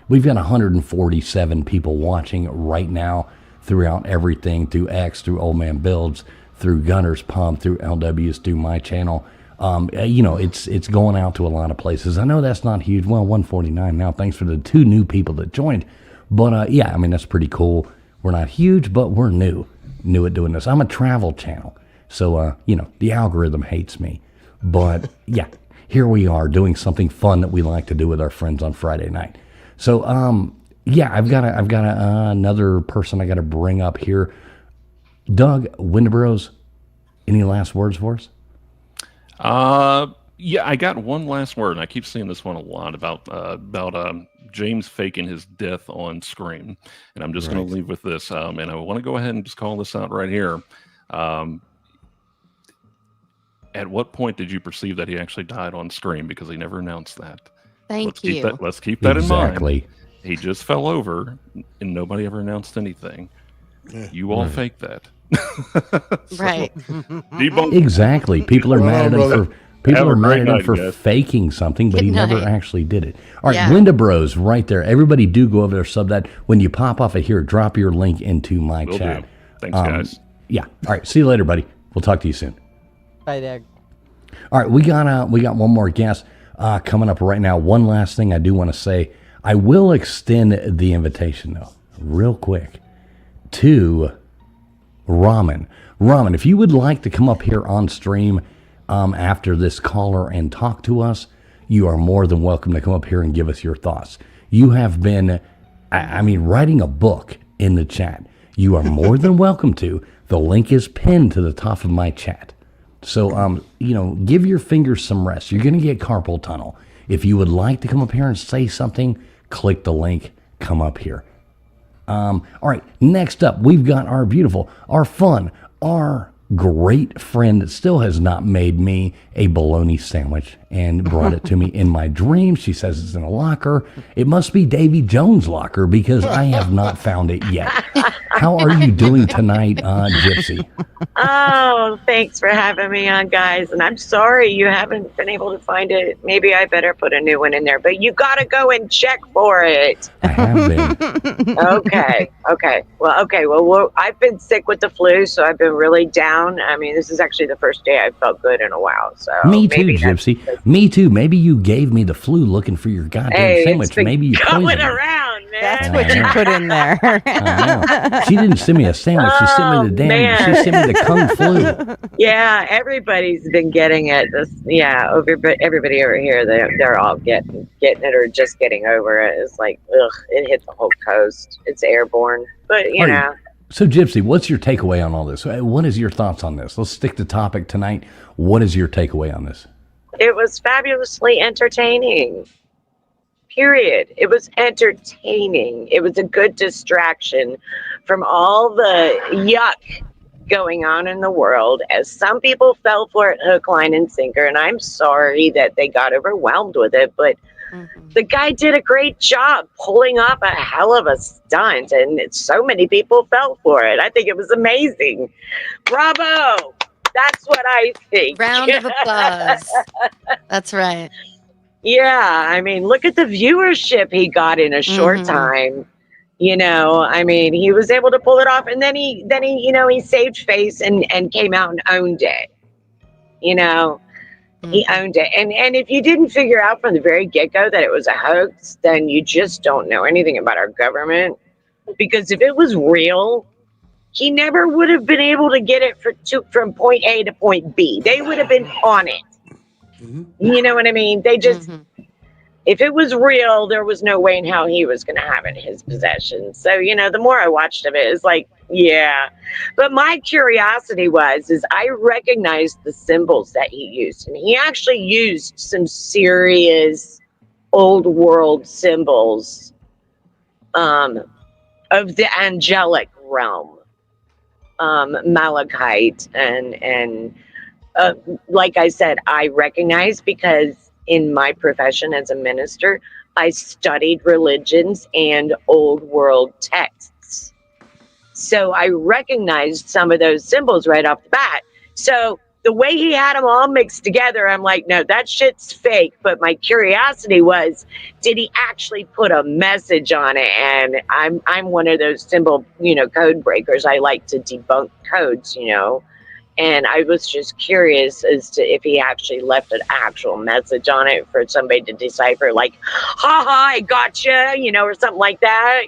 We've got 147 people watching right now throughout everything, through X, through Old Man Builds, through Gunner's Pump, through LW's, through my channel. It's going out to a lot of places. I know that's not huge. Well, 149 now. Thanks for the 2 new people that joined. But that's pretty cool. We're not huge, but we're new at doing this. I'm a travel channel, so the algorithm hates me. But yeah, here we are doing something fun that we like to do with our friends on Friday night. So I've got another person I got to bring up here. Doug Windebros, any last words for us? I got one last word, and I keep seeing this one a lot about James faking his death on Scream, and I'm just going to leave with this. And I want to go ahead and just call this out right here. At what point did you perceive that he actually died on Scream? Because he never announced that. Let's keep that in mind. Exactly. He just fell over, and nobody ever announced anything. Yeah. You all faked that. Right. Exactly. People are mad at him for faking something, but he never actually did it. All right, Linda Bros, right there. Everybody do go over there, sub that. When you pop off of here, drop your link into my chat. Do. Thanks, guys. Yeah. All right. See you later, buddy. We'll talk to you soon. Bye, Doug. All right, we got one more guest coming up right now. One last thing I do want to say. I will extend the invitation, though, real quick, to Ramen. Ramen, if you would like to come up here on stream after this caller and talk to us, you are more than welcome to come up here and give us your thoughts. You have been, writing a book in the chat. You are more than welcome to. The link is pinned to the top of my chat. So, give your fingers some rest. You're going to get carpal tunnel. If you would like to come up here and say something, click the link, come up here. All right, next up, we've got our beautiful, our fun, our great friend that still has not made me a bologna sandwich and brought it to me in my dream. She says it's in a locker. It must be Davy Jones' locker because I have not found it yet. How are you doing tonight, Gypsy? Oh, thanks for having me on, guys. And I'm sorry you haven't been able to find it. Maybe I better put a new one in there, but you got to go and check for it. I have been. Okay. Well, I've been sick with the flu, so I've been really down. I mean, this is actually the first day I felt good in a while. So me too, Gypsy. Me too. Maybe you gave me the flu looking for your goddamn sandwich. Maybe you poisoned going me. around, man. That's what you put in there. I know. She didn't send me a sandwich. She sent me the damn. Man. She sent me the Kung flu. Yeah, everybody's been getting it. Everybody over here, they're all getting it or just getting over it. It's like, it hit the whole coast. It's airborne, but you know. So, Gypsy, what's your takeaway on all this? What is your thoughts on this? Let's stick to topic tonight. What is your takeaway on this? It was fabulously entertaining. Period. It was entertaining. It was a good distraction from all the yuck going on in the world, as some people fell for it hook, line, and sinker. And I'm sorry that they got overwhelmed with it, but The guy did a great job pulling off a hell of a stunt, and so many people fell for it. I think it was amazing. Bravo! That's what I think. Round of applause. That's right. Yeah, I mean, look at the viewership he got in a short time. You know, I mean, he was able to pull it off, and then he, he saved face and came out and owned it. You know, he owned it. And if you didn't figure out from the very get-go that it was a hoax, then you just don't know anything about our government. Because if it was real, he never would have been able to get it from point A to point B. They would have been on it. You know what I mean? They just, if it was real, there was no way in how he was going to have it in his possession. So, you know, the more I watched of it, it's like, yeah. But my curiosity is I recognized the symbols that he used. And he actually used some serious old world symbols of the angelic realm. Malachite and like I said, I recognize because in my profession as a minister, I studied religions and old world texts. So I recognized some of those symbols right off the bat. So the way he had them all mixed together, I'm like, no, that shit's fake. But my curiosity was, did he actually put a message on it? And I'm one of those symbol, code breakers. I like to debunk codes, And I was just curious as to if he actually left an actual message on it for somebody to decipher, like, ha ha, I gotcha, or something like that.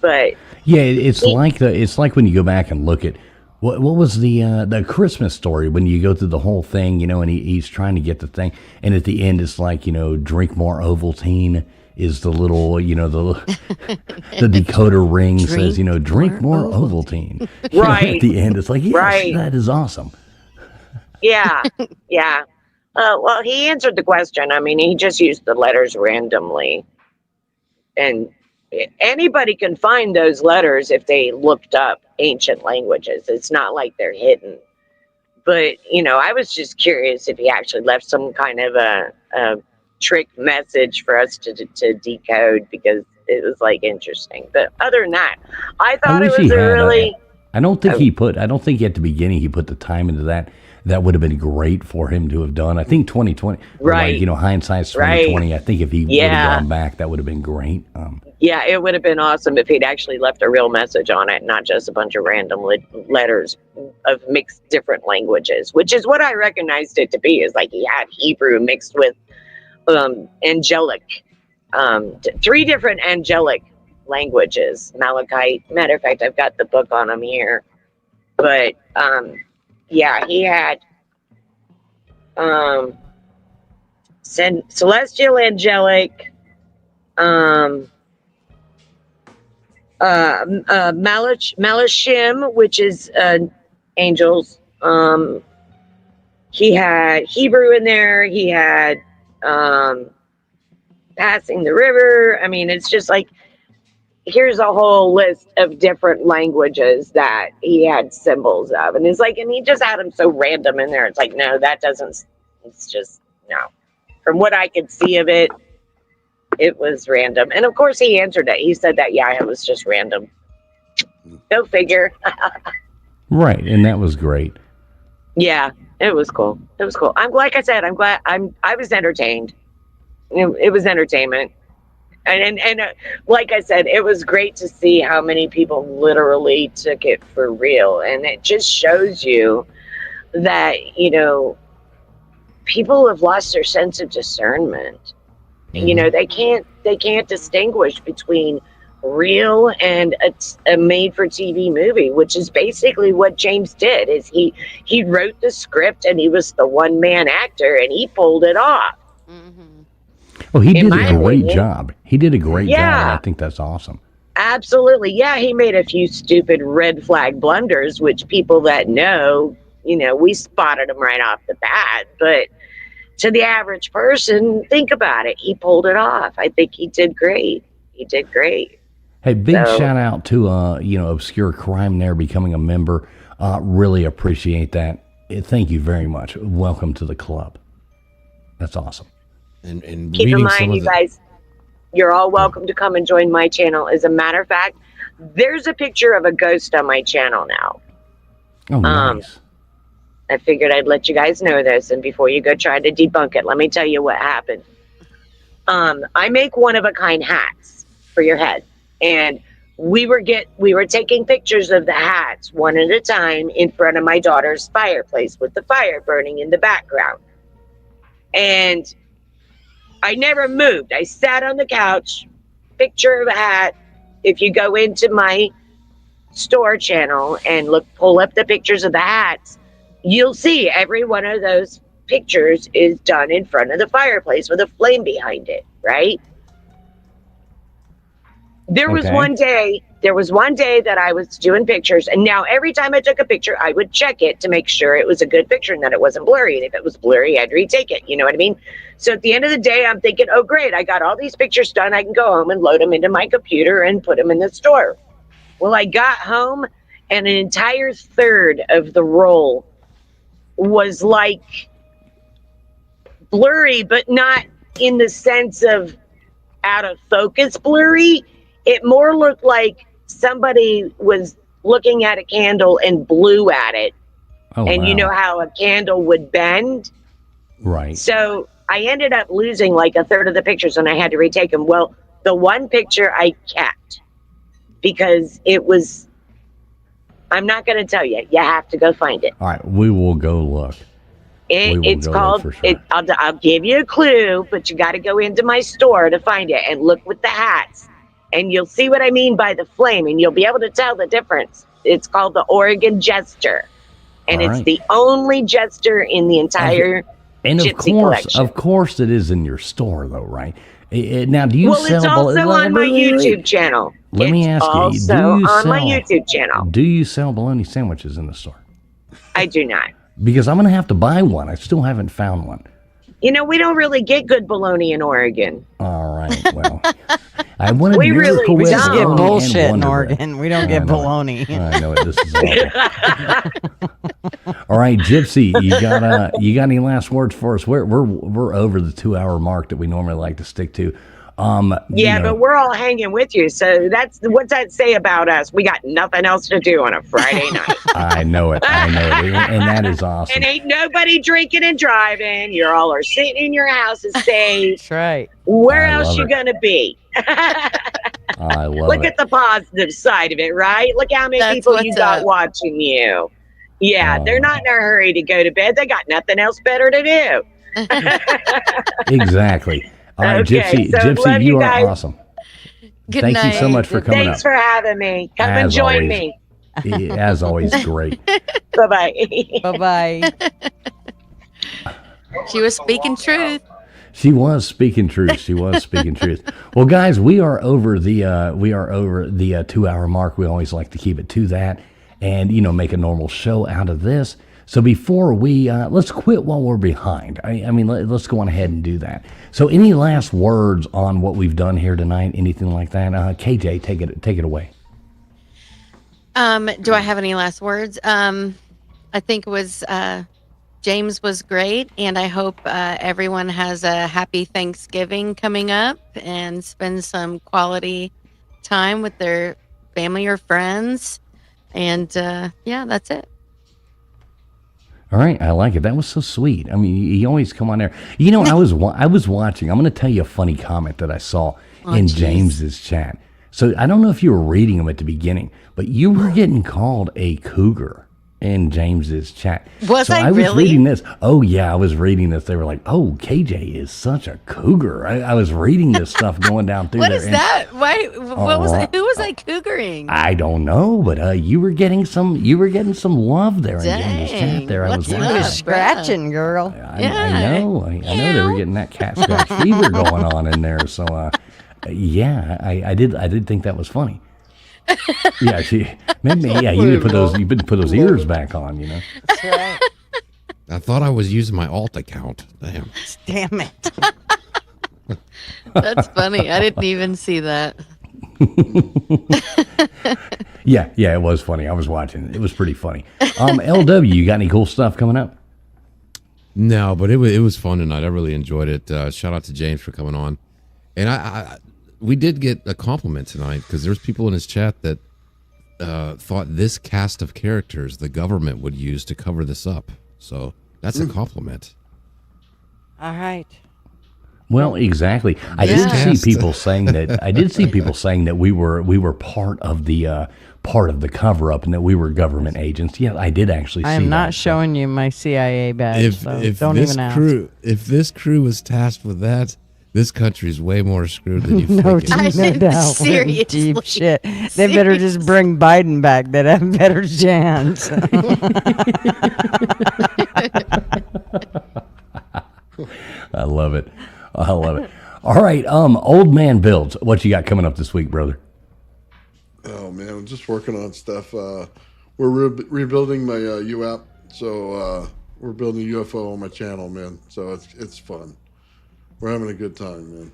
But yeah, it's like when you go back and look at what was the Christmas Story, when you go through the whole thing, and he's trying to get the thing, and at the end it's like, drink more Ovaltine is the little, the decoder ring says, drink more Ovaltine. Right. At the end, it's like, yes, right. That is awesome. Yeah, yeah. Well, he answered the question. I mean, he just used the letters randomly. And anybody can find those letters if they looked up ancient languages. It's not like they're hidden. But, I was just curious if he actually left some kind of a trick message for us to decode, because it was like interesting. But other than that, I thought it was I don't think at the beginning he put the time into that. That would have been great for him to have done. I think 2020, right? Like, hindsight's 2020. Right. I think if he would have gone back, that would have been great. Yeah, it would have been awesome if he'd actually left a real message on it, not just a bunch of random letters of mixed different languages, which is what I recognized it to be. Is like he had Hebrew mixed with angelic, 3 different angelic languages. Malachite. Matter of fact, I've got the book on him here. But yeah, he had celestial, angelic, Malachim, which is angels. He had Hebrew in there. He had passing the river. I mean, it's just like, here's a whole list of different languages that he had symbols of. And it's like, and he just had them so random in there. It's like, no, it's just, no. From what I could see of it, it was random. And of course he answered it. He said that, yeah, it was just random. Go figure. Right. And that was great. Yeah, it was cool. It was cool. I was entertained. It was entertainment. And like I said, it was great to see how many people literally took it for real. And it just shows you that, people have lost their sense of discernment. Mm-hmm. They can't distinguish between real and a made-for-TV movie, which is basically what James did. Is he wrote the script and he was the one-man actor and he pulled it off. Well, he did a great job. He did a great job. Yeah. And I think that's awesome. Absolutely. Yeah, he made a few stupid red flag blunders, which people that know, we spotted them right off the bat. But to the average person, think about it. He pulled it off. I think he did great. He did great. Hey, big shout out to, Obscure Crime there becoming a member. Really appreciate that. Thank you very much. Welcome to the club. That's awesome. And Keep in reading some mind, of you the, guys, you're all welcome to come and join my channel. As a matter of fact, there's a picture of a ghost on my channel now. Oh, nice. I figured I'd let you guys know this, and before you go try to debunk it, let me tell you what happened. I make one-of-a-kind hats for your head, and we were taking pictures of the hats one at a time in front of my daughter's fireplace with the fire burning in the background. And I never moved. I sat on the couch, picture of a hat. If you go into my store channel and pull up the pictures of the hats, you'll see every one of those pictures is done in front of the fireplace with a flame behind it, right? There was one day that I was doing pictures, and now every time I took a picture, I would check it to make sure it was a good picture and that it wasn't blurry. And if it was blurry, I'd retake it. You know what I mean? So at the end of the day, I'm thinking, oh, great, I got all these pictures done. I can go home and load them into my computer and put them in the store. Well, I got home, and an entire third of the roll was like blurry, but not in the sense of out of focus blurry. It more looked like somebody was looking at a candle and blew at it. Oh, and wow. You know how a candle would bend? Right. So I ended up losing like a third of the pictures, and I had to retake them. Well, the one picture I kept because it was, I'm not going to tell you. You have to go find it. All right. We will go look. It's called, I'll give you a clue, but you got to go into my store to find it and look with the hats. And you'll see what I mean by the flame, and you'll be able to tell the difference. It's called the Oregon Jester. And All it's right. the only jester in the entire And of Gypsy course, collection. it is in your store, though, right? Now, do you Well, sell? it's also on my YouTube channel. Let me ask you: Also do you on sell? my YouTube channel. Do you sell bologna sandwiches in the store? I do not. Because I'm going to have to buy one. I still haven't found one. You know, we don't really get good bologna in Oregon. All right. Well, I wanted We really Miracle Whip don't. Just get bologna and bullshit in Wonder Bread. Oregon. We don't I get know it. bologna. I know it. This is awful. All right, Gypsy, you got any last words for us? We're over the 2-hour mark that we normally like to stick to. Yeah, but we're all hanging with you. So what's that say about us? We got nothing else to do on a Friday night. I know it, and that is awesome. And ain't nobody drinking and driving. You all are sitting in your houses safe. That's right. Where I else love you it. gonna be? I love Look it. at the positive side of it, right? Look how many That's people you what's got up. watching you. Yeah, they're not in a hurry to go to bed. They got nothing else better to do. Exactly. All right, Okay, Gypsy, so love Gypsy, you you are guys. awesome. Good Thank night. you so much for coming Thanks up. for having me. Come and As join always. me. As always, great. Bye-bye. Bye-bye. She was speaking truth. She was speaking truth. She was speaking truth. Well, guys, we are over the 2-hour mark. We always like to keep it to that, and make a normal show out of this. So before we let's quit while we're behind. I mean, let's go on ahead and do that. So, any last words on what we've done here tonight? Anything like that? KJ, take it away. Do I have any last words? I think it was James was great, and I hope everyone has a happy Thanksgiving coming up and spend some quality time with their family or friends. And yeah, that's it. All right, I like it. That was so sweet. I mean, you always come on there. I was watching. I'm going to tell you a funny comment that I saw in geez. James's chat. So I don't know if you were reading them at the beginning, but you were getting called a cougar in James's chat. Was so I was really? reading this. Oh yeah, I was reading this. They were like, "Oh, KJ is such a cougar." I was reading this stuff going down through What there. is and that? Why? What was it? Who was I cougaring? I don't know, but you were getting some love there in James's chat. Dang, There, I was what's You watching. was up? scratching, girl. I Yeah. know they were getting that cat scratch fever going on in there. So, yeah, I did think that was funny. Yeah, you need to put those ears back on. That's right. I thought I was using my alt account. Damn. Damn it. That's funny. I didn't even see that. Yeah, it was funny. I was watching. It was pretty funny. LW, you got any cool stuff coming up? No, but it was fun tonight. I really enjoyed it. Shout out to James for coming on, and we did get a compliment tonight because there's people in his chat that thought this cast of characters the government would use to cover this up. So that's a compliment. All right. Well, exactly. I did see people saying that. I did see people saying that we were part of the cover up and that we were government agents. Yeah, I did actually. I am not showing you my CIA badge. If don't this even ask. If this crew was tasked with that, this country's way more screwed than you no, think. no doubt. Seriously. Deep shit. They better just bring Biden back. They'd have a better chance. I love it. I love it. All right, Old Man Builds. What you got coming up this week, brother? Oh man, I'm just working on stuff. We're rebuilding my UAP, so we're building a UFO on my channel, man. So it's fun. We're having a good time, man.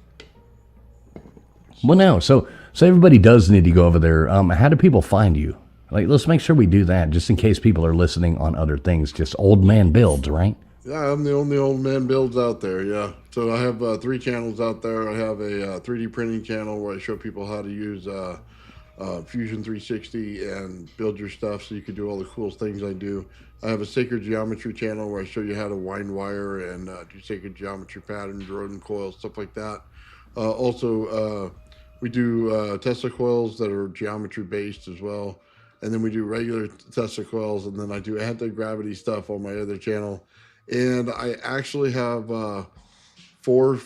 Well, no. So everybody does need to go over there. How do people find you? Like, let's make sure we do that, just in case people are listening on other things. Just Old Man Builds, right? Yeah, I'm the only old man builds out there, yeah. So I have 3 channels out there. I have a 3D printing channel where I show people how to use Fusion 360 and build your stuff so you can do all the cool things I do. I have a sacred geometry channel where I show you how to wind wire and do sacred geometry patterns, rodent coils, stuff like that. Also, we do Tesla coils that are geometry based as well. And then we do regular Tesla coils, and then I do anti-gravity stuff on my other channel. And I actually have 4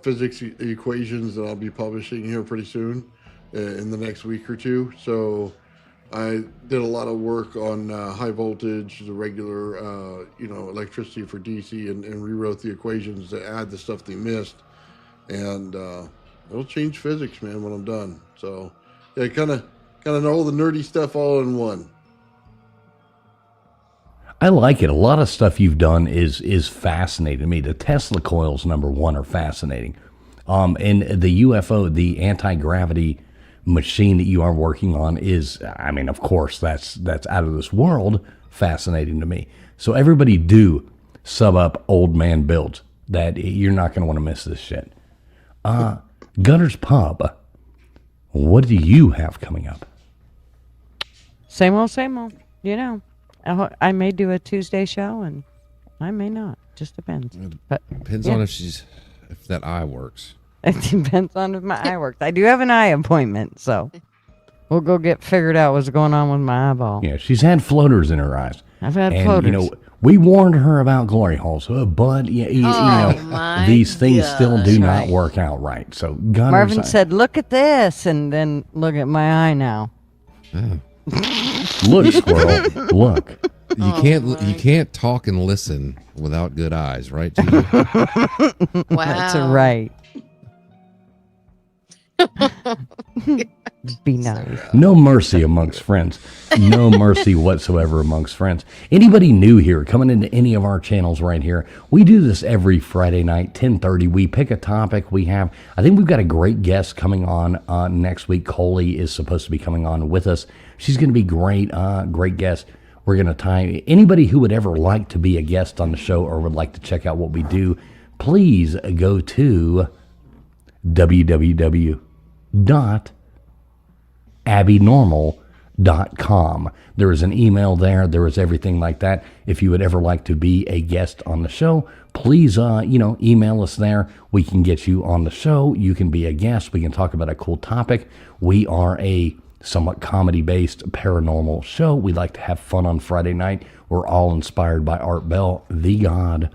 physics equations that I'll be publishing here pretty soon in the next week or 2. So I did a lot of work on high voltage, the regular, electricity for DC, and rewrote the equations to add the stuff they missed. And it'll change physics, man, when I'm done. So yeah, kind of know all the nerdy stuff all in one. I like it. A lot of stuff you've done is fascinating to me. The Tesla coils, number one, are fascinating. And the UFO, the anti-gravity machine that you are working on is, I mean, of course, that's out of this world fascinating to me. So everybody do sub up Old Man Builds. That you're not going to want to miss this shit. Gunner's Pub, what do you have coming up? Same old, you know. I may do a Tuesday show, and I may not. Just depends. But depends on if that eye works. It depends on if my eye works. I do have an eye appointment, so we'll go get figured out what's going on with my eyeball. Yeah, she's had floaters in her eyes. I've had floaters. You know, we warned her about glory holes, but you know, these things still do not work out right. So Marvin said, "Look at this," and then look at my eye now. Oh. Look, squirrel. Look. You can't talk and listen without good eyes, right, Gina? Wow. That's right. Be nice. No mercy amongst friends. No mercy whatsoever amongst friends. Anybody new here coming into any of our channels right here, we do this every Friday night, 10:30. We pick a topic. I think we've got a great guest coming on next week. Coley is supposed to be coming on with us. She's going to be great, great guest. We're going to tie anybody who would ever like to be a guest on the show or would like to check out what we do, please go to www.abbinormal.com. There is an email there. There is everything like that. If you would ever like to be a guest on the show, please, email us there. We can get you on the show. You can be a guest. We can talk about a cool topic. We are a somewhat comedy-based paranormal show. We like to have fun on Friday night. We're all inspired by Art Bell, the God.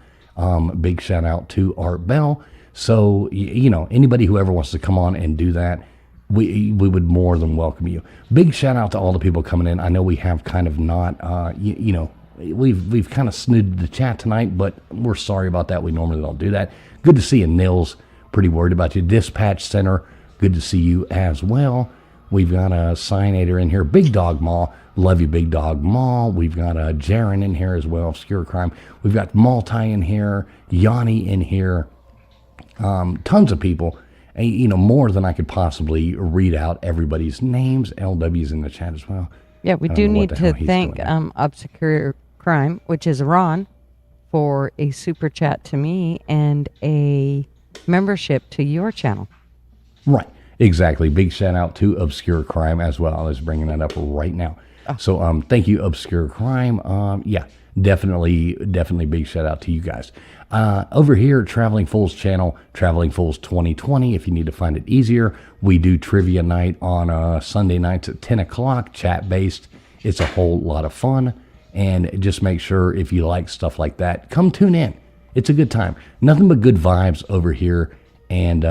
Big shout out to Art Bell. So, anybody who ever wants to come on and do that, we would more than welcome you. Big shout out to all the people coming in. I know we have kind of not, we've kind of snooded the chat tonight, but we're sorry about that. We normally don't do that. Good to see you, Nils. Pretty worried about you. Dispatch Center, good to see you as well. We've got a Cyanator in here. Big Dog Mall. Love you, Big Dog Mall. We've got a Jaren in here as well. Obscure Crime. We've got Multi in here. Yanni in here. Tons of people. More than I could possibly read out everybody's names. LW's in the chat as well. Yeah, we do need to thank Obscure Crime, which is Ron, for a super chat to me and a membership to your channel. Right. Exactly. Big shout out to Obscure Crime as well. I was bringing that up right now. So thank you, Obscure Crime. Yeah, definitely big shout out to you guys. Over here at Traveling Fools channel, Traveling Fools 2020, if you need to find it easier, we do trivia night on Sunday nights at 10 o'clock, chat-based. It's a whole lot of fun. And just make sure if you like stuff like that, come tune in. It's a good time. Nothing but good vibes over here. And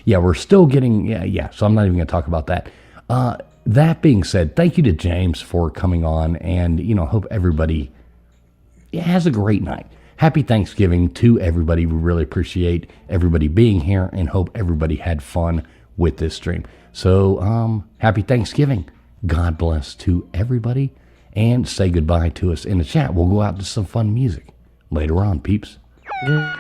yeah, we're still getting, so I'm not even going to talk about that. That being said, thank you to James for coming on, and, hope everybody has a great night. Happy Thanksgiving to everybody. We really appreciate everybody being here and hope everybody had fun with this stream. So, happy Thanksgiving. God bless to everybody, and say goodbye to us in the chat. We'll go out to some fun music later on, peeps. Yeah.